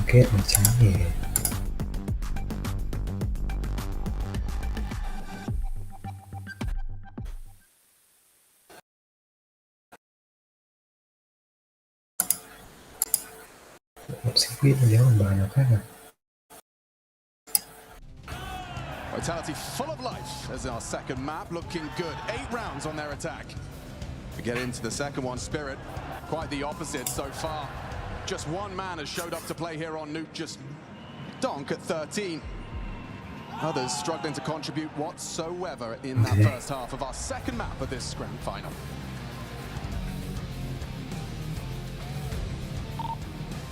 A: Kết màu trắng nhỉ. Một xe buýt mà đéo bằng bài nào khác à?
O: Vitality full of life as our second map, looking good. 8 rounds on their attack. We get into the second one, Spirit. Quite the opposite so far. Just one man has showed up to play here on Nuke, just Donk at 13. Others struggling to contribute whatsoever in that first half of our second map of this grand final.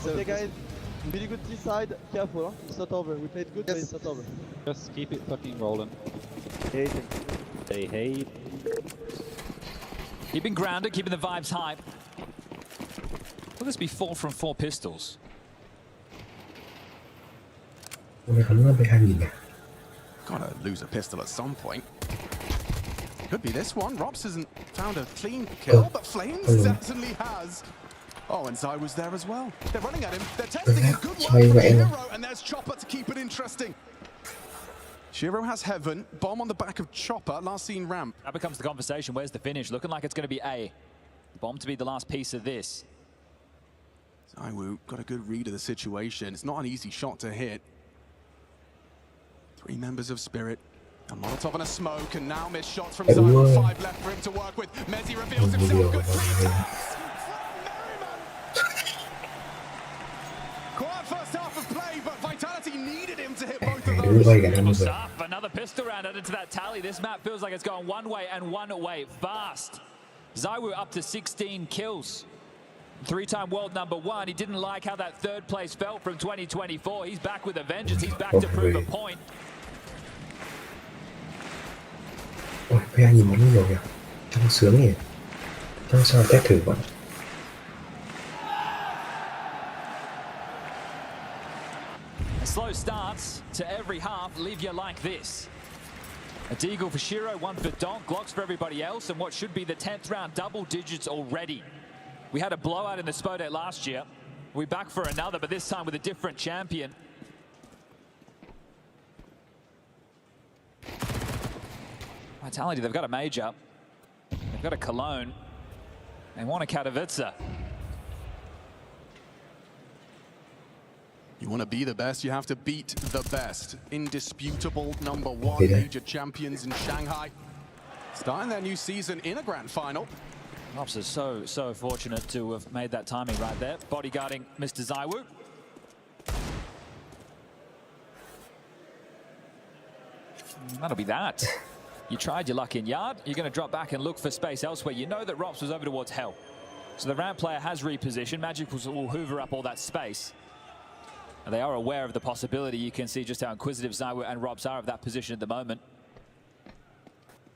V: Okay guys, really good T side, careful, huh? It's not over. We played good, but it's not over.
T: Just keep it fucking rolling.
V: Hey,
T: hey.
N: Keeping grounded, keeping the vibes high. Will this be 4 from 4 pistols?
O: Gotta lose a pistol at some point. Could be this one. Robs hasn't found a clean kill, but Flames certainly has. Oh, and Zai was there as well. They're running at him. They're testing him. Good work from Shiro, and there's Chopper to keep it interesting. Shiro has Heaven. Bomb on the back of Chopper. Last seen ramp.
N: That becomes the conversation. Where's the finish? Looking like it's going to be A. Bomb to be the last piece of this.
O: Zaiwu got a good read of the situation. It's not an easy shot to hit. 3 members of Spirit. A Molotov and a smoke, and now missed shots from Zaiwu. 5 left for him to work with. Mezzi reveals himself. Good 3 attacks from Merriman.
A: cũng quay cả 50 người.
N: Another pistol round added to that tally. This map feels like it's going one way and one way fast. ZywOo up to 16 kills. Three-time world #1. He didn't like how that third place felt from 2024. He's back with a vengeance. He's back to prove a point.
A: Ôi, PA nhìn bắn nhiều kìa. Trông sướng nhỉ. Trông sao test thử bọn.
N: Slow starts to every half leave you like this. A deagle for Shiro, one for Donk, Glocks for everybody else, and what should be the 10th round, double digits already. We had a blowout in the Spodate last year. We're back for another, but this time with a different champion. Vitality, they've got a Major. They've got a Cologne. They want a Katowice.
O: You want to be the best, you have to beat the best. Indisputable #1 major champions in Shanghai. Starting their new season in a grand final.
N: Ops is so fortunate to have made that timing right there. Bodyguarding Mr. ZywOo. That'll be that. You tried your luck in yard. You're going to drop back and look for space elsewhere. You know that Rops was over towards hell. So the ramp player has repositioned. Magic will hoover up all that space. And they are aware of the possibility. You can see just how inquisitive ZywOo and Rops are of that position at the moment.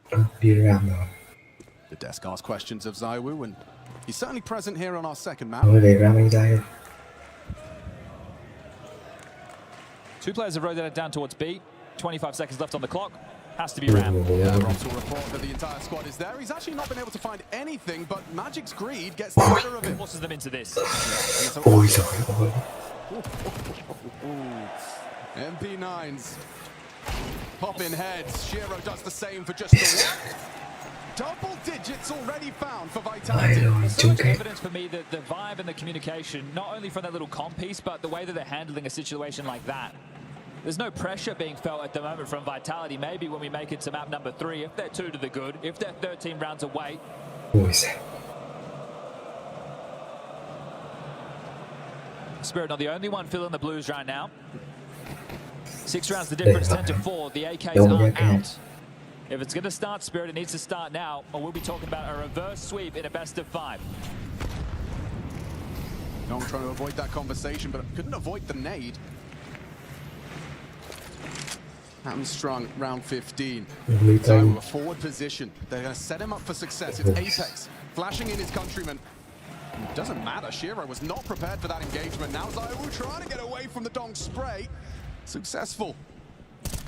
O: The desk asks questions of ZywOo, and he's certainly present here on our second map.
N: Two players have rotated down towards B. 25 seconds left on the clock. Has to be Ram.
O: Yeah, Rops will report that the entire squad is there. He's actually not been able to find anything, but Magic's greed gets the better of him.
N: Forces them into this.
O: MP9s. Pop in heads. Shiro does the same for just the one. Double digits already found for Vitality.
N: There's so much evidence for me that the vibe and the communication, not only from that little comp piece, but the way that they're handling a situation like that. There's no pressure being felt at the moment from Vitality. Maybe when we make it to map #3, if they're 2 to the good, if they're 13 rounds away. Spirit not the only one filling the blues right now. 6 rounds, the difference 10 to 4. The AKs are out. If it's going to start, Spirit, it needs to start now, or we'll be talking about a reverse sweep in a best-of-5.
O: No one trying to avoid that conversation, but couldn't avoid the nade. Hamstrung, round 15. So a forward position. They're going to set him up for success. It's Apex flashing in his countryman. It doesn't matter. Shiro was not prepared for that engagement. Now ZywOo trying to get away from the Donk spray. Successful.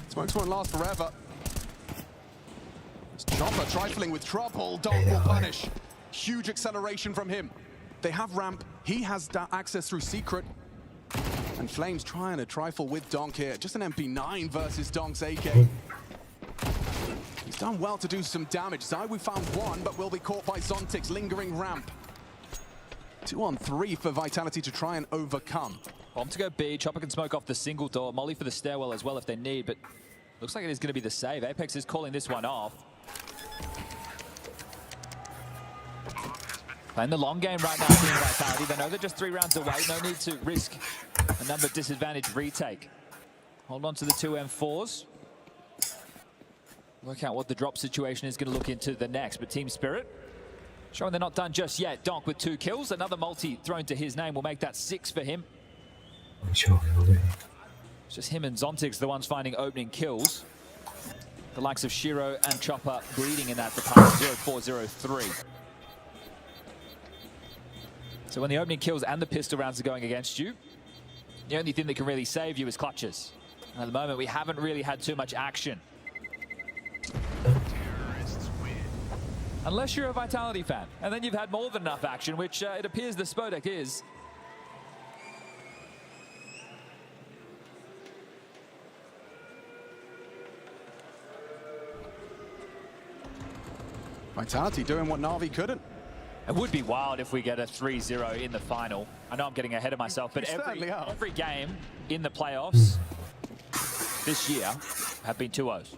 O: Smokes won't last forever. Chopper trifling with trouble. Donk will punish. Huge acceleration from him. They have ramp. He has access through secret. And Flames trying to trifle with Donk here. Just an MP9 versus Donk's AK. He's done well to do some damage. ZywOo found one, but will be caught by Zontix. Lingering ramp. 2 on 3 for Vitality to try and overcome.
N: Bomb to go B. Chopper can smoke off the single door. Molly for the stairwell as well if they need, but looks like it is going to be the save. Apex is calling this one off. Playing the long game right now, Team Vitality. They know they're just 3 rounds away. No need to risk a number disadvantage retake. Hold on to the 2 M4s. Work out what the drop situation is going to look into the next. But Team Spirit showing they're not done just yet. Donk with 2 kills. Another multi thrown to his name will make that 6 for him. It's just him and Zontix, the ones finding opening kills. The likes of Shiro and Chopper bleeding in that department. 0-4-0-3. So when the opening kills and the pistol rounds are going against you, the only thing that can really save you is clutches. And at the moment, we haven't really had too much action. Unless you're a Vitality fan, and then you've had more than enough action, which it appears the Spodek is.
O: Vitality doing what Na'Vi couldn't.
N: It would be wild if we get a 3-0 in the final. I know I'm getting ahead of myself, but every game in the playoffs this year have been 2-0s.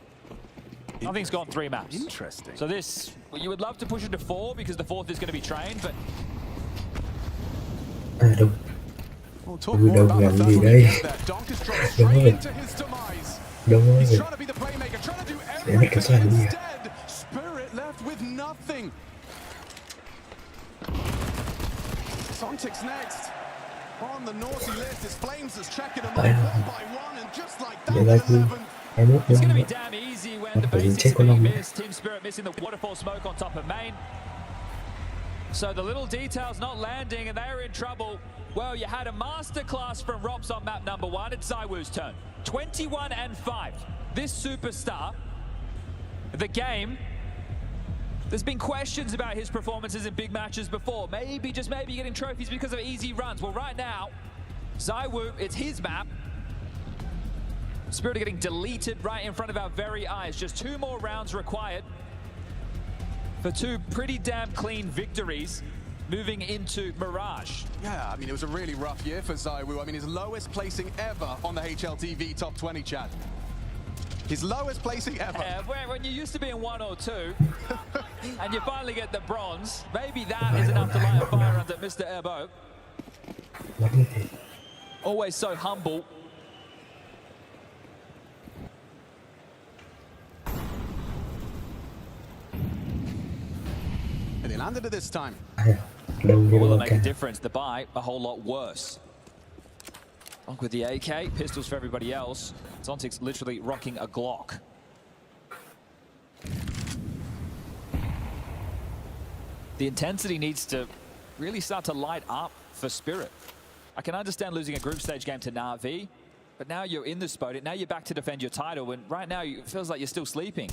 N: Nothing's gone 3 maps.
O: Interesting.
N: So this, you would love to push it to 4 because the 4th is going to be trained, but...
A: We'll talk more about the third one there. Donk is dropped straight into his demise. Đúng rồi.
O: He's trying to be the playmaker, trying to do everything instead. Spirit left with nothing. Sontic's next. On the naughty list is Flames is checking them one by one, and just like that, 11.
N: It's going to be damn easy when the base is being missed. Team Spirit missing the waterfall smoke on top of main. So the little details not landing, and they're in trouble. Well, you had a masterclass from Robs on map number 1. It's Zywoo's turn. 21-5. This superstar, the game, there's been questions about his performances in big matches before. Maybe, just maybe, getting trophies because of easy runs. Well, right now, Zywoo, it's his map. Spirit are getting deleted right in front of our very eyes. Just 2 more rounds required for 2 pretty damn clean victories moving into Mirage.
O: Yeah, I mean, it was a really rough year for Zywoo. I mean, his lowest placing ever on the HLTV top 20 chat. His lowest placing ever.
N: Yeah, when you used to be in 1 or 2, and you finally get the bronze, maybe that is enough to light a fire under Mr. Erbo. Always so humble.
O: And they landed it this time.
N: Will it make a difference? The buy, a whole lot worse. With the AK, pistols for everybody else. Zontic's literally rocking a Glock. The intensity needs to really start to light up for Spirit. I can understand losing a group stage game to Na'Vi, but now you're in this boat, and now you're back to defend your title, and right now it feels like you're still sleeping.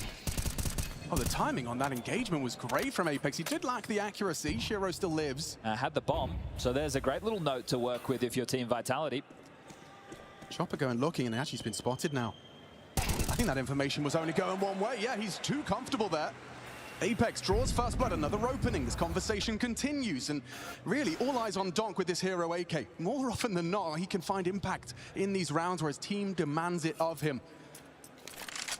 O: Oh, the timing on that engagement was great from Apex. He did lack the accuracy. Shiro still lives.
N: Had the bomb, so there's a great little note to work with if you're Team Vitality.
O: Chopper going looking, and actually he's been spotted now. I think that information was only going one way. Yeah, he's too comfortable there. Apex draws first blood, another opening. This conversation continues, and really all eyes on Donk with this hero AK. More often than not, he can find impact in these rounds where his team demands it of him.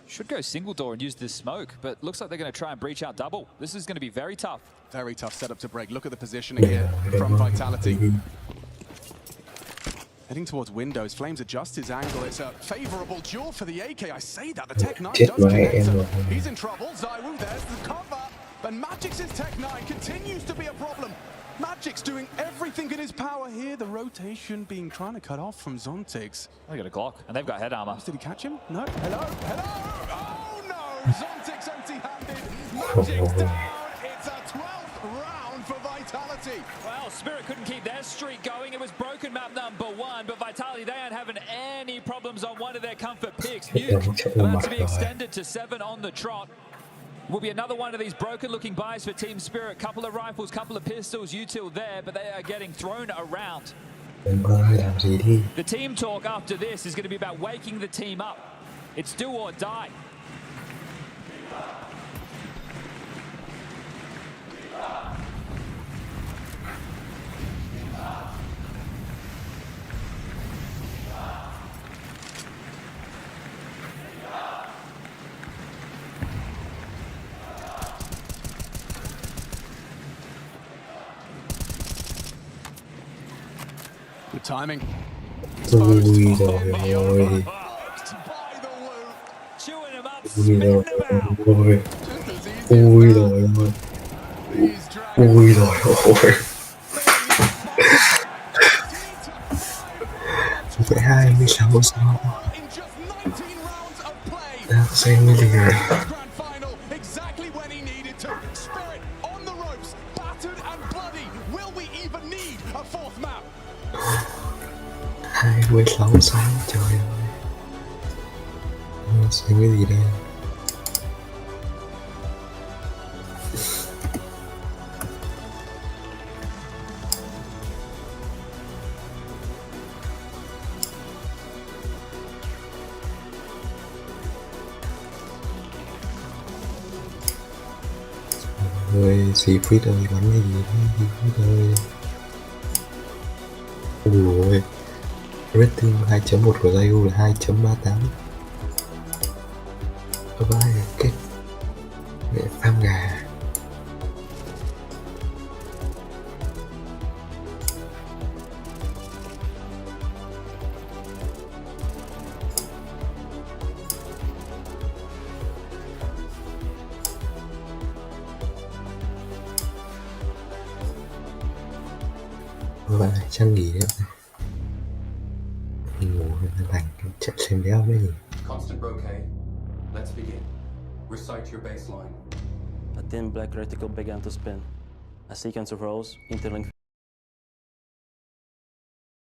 N: Should go single door and use this smoke, but looks like they're going to try and breach out double. This is going to be very tough.
O: Very tough setup to break. Look at the positioning here from Vitality. Heading towards windows, Flames adjust his angle. It's a favorable duel for the AK. I say that, the Tech 9 does connect. He's in trouble. Zywoo, there's the cover. But Magic's Tech 9 continues to be a problem. Magic's doing everything in his power here. The rotation trying to cut off from Zontic's.
N: They got a Glock, and they've got head armor.
O: Did he catch him? No. Hello? Oh no! Zontic's empty-handed. Magic's down. It's a 12th round for Vitality.
N: Well, Spirit couldn't keep their streak going. It was broken map number 1, but Vitality, they aren't having any problems on one of their comfort picks. Nuke about to be extended to 7 on the trot. Will be another one of these broken-looking buys for Team Spirit. Couple of rifles, couple of pistols, util there, but they are getting thrown around. The team talk after this is going to be about waking the team up. It's do or die.
O: Good timing.
A: Ui rồi ôi. Ui rồi ôi. Ui rồi ôi. Ui rồi ôi. Phải 26 sao. Đang xem cái gì rồi. Hai 26 sao trời ơi. Xem cái gì đây. Ơi, Seafried ơi, bắn cái gì đó, Seafried ơi. Ui, rating 2.1 của Zayu là 2.38. Có ai kết để farm gà. Và chăn nghỉ đấy. Mình ngủ lành chạy xem đéo cái gì.
B: Constant bouquet. Let's begin. Recite your baseline.
H: A thin black reticle began to spin. A sequence of rows interlinked.